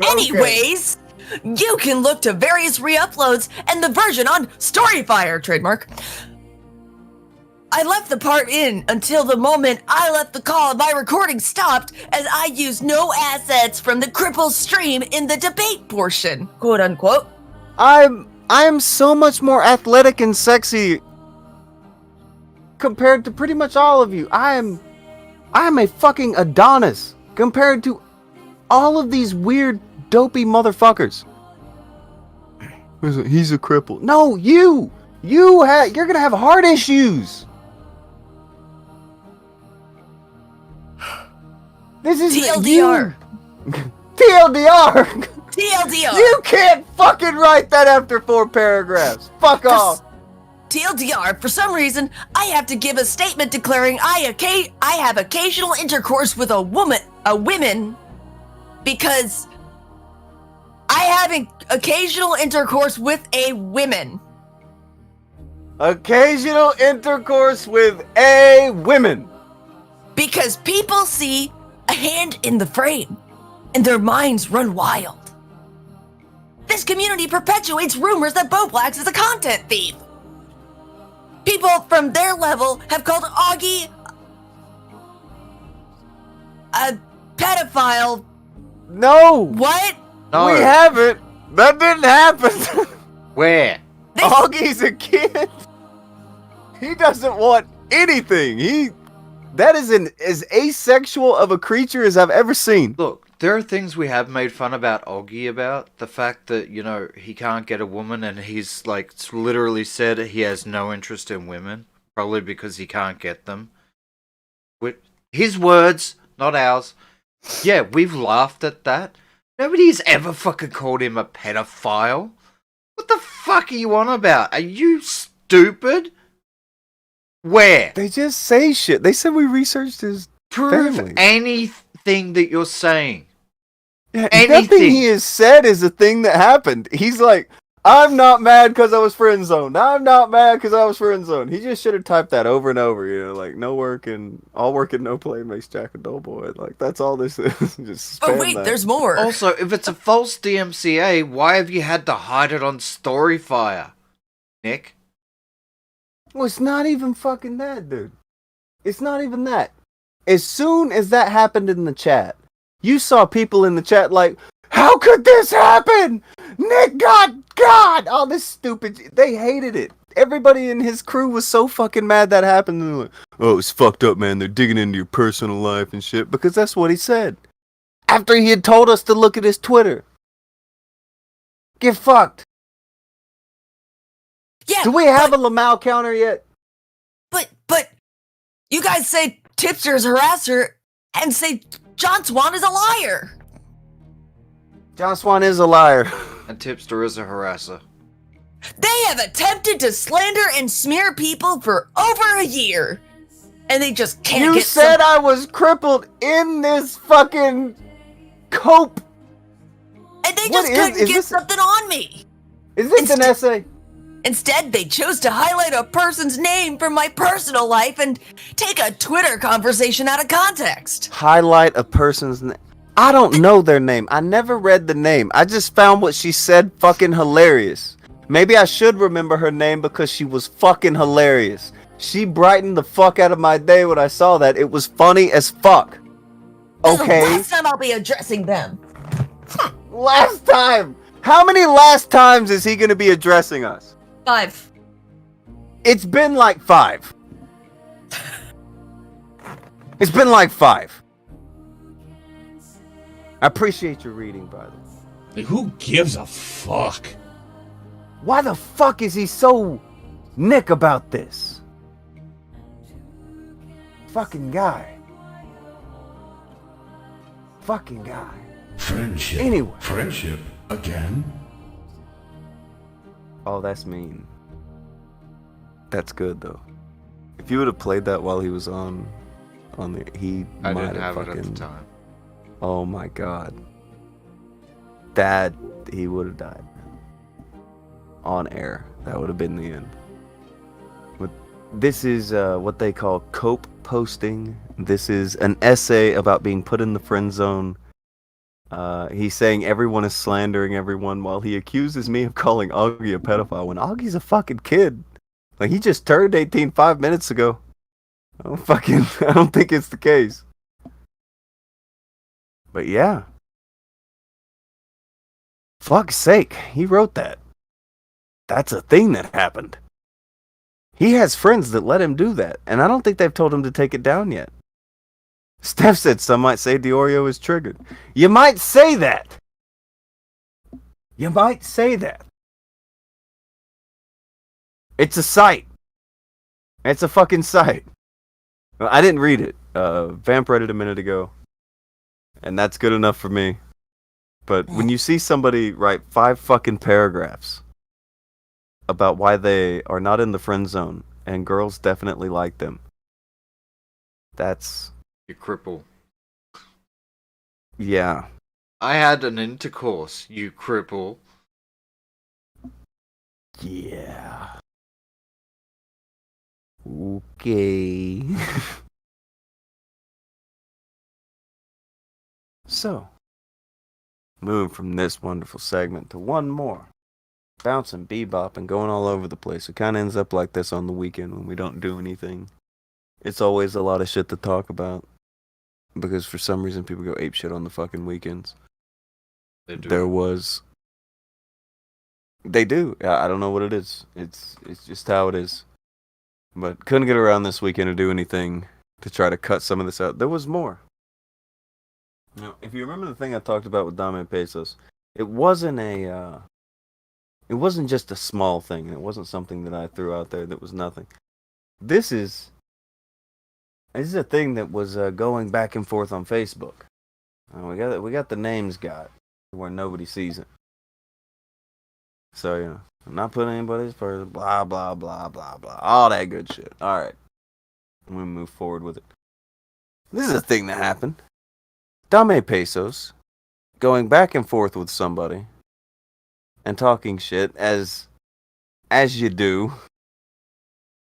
S14: Anyways, you can look to various reuploads and the version on Storyfire, trademark. I left the part in until the moment I left the call and my recording stopped, as I used no assets from the cripple stream in the debate portion, quote unquote.
S10: I am so much more athletic and sexy compared to pretty much all of you. I am a fucking Adonis compared to all of these weird dopey motherfuckers. He's a cripple. No, you're gonna have heart issues. This is
S14: TLDR.
S10: TLDR.
S14: TLDR.
S10: You can't fucking write that after 4 paragraphs. Fuck off.
S14: TLDR, for some reason, I have to give a statement declaring I have occasional intercourse with women, because I have occasional intercourse with a women.
S10: Occasional intercourse with a women.
S14: Because people see a hand in the frame, and their minds run wild. This community perpetuates rumors that Bowblax is a content thief. People from their level have called Augie a pedophile
S10: No.
S14: What?
S9: No.
S10: We haven't. That didn't happen.
S9: Where?
S10: Augie's a kid. He doesn't want anything. That is as asexual of a creature as I've ever seen.
S9: Look, there are things we have made fun about Augie about. The fact that, you know, he can't get a woman and he's, like, literally said he has no interest in women. Probably because he can't get them. With his words, not ours. Yeah, we've laughed at that. Nobody's ever fucking called him a pedophile. What the fuck are you on about? Are you stupid? Where?
S10: They just say shit. They said we researched his
S9: Prove
S10: family.
S9: anything that you're saying.
S10: Yeah,
S9: anything.
S10: Nothing he has said is a thing that happened. He's like, I'm not mad because I was friend zoned. I'm not mad because I was friend zoned. He just should have typed that over and over, you know, like no work and all work and no play makes Jack a dull boy. Like that's all this is. Just
S14: Oh
S10: spam
S14: wait,
S10: that.
S14: there's more.
S9: Also, if it's a false DMCA, why have you had to hide it on Storyfire, Nick?
S10: Well, it's not even fucking that, dude. It's not even that. As soon as that happened in the chat, you saw people in the chat like, how could this happen? Nick got God! All this stupid... They hated it. Everybody in his crew was so fucking mad that happened. And they're like, oh, it's fucked up, man. They're digging into your personal life and shit. Because that's what he said. After he had told us to look at his Twitter. Get fucked.
S14: Yeah.
S10: Do we have a Lamau counter yet?
S14: But you guys say Tipster's harasser and say John Swan is a liar.
S10: John Swan is a liar.
S9: And Tipster is a harasser.
S14: They have attempted to slander and smear people for over a year. And they just can't
S10: You
S14: get
S10: said I was crippled in this fucking cope.
S14: And they just couldn't get something on me.
S10: Is this an essay?
S14: Instead, they chose to highlight a person's name from my personal life and take a Twitter conversation out of context.
S10: Highlight a person's name. I don't know their name. I never read the name. I just found what she said fucking hilarious. Maybe I should remember her name because she was fucking hilarious. She brightened the fuck out of my day when I saw that. It was funny as fuck. Okay.
S14: Last time I'll be addressing them.
S10: Last time. How many last times is he going to be addressing us?
S14: 5.
S10: It's been like 5. It's been like 5. I appreciate your reading, by the way.
S1: Like, who gives a fuck?
S10: Why the fuck is he so Nick about this? Fucking guy. Fucking guy.
S1: Friendship.
S10: Anyway.
S1: Friendship again?
S10: Oh, that's mean. That's good though. If you would have played that while he was on the,
S9: I
S10: might
S9: didn't have
S10: fucking,
S9: it at the time.
S10: Oh my god. That he would have died. On air. That would have been the end. But this is what they call cope posting. This is an essay about being put in the friend zone. He's saying everyone is slandering everyone while he accuses me of calling Augie a pedophile when Augie's a fucking kid. Like, he just turned 18 5 minutes ago. I don't think it's the case. But yeah. Fuck's sake, he wrote that. That's a thing that happened. He has friends that let him do that, and I don't think they've told him to take it down yet. Steph said some might say Deorio is triggered. You might say that. You might say that. It's a site. It's a fucking site. Well, I didn't read it. Vamp read it a minute ago. And that's good enough for me. But when you see somebody write 5 fucking paragraphs about why they are not in the friend zone and girls definitely like them, that's...
S9: You cripple.
S10: Yeah.
S9: I had an intercourse, you cripple.
S10: Yeah. Okay. So, moving from this wonderful segment to one more. Bouncing, bebopping, going all over the place. It kind of ends up like this on the weekend when we don't do anything. It's always a lot of shit to talk about. Because for some reason people go apeshit on the fucking weekends.
S9: They do.
S10: there was. They do. I don't know what it is. It's just how it is. But couldn't get around this weekend to do anything to try to cut some of this out. There was more. Now, if you remember the thing I talked about with Dame Pesos, it wasn't just a small thing, and it wasn't something that I threw out there that was nothing. This is a thing that was going back and forth on Facebook. We got the names got where nobody sees it. So, you know, I'm not putting anybody's person, blah, blah, blah, blah, blah. All that good shit. All right. I'm going to move forward with it. This is a thing that happened. Dame Pesos going back and forth with somebody and talking shit as you do,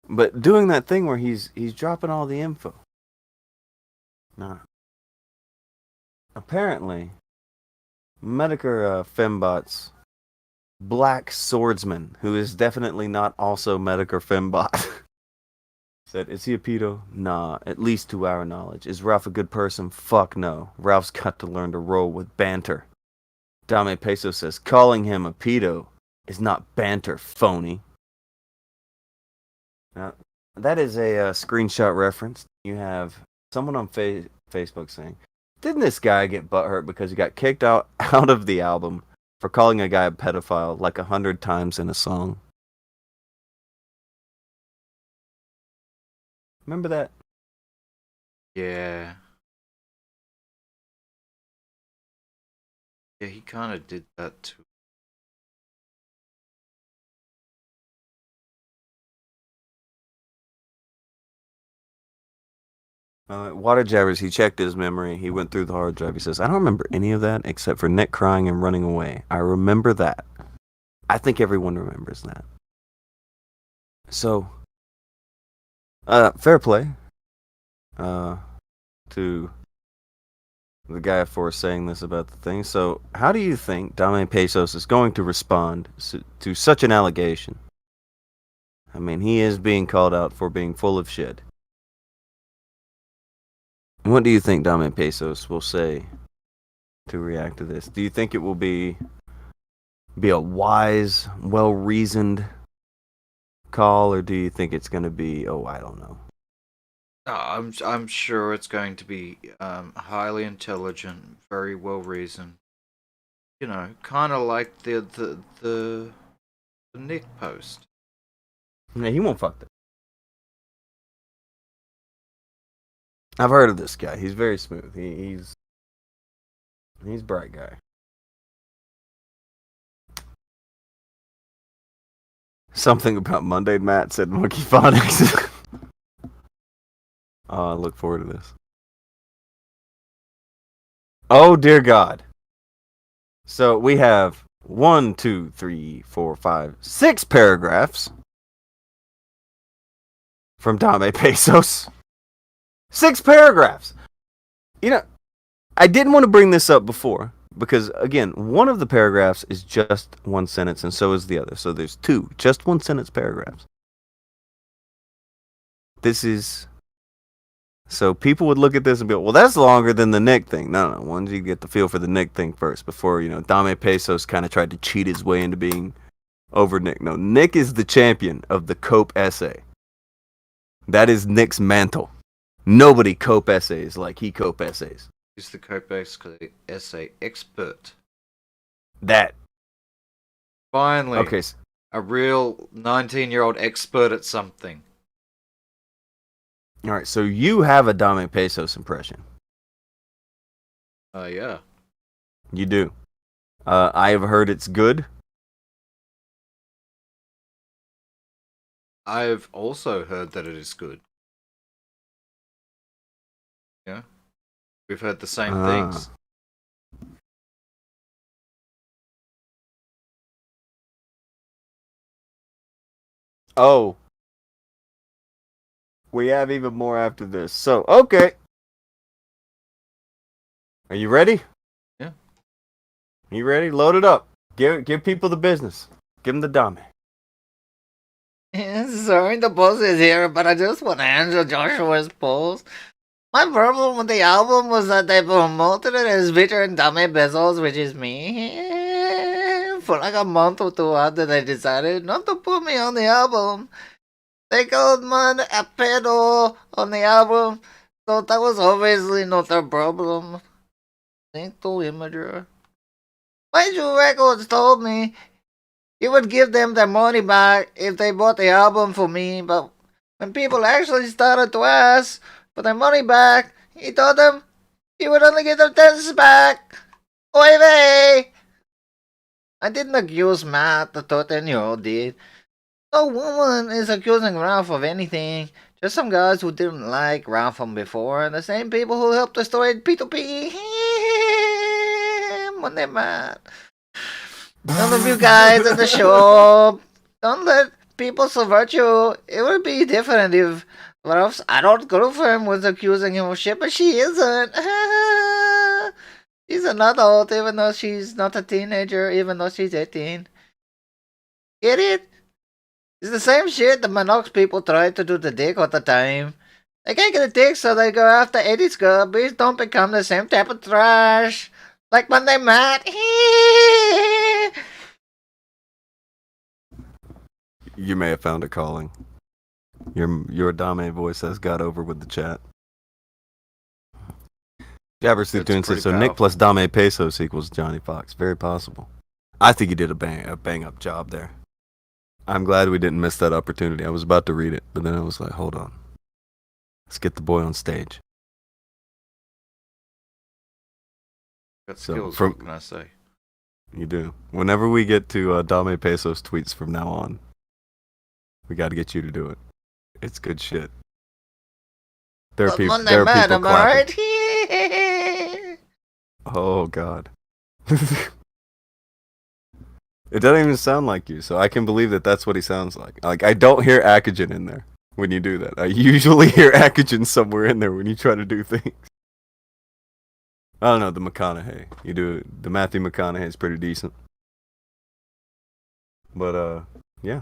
S10: but doing that thing where he's dropping all the info. Now, apparently, Medicare Fembot's black swordsman, who is definitely not also Medicare Fembot, said, "Is he a pedo? Nah, at least to our knowledge. Is Ralph a good person? Fuck no. Ralph's got to learn to roll with banter." Dame Peso says, "Calling him a pedo is not banter, phony." Now, that is a screenshot reference. You have someone on Facebook saying, "Didn't this guy get butthurt because he got kicked out of the album for calling a guy a pedophile like 100 times in a song?" Remember that?
S9: Yeah. Yeah, he kind of did that too.
S10: Water Jabbers, he checked his memory. He went through the hard drive. He says, "I don't remember any of that except for Nick crying and running away. I remember that." I think everyone remembers that. So, fair play to the guy for saying this about the thing. So, how do you think Dame Pesos is going to respond to such an allegation? I mean, he is being called out for being full of shit. What do you think Dame Pesos will say to react to this? Do you think it will be a wise, well-reasoned call, or do you think it's going to be, oh, I don't know?
S9: I'm sure it's going to be highly intelligent, very well reasoned. You know, kind of like the Nick post.
S10: Yeah, he won't fuck that. I've heard of this guy. He's very smooth. He's a bright guy. Something about Monday, Matt said Monkey Phonics. Oh, I look forward to this. Oh, dear God. So we have 1, 2, 3, 4, 5, 6 paragraphs from Dame Pesos. 6 paragraphs. You know, I didn't want to bring this up before because, again, one of the paragraphs is just one sentence, and so is the other. So there's 2 just one sentence paragraphs. This is... So people would look at this and be like, well, that's longer than the Nick thing. No. Why don't you get the feel for the Nick thing first before, you know, Dame Pesos kind of tried to cheat his way into being over Nick. No, Nick is the champion of the Cope essay. That is Nick's mantle. Nobody cope essays like he cope essays.
S9: He's the Cope essay expert.
S10: That.
S9: Finally.
S10: Okay.
S9: A real 19-year-old expert at something.
S10: All right, so you have a Dame Pesos impression.
S9: Yeah.
S10: You do. I have heard it's good.
S9: I've also heard that it is good. Yeah. We've heard the same things.
S10: Oh. We have even more after this. So, okay. Are you ready?
S9: Yeah.
S10: You ready? Load it up. Give people the business. Give them the Dame.
S16: Sorry, the boss is here, but I just want to answer Joshua's polls.
S9: My problem with the album was that they promoted it as featuring Dummy Bezos, which is me, for like a month or two after they decided not to put me on the album. They called man a pedo on the album, so that was obviously not their problem. Think to imager. Major Records told me he would give them their money back if they bought the album for me, but when people actually started to ask for their money back, he told them he would only give them 10 cents back. Oy vey! I didn't accuse Matt, the 13-year-old did. No woman is accusing Ralph of anything. Just some guys who didn't like Ralph from before, and the same people who helped destroy P2P. When they're mad. None of you guys at the show, don't let people subvert you. It would be different if Ralph's adult girlfriend was accusing him of shit, but she isn't. She's an adult, even though she's not a teenager, even though she's 18. Get it? It's the same shit the Minox people try to do to Dick all the time. They can't get a dick, so they go after Eddie's girl. Please don't become the same type of trash. Like when they met.
S10: You may have found a calling. Your Dame voice has got over with the chat. Jabber Tune says, so Nick plus Dame Pesos equals Johnny Fox. Very possible. I think he did a bang up job there. I'm glad we didn't miss that opportunity. I was about to read it, but then I was like, hold on. Let's get the boy on stage.
S9: Got skills,
S10: from,
S9: what can I say?
S10: You do. Whenever we get to Dame Pesos tweets from now on, we got to get you to do it. It's good shit. There are people clapping.
S9: Right?
S10: Oh, God. It doesn't even sound like you, so I can believe that that's what he sounds like. Like, I don't hear Akujin in there when you do that. I usually hear Akujin somewhere in there when you try to do things. I don't know, the McConaughey. You do the Matthew McConaughey is pretty decent. But yeah.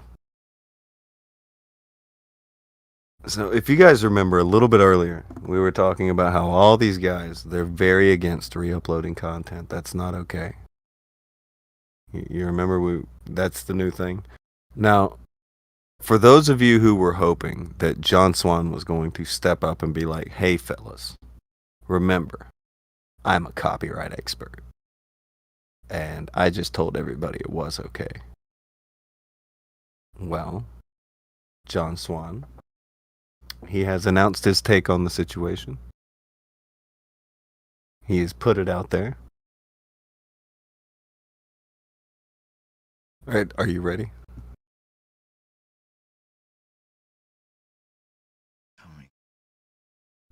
S10: So if you guys remember a little bit earlier, we were talking about how all these guys, they're very against re-uploading content. That's not okay. You remember that's the new thing. Now, for those of you who were hoping that John Swan was going to step up and be like, "Hey fellas, remember, I'm a copyright expert. And I just told everybody it was okay." Well, John Swan, he has announced his take on the situation. He has put it out there. All right, are you ready?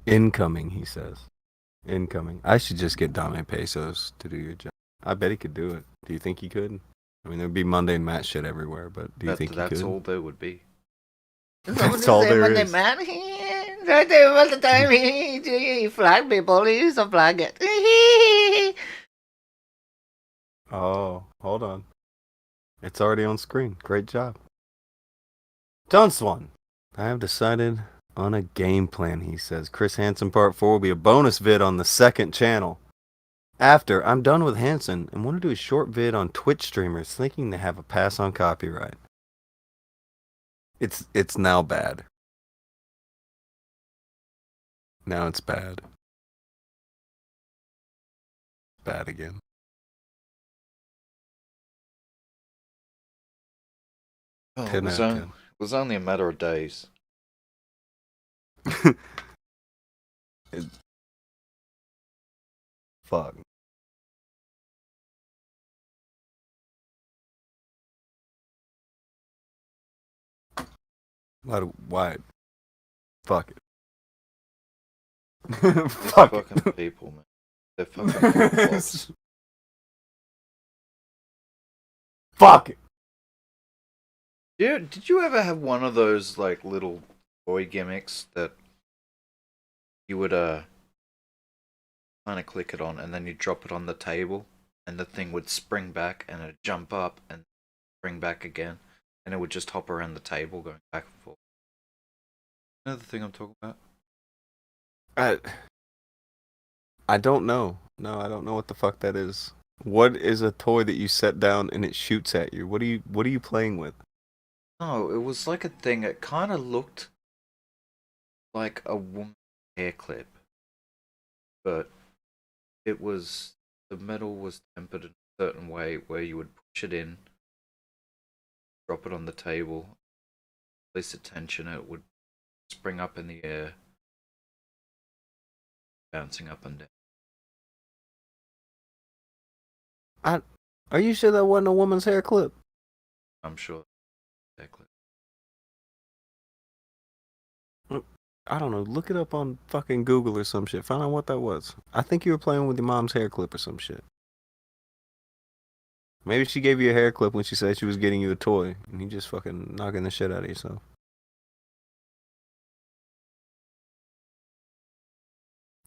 S10: Incoming, he says. Incoming. I should just get Dame Pesos to do your job. I bet he could do it. Do you think he could? I mean, there'd be mundane Matt shit everywhere, but do you think he could?
S9: That's all there would be.
S10: That's all there is.
S9: Right there all the time he flag people. He used to flag it.
S10: Oh, hold on. It's already on screen. Great job. John Swan. I have decided on a game plan, he says. Chris Hansen Part 4 will be a bonus vid on the second channel. After, I'm done with Hansen and want to do a short vid on Twitch streamers thinking they have a pass on copyright. It's now bad. Now it's bad. Bad again.
S9: Oh, it was only a matter of days.
S10: Fuck. Why? Fuck it. Fuck
S9: fucking
S10: it.
S9: people, man. They're fucking flip-flops.
S10: Fuck it.
S9: Did you ever have one of those like little toy gimmicks that you would kind of click it on and then you drop it on the table and the thing would spring back and it'd jump up and spring back again and it would just hop around the table going back and forth. You know the thing I'm talking about?
S10: I don't know. No, I don't know what the fuck that is. What is a toy that you set down and it shoots at you? What are you playing with?
S9: No, it was like a thing. It kind of looked like a woman's hair clip, but the metal was tempered in a certain way where you would push it in, drop it on the table, place attention, it would spring up in the air, bouncing up and down.
S10: Are you sure that wasn't a woman's hair clip?
S9: I'm sure. Hair clip.
S10: I don't know. Look it up on fucking Google or some shit. Find out what that was. I think you were playing with your mom's hair clip or some shit. Maybe she gave you a hair clip when she said she was getting you a toy, and you just fucking knocking the shit out of yourself.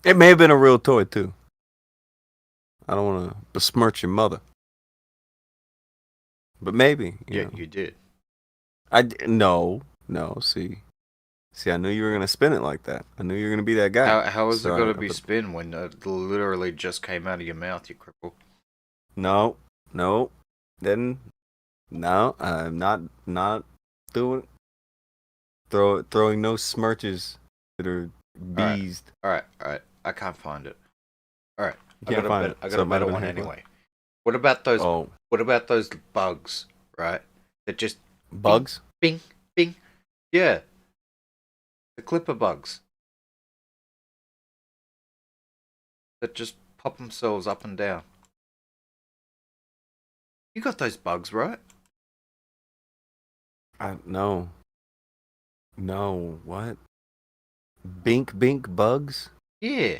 S10: It may have been a real toy too. I don't want to besmirch your mother, but maybe.
S9: Yeah, you did.
S10: No. See, I knew you were gonna spin it like that. I knew you were gonna be that guy.
S9: How is it gonna be spin when it literally just came out of your mouth, you cripple?
S10: No, didn't. No, I'm not doing. Throwing no smirches that are bees.
S9: All right. I can't find it. All right,
S10: You can't find it.
S9: I got
S10: So
S9: a
S10: it might have
S9: better
S10: been
S9: one
S10: a hair clip.
S9: anyway. What about those?
S10: Oh.
S9: What about those bugs? Right, that just
S10: Bugs?
S9: Bing, bing. Yeah, the clipper bugs that just pop themselves up and down. You got those bugs, right?
S10: No. What? Bink bugs?
S9: Yeah.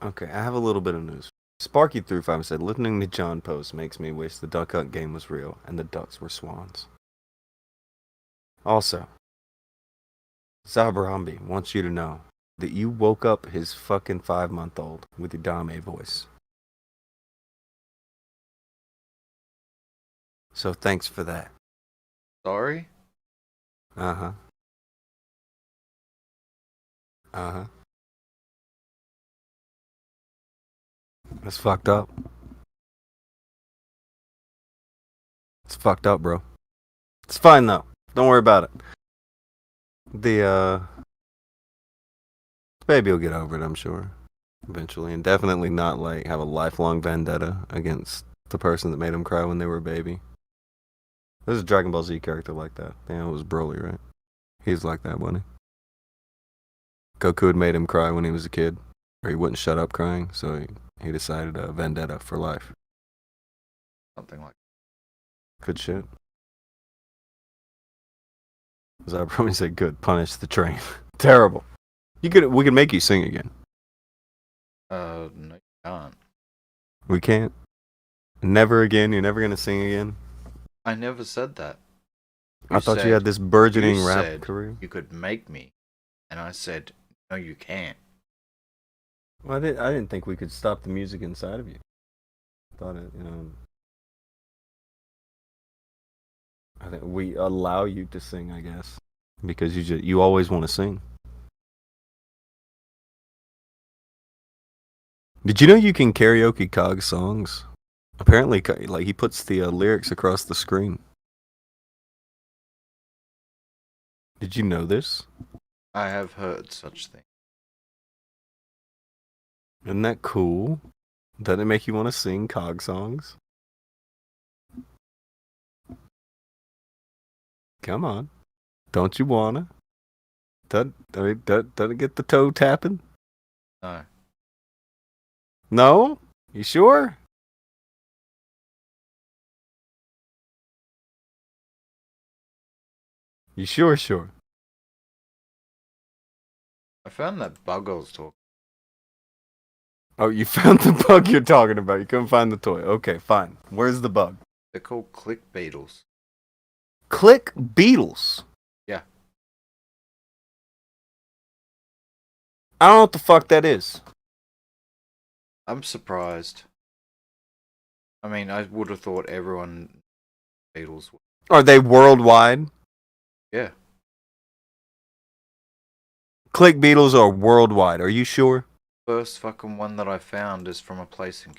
S10: Okay, I have a little bit of news. Sparky through 5 said, listening to John Post makes me wish the Duck Hunt game was real and the ducks were swans. Also, Zabarambi wants you to know that you woke up his fucking 5-month-old with your Dame voice. So thanks for that.
S9: Sorry?
S10: Uh-huh. That's fucked up. It's fucked up, bro. It's fine though. Don't worry about it. The baby will get over it, I'm sure. Eventually. And definitely not like have a lifelong vendetta against the person that made him cry when they were a baby. There's a Dragon Ball Z character like that. Yeah, it was Broly, right? He's like that, wasn't he? Goku had made him cry when he was a kid. Or he wouldn't shut up crying, so he decided a vendetta for life.
S9: Something like
S10: Good shit. As I probably say, good. Punish the train. Terrible. We could make you sing again.
S9: no, you can't.
S10: We can't. Never again. You're never gonna sing again.
S9: I never said that.
S10: I thought you had this burgeoning
S9: you
S10: rap
S9: said
S10: career.
S9: You could make me, and I said, no, you can't.
S10: Well, I didn't think we could stop the music inside of you. I thought it, I think we allow you to sing, I guess, because you always want to sing. Did you know you can karaoke Cog songs? Apparently, like he puts the lyrics across the screen. Did you know this?
S9: I have heard such things.
S10: Isn't that cool? Doesn't it make you want to sing Cog songs? Come on. Don't you wanna? Doesn't it get the toe tapping?
S9: No.
S10: No? You sure? You sure?
S9: I found that bug I was talking.
S10: Oh, you found the bug you're talking about. You couldn't find the toy. Okay, fine. Where's the bug?
S9: They're called click beetles.
S10: Click beetles.
S9: Yeah.
S10: I don't know what the fuck that is.
S9: I'm surprised. I mean, I would have thought everyone beetles would.
S10: Are they worldwide?
S9: Yeah.
S10: click beetles are worldwide. Are you sure?
S9: First fucking one that I found is from a place in.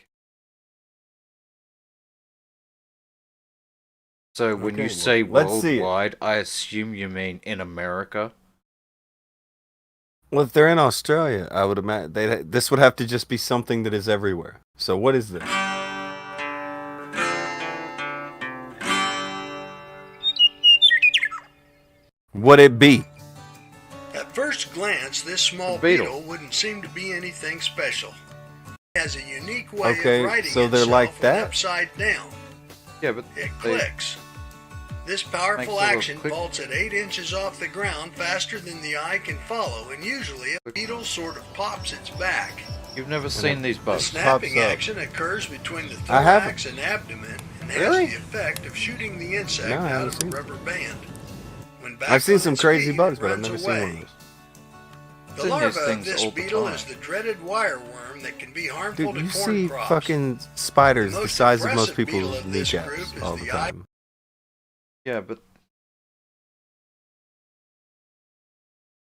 S9: So when you
S10: Okay,
S9: say
S10: well, let's see it.
S9: worldwide, I assume you mean in America.
S10: Well, if they're in Australia, I would imagine this would have to just be something that is everywhere. So what is this? Would it be?
S16: At first glance, this small
S9: beetle.
S16: beetle wouldn't seem to be anything special. It has a unique way
S10: Okay,
S16: of writing
S10: so they're
S16: itself
S10: like
S16: when
S10: that?
S16: upside down.
S9: Yeah, but
S16: It
S9: they-
S16: clicks. This powerful
S9: Makes a little
S16: action
S9: click.
S16: vaults at 8 inches off the ground faster than the eye can follow, and usually a beetle sort of pops its back.
S9: You've never seen these
S16: The
S9: bugs.
S16: snapping
S10: Pops up.
S16: action occurs between the
S10: I haven't.
S16: thorax and abdomen and
S10: Really?
S16: has the effect of shooting the insect
S10: No, I
S16: out
S10: haven't
S16: of a
S10: seen it.
S16: rubber band. When back
S10: I've seen
S16: on
S10: some
S16: its
S10: crazy
S16: feet,
S10: bugs,
S16: it
S10: but I've
S16: runs
S10: never seen one
S16: away.
S10: of those.
S16: The
S9: Seen
S16: larva
S9: these
S16: of
S9: things
S16: this
S9: all the
S16: beetle
S9: time.
S16: is the dreaded wireworm that can be harmful
S10: Dude, you
S16: to corn
S10: see
S16: crops.
S10: fucking spiders
S16: The
S10: the
S16: most
S10: size of most
S16: impressive beetle
S10: people's
S16: of this
S10: kneecaps
S16: group is
S10: all the
S16: the eye-
S10: time.
S9: Yeah, but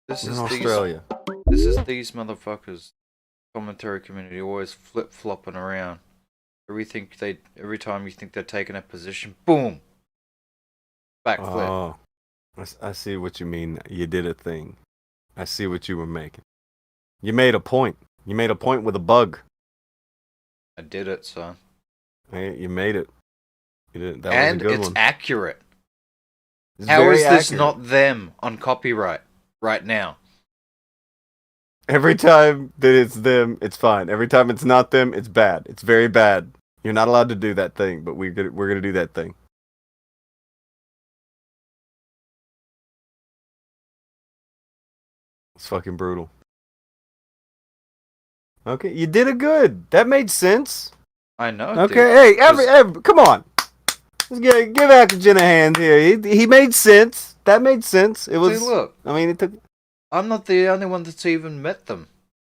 S9: this
S10: In
S9: is
S10: Australia.
S9: these motherfuckers. Commentary community always flip flopping around. Every time you think they're taking a position, boom, backflip.
S10: Oh, I see what you mean. You did a thing. I see what you were making. You made a point. You made a point with a bug.
S9: I did it, son.
S10: Hey, you made it. You did. That
S9: And
S10: was a good
S9: it's
S10: one.
S9: accurate.
S10: It's
S9: How
S10: very
S9: is this
S10: accurate.
S9: not them on copyright right now?
S10: Every time that it's them, it's fine. Every time it's not them, it's bad. It's very bad. You're not allowed to do that thing, but we're gonna do that thing. It's fucking brutal. Okay, you did it good. That made sense.
S9: I know.
S10: Okay, hey, come on. Let's give Akujin a hand here. He made sense. That made sense. It was.
S9: See, look.
S10: I mean, it took.
S9: I'm not the only one that's even met them.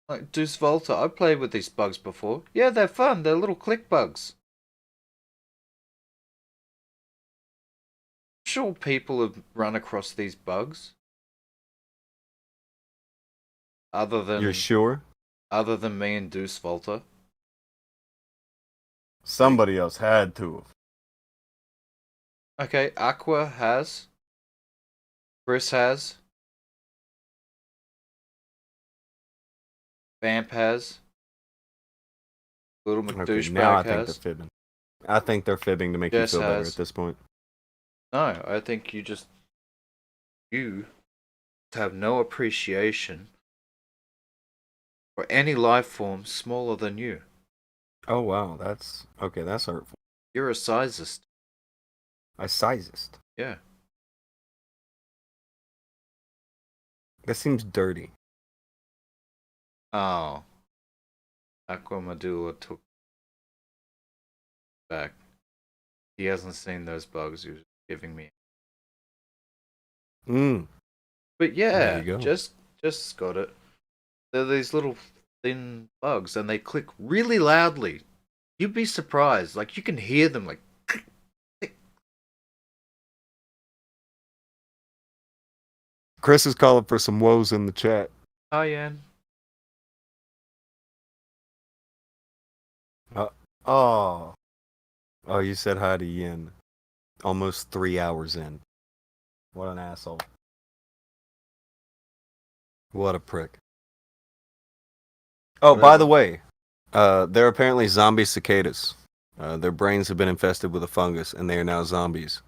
S9: Like Deuce Volta, I played with these bugs before. Yeah, they're fun. They're little click bugs. Sure, people have run across these bugs. Other than
S10: You're sure?
S9: Other than me and Deuce Volta.
S10: Somebody else had to have.
S9: Okay, Aqua has. Chris has. Vamp has. Little
S10: Okay,
S9: McDouchebag
S10: now I think they're
S9: has.
S10: fibbing. I think they're fibbing to make
S9: Jess
S10: you feel better
S9: has.
S10: at this point.
S9: No, I think you have no appreciation for any life form smaller than you.
S10: Oh wow, that's okay. That's hurtful.
S9: You're a sizist.
S10: A sizist.
S9: Yeah.
S10: That seems dirty.
S9: Oh. Aqua Medulla took back. He hasn't seen those bugs he was giving me. But yeah,
S10: There you go.
S9: just got it. They're these little thin bugs and they click really loudly. You'd be surprised. Like you can hear them like
S10: Chris is calling for some woes in the chat.
S9: hi Yan.
S10: Oh, you said hi to Yin. Almost 3 hours in. What an asshole. What a prick. Oh, by the way, they're apparently zombie cicadas. Their brains have been infested with a fungus, and they are now zombies.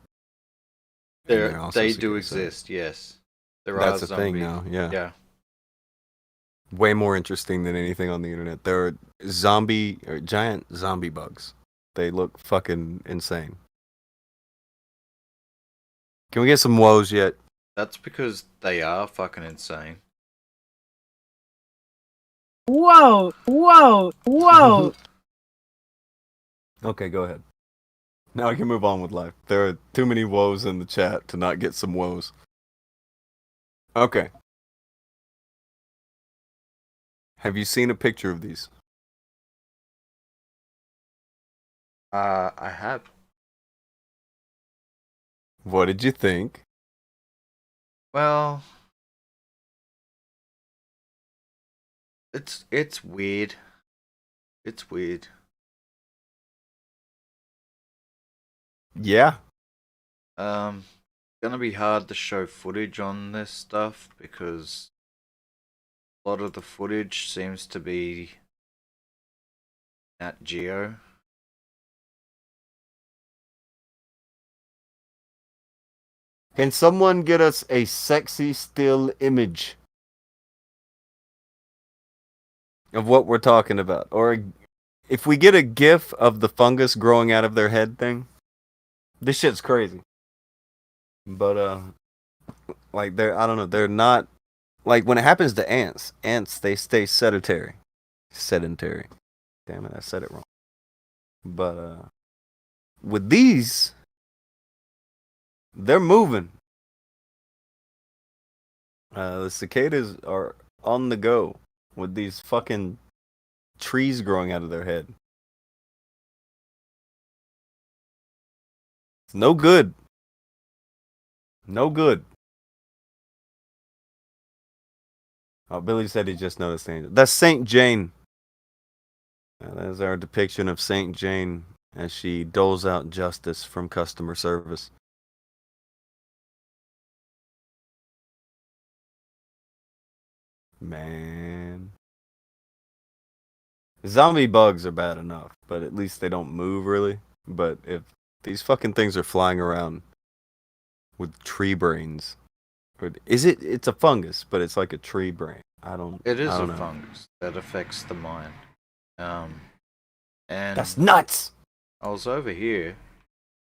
S10: And they're also
S9: They do
S10: cicadas, so
S9: exist, yes. There
S10: That's
S9: are
S10: a thing
S9: zombies.
S10: now, yeah.
S9: Yeah.
S10: Way more interesting than anything on the internet. There are giant zombie bugs. They look fucking insane. Can we get some woes yet?
S9: That's because they are fucking insane.
S15: Whoa, whoa, whoa.
S10: Okay, go ahead. Now I can move on with life. There are too many woes in the chat to not get some woes. Okay. Have you seen a picture of these?
S9: I have.
S10: What did you think?
S9: Well, It's weird. It's weird.
S10: Yeah.
S9: Gonna be hard to show footage on this stuff because a lot of the footage seems to be Nat Geo.
S10: Can someone get us a sexy still image of what we're talking about? Or if we get a gif of the fungus growing out of their head thing, this shit's crazy. But like I don't know, they're not like when it happens to ants they stay sedentary. Damn it, I said it wrong. But with these, they're moving. The cicadas are on the go with these fucking trees growing out of their head. It's no good. No good. Oh, Billy said he just noticed the angel. That's Saint Jane. That is our depiction of Saint Jane as she doles out justice from customer service. Man. Zombie bugs are bad enough, but at least they don't move really. But if these fucking things are flying around with tree brains, it's a fungus, but it's like a tree brain.
S9: It is
S10: I
S9: a
S10: don't know.
S9: fungus that affects the mind. And
S10: that's nuts.
S9: I was over here,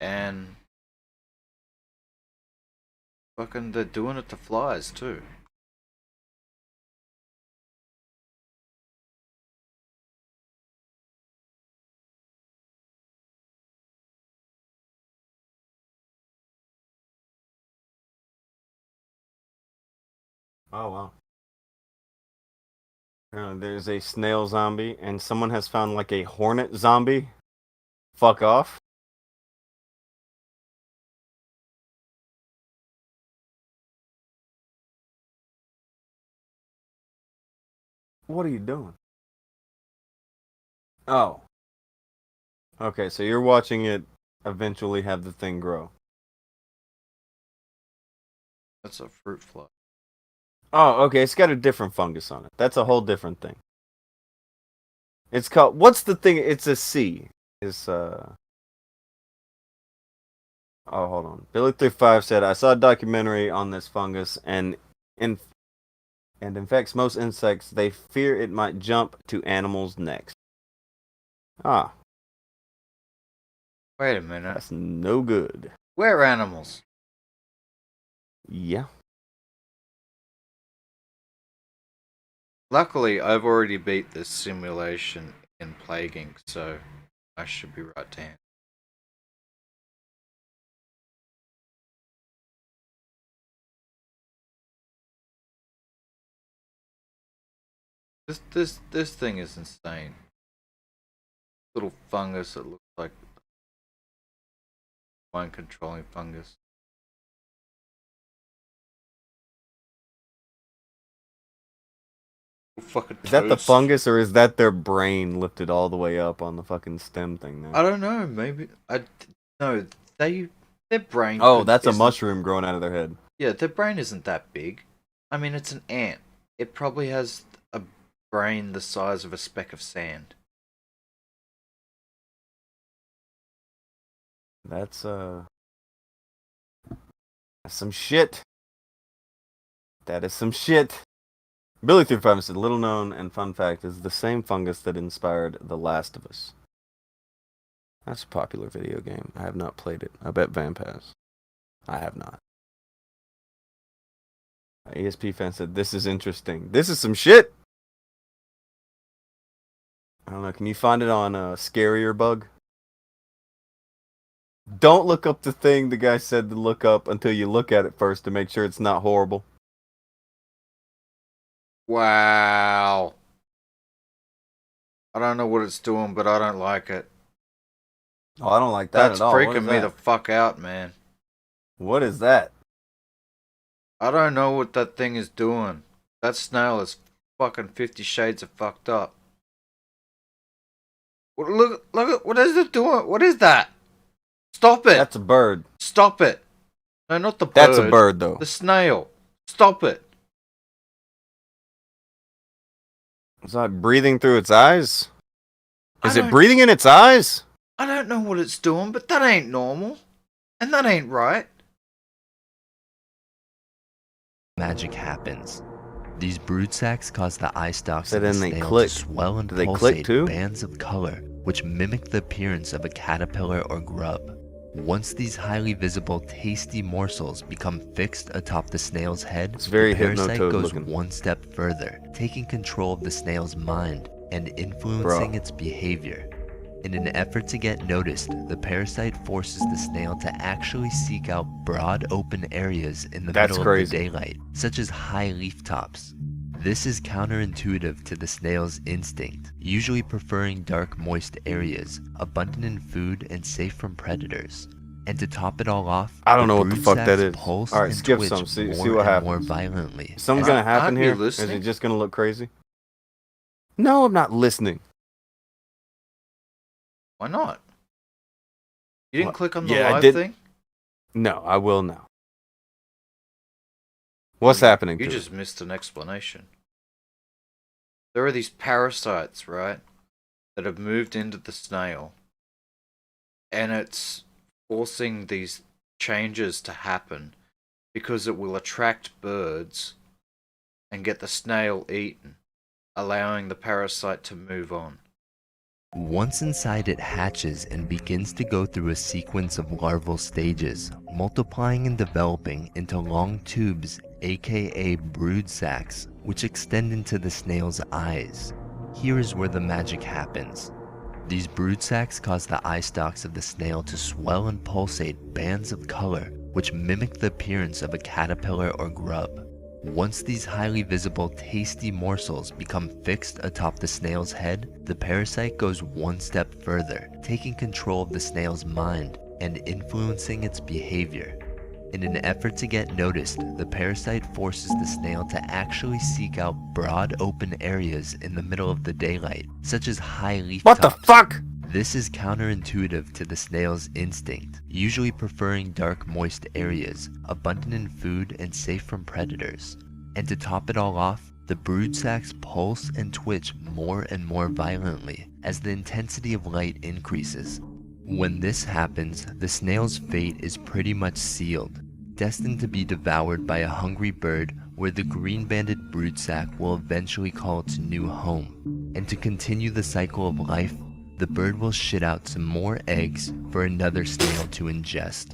S9: and fucking they're doing it to flies too.
S10: Oh wow. There's a snail zombie, and someone has found like a hornet zombie. Fuck off. What are you doing? Oh. Okay, so you're watching it eventually have the thing grow.
S9: That's a fruit fly.
S10: Oh, okay, it's got a different fungus on it. That's a whole different thing. It's called, what's the thing? It's a C. It's oh, hold on. Billy35 said, I saw a documentary on this fungus and infects most insects. They fear it might jump to animals' necks. Ah.
S9: Wait a minute.
S10: That's no good.
S9: We're animals.
S10: Yeah.
S9: Luckily, I've already beat this simulation in Plaguing, so I should be right to hand. This thing is insane. Little fungus that looks like mind controlling fungus. Fucking
S10: Is that the
S9: toast.
S10: fungus or is that their brain lifted all the way up on the fucking stem thing there?
S9: I don't know. Maybe no. Their brain.
S10: Oh, that's a mushroom growing out of their head.
S9: Yeah, their brain isn't that big. I mean, it's an ant. It probably has a brain the size of a speck of sand.
S10: That's some shit. That is some shit. Billy35 said, little known and fun fact is the same fungus that inspired The Last of Us. That's a popular video game. I have not played it. I bet Vamp has. I have not. ESP fan said, this is interesting. This is some shit. I don't know. Can you find it on Scarier Bug? Don't look up the thing the guy said to look up until you look at it first to make sure it's not horrible.
S9: Wow. I don't know what it's doing, but I don't like it.
S10: Oh, I don't like that
S9: That's
S10: at all.
S9: freaking me the fuck out, man.
S10: What is that?
S9: I don't know what that thing is doing. That snail is fucking 50 Shades of fucked up. Look at what is it doing? What is that? Stop it!
S10: That's a bird.
S9: Stop it! No, not the bird.
S10: That's a bird, though.
S9: The snail. Stop it!
S10: Is that breathing through its eyes? Is it breathing in its eyes?
S9: I don't know what it's doing, but that ain't normal. And that ain't right.
S17: Magic happens. These brood sacs cause the eye stalks
S10: So
S17: of the
S10: then they
S17: snail
S10: click.
S17: to swell and
S10: Do they click
S17: pulsate
S10: too?
S17: bands of color, which mimic the appearance of a caterpillar or grub. Once these highly visible, tasty morsels become fixed atop the snail's head,
S10: It's very
S17: the parasite
S10: Hypnotoad
S17: goes
S10: looking.
S17: one step further, taking control of the snail's mind and influencing its behavior. In an effort to get noticed, the parasite forces the snail to actually seek out broad open areas in the
S10: That's
S17: middle
S10: crazy.
S17: of the daylight, such as high leaf tops. This is counterintuitive to the snail's instinct, usually preferring dark, moist areas, abundant in food and safe from predators. And to top it all off,
S10: I don't know what the
S17: brood
S10: fuck that
S17: sacs
S10: is.
S17: pulse
S10: All right,
S17: and
S10: skip
S17: twitch
S10: some. See
S17: more
S10: what
S17: and more
S10: happens.
S17: violently.
S10: Is something
S17: as
S10: gonna happen
S9: Aren't you
S10: here? Is
S9: listening?
S10: it just gonna look crazy? No, I'm not listening.
S9: Why not? You didn't
S10: What?
S9: click on the
S10: Yeah, I
S9: live
S10: did.
S9: thing?
S10: No, I will now. What's happening?
S9: You
S10: to
S9: just missed an explanation. There are these parasites, right, that have moved into the snail, and it's forcing these changes to happen because it will attract birds and get the snail eaten, allowing the parasite to move on.
S17: Once inside, it hatches and begins to go through a sequence of larval stages, multiplying and developing into long tubes, aka brood sacs, which extend into the snail's eyes. Here is where the magic happens. These brood sacs cause the eye stalks of the snail to swell and pulsate bands of color, which mimic the appearance of a caterpillar or grub. Once these highly visible, tasty morsels become fixed atop the snail's head, the parasite goes one step further, taking control of the snail's mind and influencing its behavior. In an effort to get noticed, the parasite forces the snail to actually seek out broad open areas in the middle of the daylight, such as high leaf
S10: What the
S17: tops.
S10: fuck?
S17: This is counterintuitive to the snail's instinct, usually preferring dark, moist areas, abundant in food and safe from predators. And to top it all off, the brood sacs pulse and twitch more and more violently as the intensity of light increases. When this happens, the snail's fate is pretty much sealed, destined to be devoured by a hungry bird where the green-banded brood sac will eventually call its new home. And to continue the cycle of life, the bird will shit out some more eggs for another snail to ingest.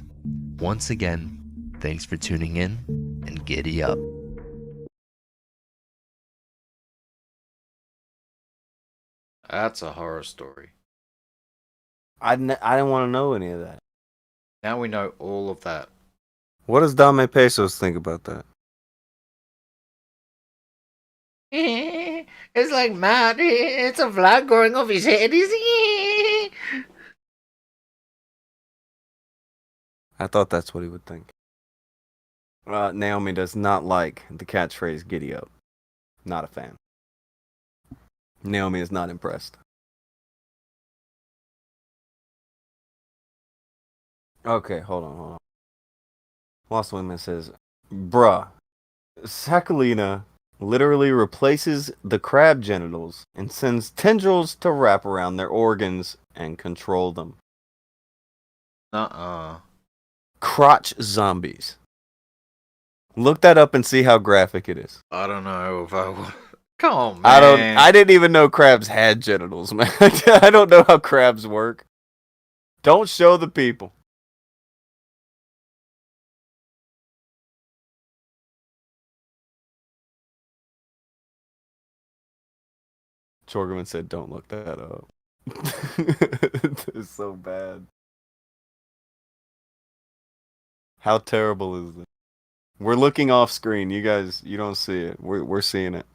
S17: Once again, thanks for tuning in, and giddy up.
S9: That's a horror story.
S10: I didn't want to know any of that.
S9: Now we know all of that.
S10: What does Dame Pesos think about that?
S18: It's like mad. It's a flag growing off his head.
S10: I thought that's what he would think. Naomi does not like the catchphrase "giddy up." Not a fan. Naomi is not impressed. Okay, hold on. Lost Women says, bruh, Sakalina literally replaces the crab genitals and sends tendrils to wrap around their organs and control them. Crotch zombies. Look that up and see how graphic it is.
S9: I don't know if I will. Come on, man.
S10: I didn't even know crabs had genitals, man. I don't know how crabs work. Don't show the people. Chorgerman said, don't look that up. It's so bad. How terrible is this? We're looking off screen. You guys, you don't see it. We're seeing it.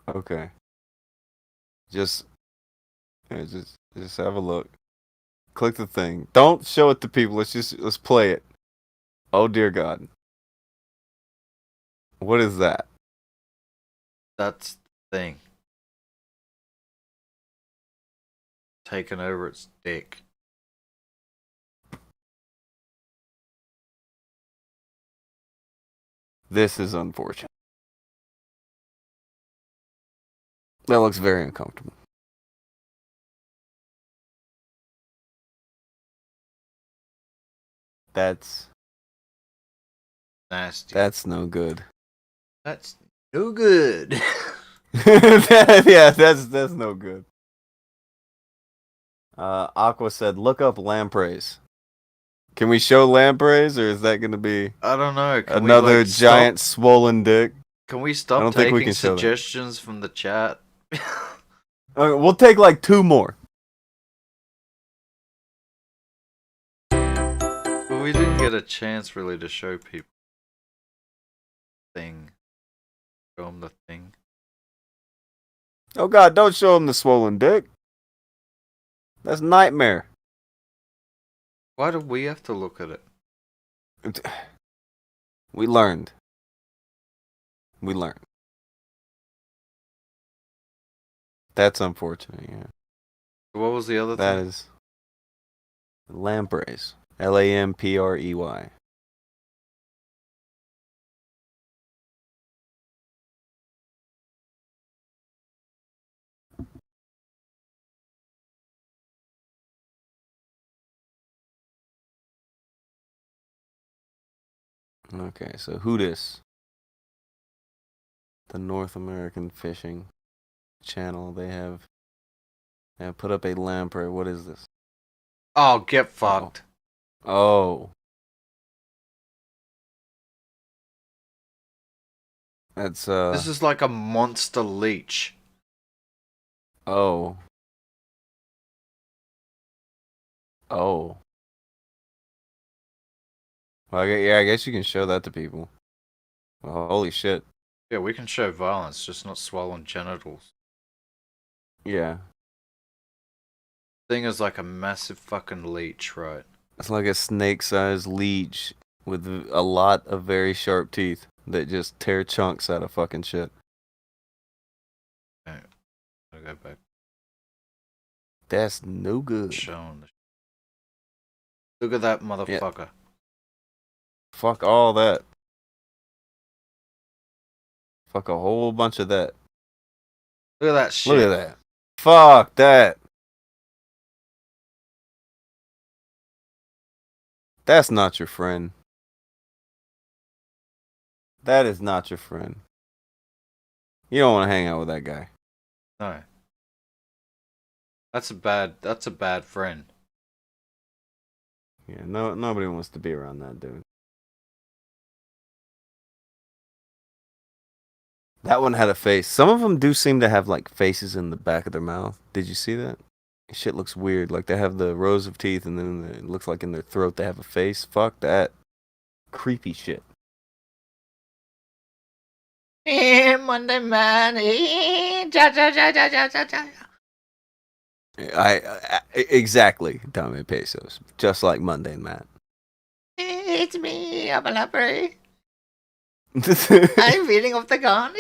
S10: Okay. Just Yeah, just have a look. Click the thing. Don't show it to people. Let's play it. Oh dear God. What is that?
S9: That's the thing. Taking over its dick.
S10: This is unfortunate. That looks very uncomfortable. That's
S9: nasty.
S10: That's no good.
S9: That's no good.
S10: Yeah, that's no good. Aqua said, "Look up lampreys." Can we show lampreys, or is that going to be?
S9: I don't know. Can
S10: another
S9: we,
S10: giant swollen dick?
S9: Can we
S10: I
S9: stop
S10: don't think
S9: taking
S10: we can show that.
S9: suggestions from the chat?
S10: We'll take like 2 more.
S9: But we didn't get a chance really to show people. Show them the thing.
S10: Oh God, don't show him the swollen dick. That's nightmare.
S9: Why do we have to look at it?
S10: We learned. That's unfortunate, yeah.
S9: What was the other
S10: That
S9: thing?
S10: is lampreys. Lamprey. Okay, so who this? The North American Fishing Channel. They have put up a lamprey. What is this?
S9: Oh, get fucked.
S10: Oh. That's
S9: This is like a monster leech.
S10: Oh. Oh. Well, yeah, I guess you can show that to people. Well, holy shit.
S9: Yeah, we can show violence, just not swollen genitals.
S10: Yeah.
S9: Thing is like a massive fucking leech, right?
S10: It's like a snake-sized leech with a lot of very sharp teeth that just tear chunks out of fucking shit.
S9: Okay. I'll go back.
S10: That's no good.
S9: Showing. Look at that motherfucker.
S10: Yeah. Fuck all that. Fuck a whole bunch of that.
S9: Look at that shit.
S10: Look at that. Fuck that. That's not your friend. That is not your friend. You don't want to hang out with that guy.
S9: No. That's a bad friend.
S10: Yeah, nobody wants to be around that dude. That one had a face. Some of them do seem to have like faces in the back of their mouth. Did you see that? Shit looks weird. Like they have the rows of teeth and then it looks like in their throat they have a face. Fuck that. Creepy shit.
S18: Monday man. Ja, ja, ja, ja, ja, ja, ja.
S10: Exactly, Dame Pesos. Just like Mundane Matt.
S18: It's me, Abalapre. I'm feeling off the gun.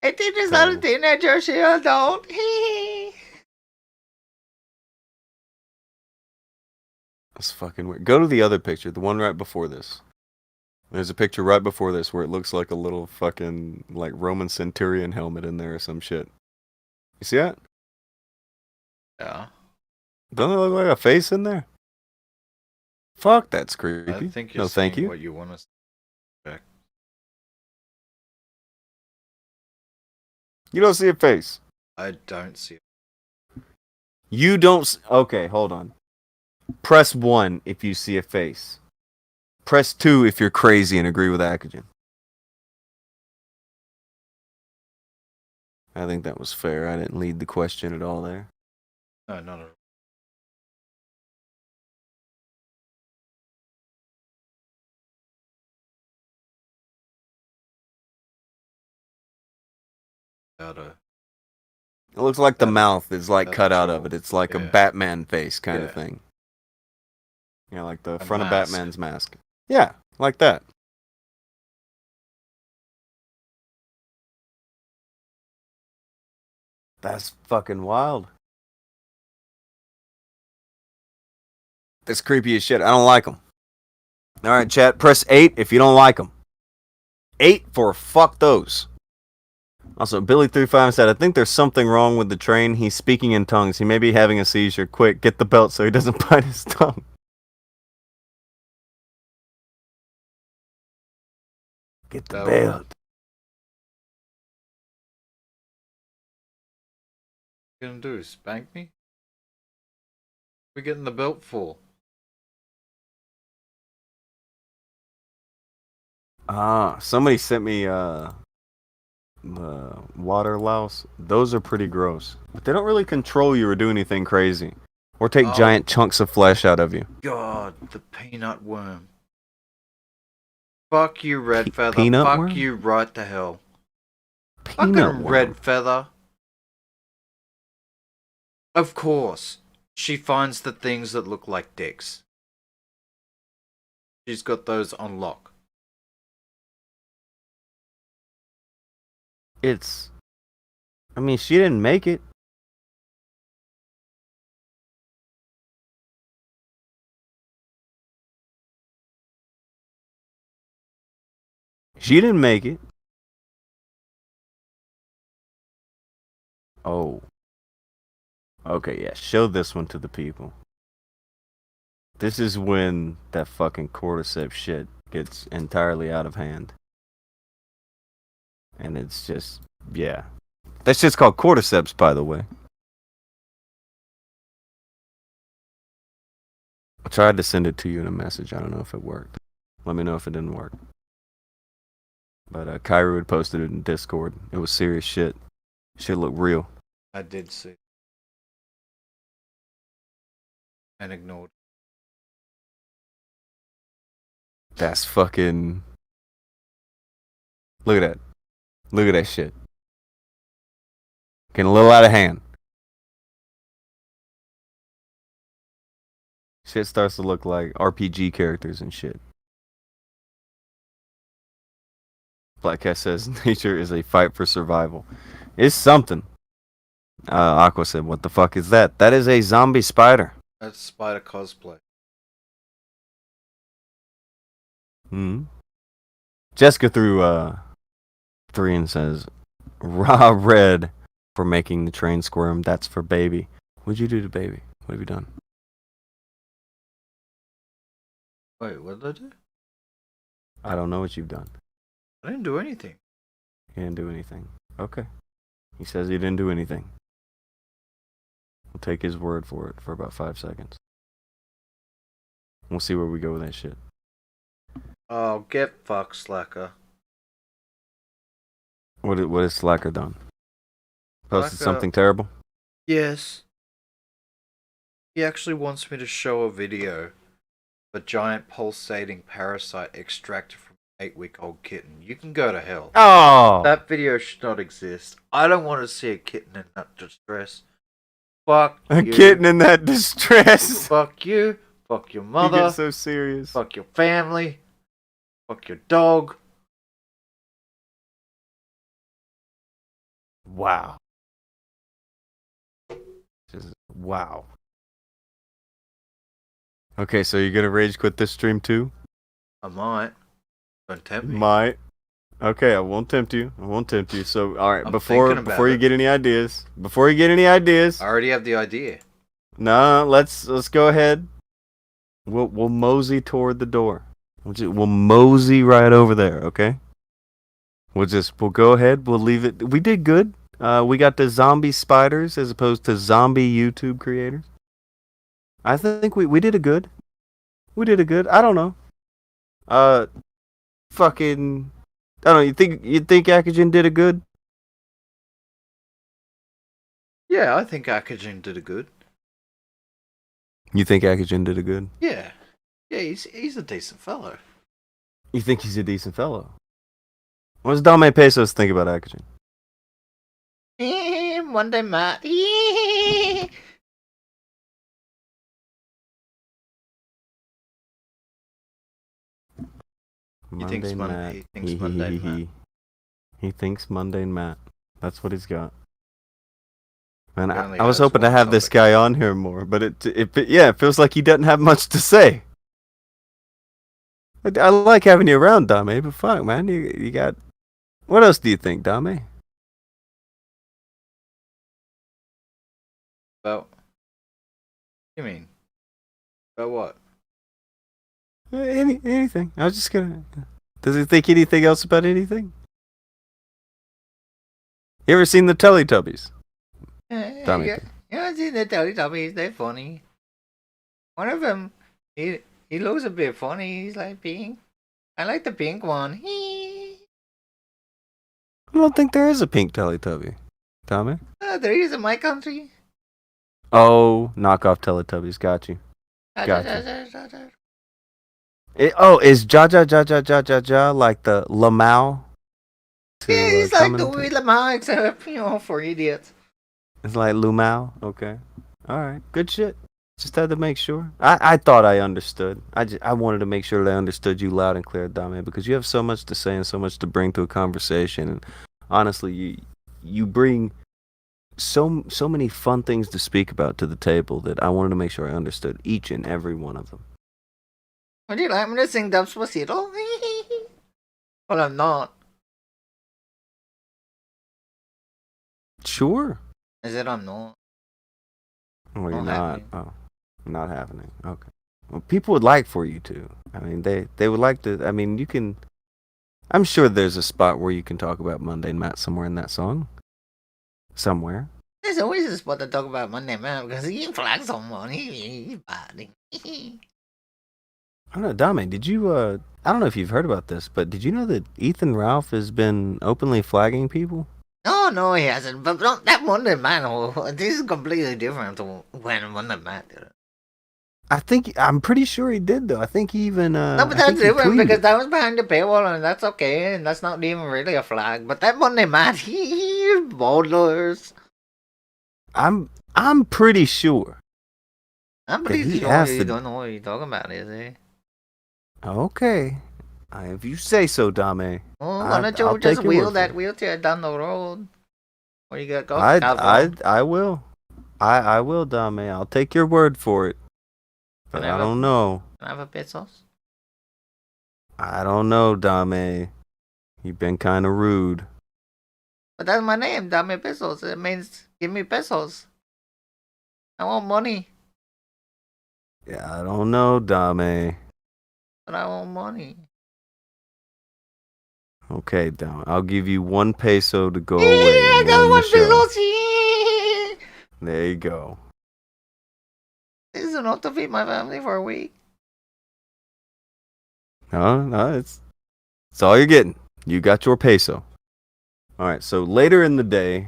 S18: I think it's not a teenager, she don't.
S10: That's fucking weird. Go to the other picture, the one right before this. There's a picture right before this where it looks like a little fucking like Roman centurion helmet in there or some shit. You see that?
S9: Yeah.
S10: Doesn't it look like a face in there? Fuck, that's creepy.
S9: I think you're
S10: no, thank
S9: seeing
S10: you.
S9: what you want to check.
S10: You don't see a face.
S9: I don't see it.
S10: You don't. Okay, hold on. Press 1 if you see a face. Press 2 if you're crazy and agree with Akujin. I think that was fair. I didn't lead the question at all there.
S9: No, not at all. Out
S10: It looks like the mouth is like cut out of it. It's like a
S9: Yeah.
S10: Batman face kind of
S9: Yeah.
S10: thing. Yeah, like the
S9: A
S10: front of
S9: mask.
S10: Batman's mask. Yeah, like that. That's fucking wild. That's creepy as shit. I don't like them. All right, chat. Press 8 if you don't like them. 8 for fuck those. Also, Billy35 said, I think there's something wrong with the train. He's speaking in tongues. He may be having a seizure. Quick, get the belt so he doesn't bite his tongue. Get the belt.
S9: What you gonna do? Spank me? We're getting the belt for.
S10: Somebody sent me water louse. Those are pretty gross. But they don't really control you or do anything crazy. Or take giant chunks of flesh out of you.
S9: God, the peanut worm. Fuck you, Red Feather.
S10: peanut
S9: Fuck
S10: worm?
S9: you right to hell.
S10: Peanut
S9: Fucking
S10: worm.
S9: Red Feather. Of course. She finds the things that look like dicks. She's got those on lock.
S10: I mean, she didn't make it. She didn't make it. Oh. Okay, yeah. Show this one to the people. This is when that fucking cordyceps shit gets entirely out of hand. And it's just, yeah. That shit's called cordyceps, by the way. I tried to send it to you in a message. I don't know if it worked. Let me know if it didn't work. But Kyrie had posted it in Discord. It was serious shit. Shit looked real.
S9: I did see. And ignored.
S10: That's fucking... Look at that. Look at that shit. Getting a little out of hand. Shit starts to look like RPG characters and shit. Black Cat says, nature is a fight for survival. It's something. Aqua said, what the fuck is that? That is a zombie spider.
S9: That's spider cosplay.
S10: Jessica threw 3 and says, raw red for making the train squirm. That's for baby. What'd you do to baby? What have you done?
S9: Wait, what did I do?
S10: I don't know what you've done.
S9: I didn't do anything.
S10: He didn't do anything. Okay. He says he didn't do anything. We'll take his word for it for about 5 seconds. We'll see where we go with that shit.
S9: Oh, get fucked, Slacker.
S10: What has Slacker done? Posted
S9: Slacker-
S10: something terrible?
S9: Yes. He actually wants me to show a video of a giant pulsating parasite extracted from an 8-week-old kitten. You can go to hell.
S10: Oh!
S9: That video should not exist. I don't want to see a kitten in that distress. Fuck
S10: A
S9: you.
S10: kitten in that distress.
S9: Fuck you. Fuck your
S10: You
S9: mother.
S10: get so serious.
S9: Fuck your family. Fuck your dog.
S10: Wow. Wow. Okay, so you're gonna rage quit this stream too?
S9: I might. Don't tempt me.
S10: Might. Okay, I won't tempt you. I won't tempt you. So, all right,
S9: I'm
S10: before
S9: thinking about
S10: you
S9: it.
S10: get any ideas,
S9: I already have the idea.
S10: no, let's go ahead. We'll mosey toward the door. We'll mosey right over there. Okay. We'll go ahead. We'll leave it. We did good. We got the zombie spiders as opposed to zombie YouTube creators. I think we did a good. We did a good. I don't know. Fucking. I don't know. You think Akujin did a good?
S9: Yeah, I think Akujin did a good.
S10: You think Akujin did a good?
S9: Yeah. Yeah, he's a decent fellow.
S10: You think he's a decent fellow? What does Dame Pesos think about Akujin?
S18: Monday Matt.
S10: Monday Matt.
S9: He thinks Monday Matt.
S10: He thinks mundane Matt. That's what he's got. Man,
S9: Apparently
S10: I was
S9: has
S10: hoping to
S9: one
S10: have this
S9: topic.
S10: guy on here more, but it feels like he doesn't have much to say. I like having you around, Dame, but fuck, man, you got. What else do you think, Dame?
S9: About. You mean? About what?
S10: Anything. I was just gonna. Does he think anything else about anything? You ever seen the Teletubbies? Dame.
S18: Yeah, I see the Teletubbies. They're funny. One of them, he looks a bit funny. He's like pink. I like the pink one.
S10: I don't think there is a pink Teletubby. Dame?
S18: There is in my country.
S10: Oh, knockoff Teletubbies. Got you. Is Ja Ja Ja Ja Ja Ja Ja like the Lamau?
S18: Yeah, he's like the Wee Lamau, except, for idiots.
S10: It's like Lumau? Okay. Alright. Good shit. Just had to make sure. I thought I understood. I wanted to make sure that I understood you loud and clear, Dame, because you have so much to say and so much to bring to a conversation. And honestly, you bring so many fun things to speak about to the table that I wanted to make sure I understood each and every one of them.
S18: Would you like me to sing Despacito? Well, I'm not.
S10: Sure.
S18: I said I'm not.
S10: Well, you're
S18: Not
S10: not.
S18: happening.
S10: Oh, not happening. Okay. Well, people would like for you to. I mean, they would like to. I mean, you can. I'm sure there's a spot where you can talk about Mundane Matt somewhere in that song. Somewhere.
S18: There's always a spot to talk about Monday Man because he flags someone. He's bad.
S10: I don't know, Dame, did you, I don't know if you've heard about this, but did you know that Ethan Ralph has been openly flagging people?
S18: No, he hasn't. But that Monday Man, this is completely different to when Monday Man did it.
S10: I'm pretty sure he did, though. I think he even,
S18: No, but that's different because that was behind the paywall and that's okay, and that's not even really a flag. But that Monday Man, he's boulders.
S10: I'm pretty sure.
S18: I'm
S10: that
S18: pretty
S10: he
S18: sure
S10: has
S18: you
S10: to-
S18: don't know what you're talking about, is he?
S10: Okay. If you say so, Dame.
S18: Oh, why don't you
S10: I'll
S18: just
S10: take your
S18: wheel
S10: word
S18: that
S10: for it.
S18: wheelchair down the road? Or you got go
S10: I will. I will, Dame. I'll take your word for it. But I don't know.
S18: Can I have a pesos?
S10: I don't know, Dame. You've been kind of rude.
S18: But that's my name, Dame Pesos. It means give me pesos. I want money,
S10: Yeah, I don't know, Dame.
S18: but I want money.
S10: Okay, Dame. I'll give you 1 peso to go
S18: Yeah,
S10: away.
S18: I
S10: and
S18: got
S10: end the
S18: 1
S10: show.
S18: pesos.
S10: There you go.
S18: This is enough to feed my family for a week.
S10: No, it's all you're getting. You got your peso. All right, so later in the day,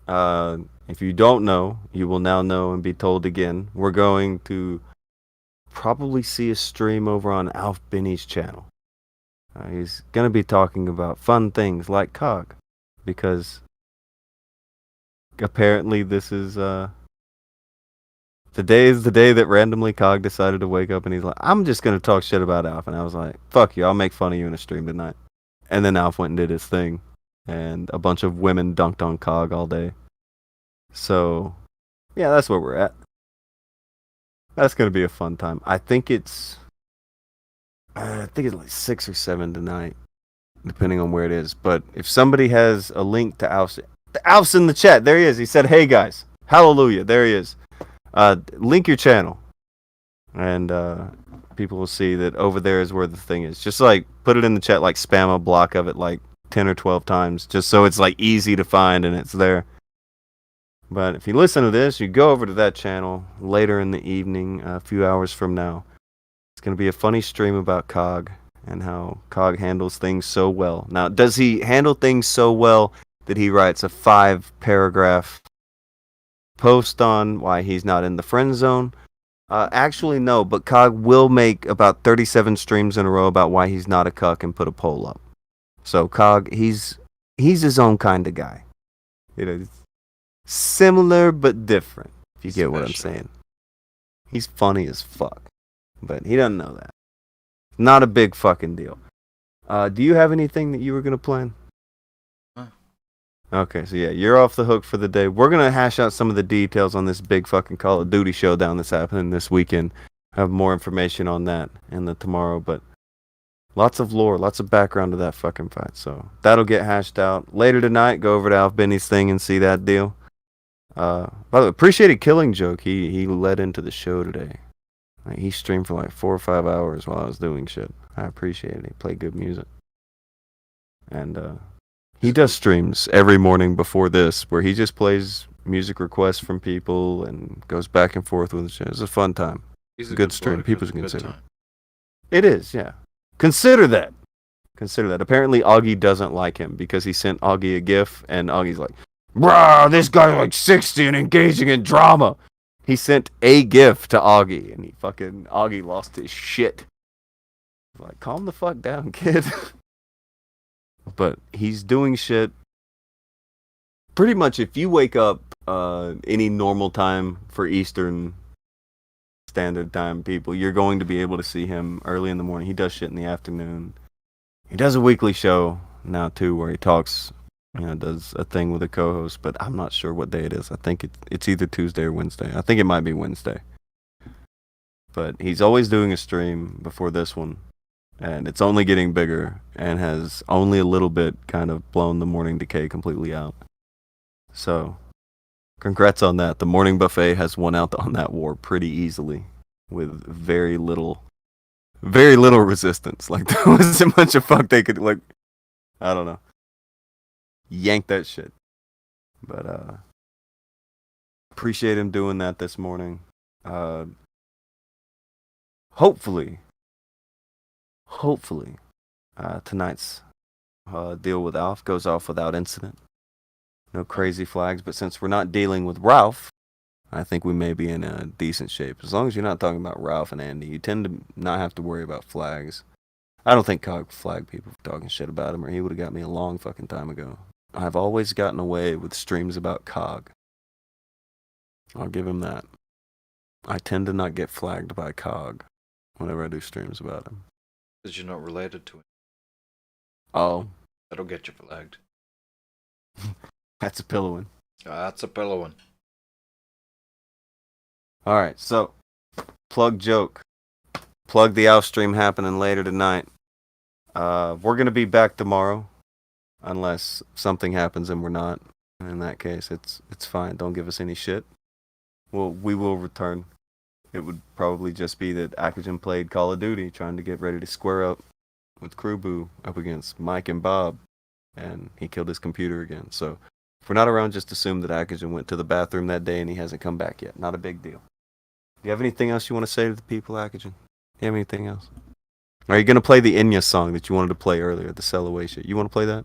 S10: if you don't know, you will now know and be told again. We're going to probably see a stream over on Alf Benny's channel. He's going to be talking about fun things like COG, because apparently this is the day that randomly COG decided to wake up and he's like, I'm just going to talk shit about Alf. And I was like, fuck you, I'll make fun of you in a stream tonight. And then Alf went and did his thing. And a bunch of women dunked on COG all day. So, yeah, that's where we're at. That's going to be a fun time. I think it's like 6 or 7 tonight, depending on where it is. But if somebody has a link to Alf's in the chat. There he is. He said, hey guys, hallelujah. There he is. Link your channel. And people will see that over there is where the thing is. Just like put it in the chat, like spam a block of it like 10 or 12 times, just so it's like easy to find and it's there. But if you listen to this, you go over to that channel later in the evening, a few hours from now. It's going to be a funny stream about COG and how COG handles things so well. Now, does he handle things so well that he writes a 5-paragraph post on why he's not in the friend zone? Actually, no, but COG will make about 37 streams in a row about why he's not a cuck and put a poll up. So COG, he's his own kind of guy. You know, it's similar but different. If you get what I'm saying. He's funny as fuck, but he doesn't know that. Not a big fucking deal. Do you have anything that you were gonna plan? Okay, so yeah, you're off the hook for the day. We're gonna hash out some of the details on this big fucking Call of Duty showdown that's happening this weekend. Have more information on that in the tomorrow, but lots of lore, lots of background to that fucking fight. So that'll get hashed out later tonight. Go over to Alf Benny's thing and see that deal. By the way, appreciated Killing Joke. He led into the show today. Like, he streamed for like 4 or 5 hours while I was doing shit. I appreciate it. He played good music. And he does streams every morning before this where he just plays music requests from people and goes back and forth with shit. It's a fun time.
S9: He's
S10: a good stream.
S9: bloke,
S10: People
S9: it's
S10: should
S9: a good
S10: consider.
S9: time.
S10: It is, yeah. Consider that. Consider that. Apparently, Augie doesn't like him because he sent Augie a GIF, and Augie's like, "Bruh, this guy's like 60 and engaging in drama." He sent a GIF to Augie, and Augie lost his shit. Like, calm the fuck down, kid. But he's doing shit. Pretty much, if you wake up any normal time for Eastern Standard Time people, you're going to be able to see him early in the morning. He does shit in the afternoon. He does a weekly show now too, where he talks, does a thing with a co-host, but I'm not sure what day it is. I think it's either Tuesday or Wednesday. I think it might be Wednesday. But he's always doing a stream before this one, and it's only getting bigger and has only a little bit kind of blown the Morning Decay completely out. So, congrats on that. The Morning Buffet has won out on that war pretty easily with very little resistance. Like, there wasn't much of fuck they could, like, I don't know, yank that shit. But appreciate him doing that this morning. Hopefully tonight's deal with Alf goes off without incident. No crazy flags, but since we're not dealing with Ralph, I think we may be in a decent shape. As long as you're not talking about Ralph and Andy, you tend to not have to worry about flags. I don't think Cog flagged people for talking shit about him, or he would have got me a long fucking time ago. I've always gotten away with streams about Cog. I'll give him that. I tend to not get flagged by Cog whenever I do streams about him.
S9: Because you're not related to him.
S10: Oh.
S9: That'll get you flagged.
S10: That's a pillow one.
S9: That's a pillow one.
S10: Alright, so, plug joke. Plug the Alf stream happening later tonight. We're going to be back tomorrow. Unless something happens and we're not. And in that case, it's fine. Don't give us any shit. We will return. It would probably just be that Akujin played Call of Duty, trying to get ready to square up with Crewboo up against Mike and Bob. And he killed his computer again. So, if we're not around, just assume that Akujin went to the bathroom that day and he hasn't come back yet. Not a big deal. Do you have anything else you want to say to the people, Akujin? Do you have anything else? Are you going to play the Enya song that you wanted to play earlier, the Sell Away shit? You want to play that?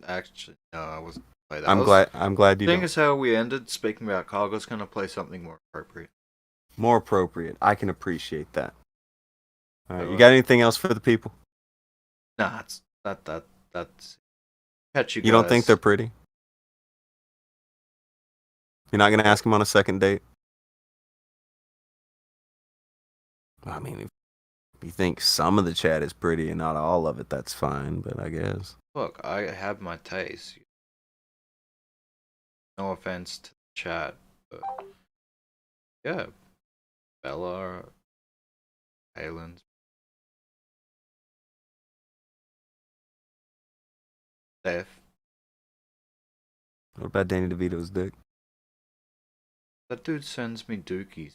S9: Actually, no, I wasn't play that.
S10: I'm glad you
S9: Seeing
S10: don't.
S9: as how we ended speaking about Cog, I was going to play something more appropriate.
S10: More appropriate. I can appreciate that. All right, you got anything else for the people?
S9: Nah, that's catch you guys.
S10: You don't think they're pretty? You're not going to ask them on a second date? I mean, if you think some of the chat is pretty and not all of it, that's fine, but I guess.
S9: Look, I have my taste. No offense to the chat, but yeah, Bella, Halen's. Steph.
S10: What about Danny DeVito's dick?
S9: That dude sends me dookies.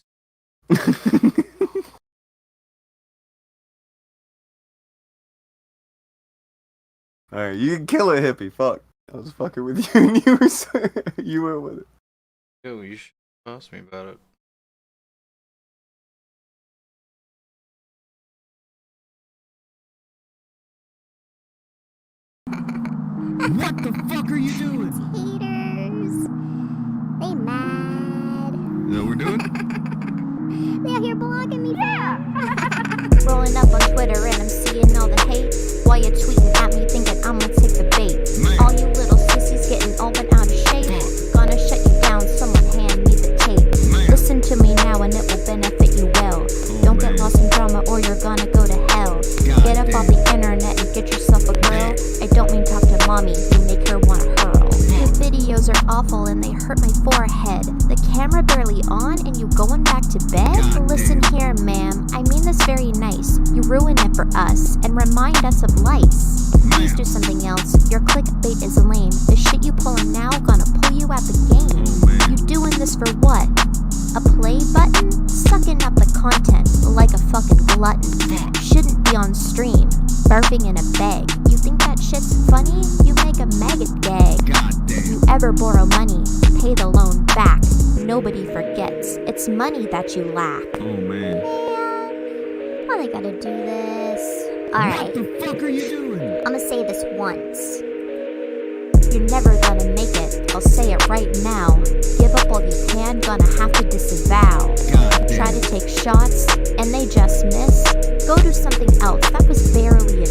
S10: Alright, you can kill it, hippie. Fuck. I was fucking with you and you went with it.
S9: Yo, you should ask me about it.
S8: What the fuck are you doing? Haters. They mad.
S10: You know what we're doing?
S8: They out here blocking me. Yeah. Rolling up on Twitter and I'm seeing all the hate. While you're tweeting at me thinking I'ma take the bait. All you little sissies getting all bent out of shape.
S19: karma or you're gonna go to hell. Get up off the internet and get yourself a girl. I don't mean talk to mommy, you make her wanna hurl. Your videos are awful and they hurt my forehead. The camera barely on and you going back to bed? Listen here, ma'am, I mean this very nice. You ruin it for us and remind us of lice. Please do something else. Your clickbait is lame. The shit you pulling now gonna pull you out the game. You doing this for what? A play button? Sucking up the content like a fucking glutton. Shouldn't be on stream, barfing in a bag. You think that shit's funny? You make a maggot gag. If you ever borrow money, pay the loan back. Nobody forgets. It's money that you lack.
S11: Oh man.
S19: Why they gotta do this? Alright.
S11: What the fuck are you doing?
S19: I'ma say this once. You're never gonna make it, I'll say it right now. Give up all you can, gonna have to disavow. Try to take shots, and they just miss. Go do something else, that was barely a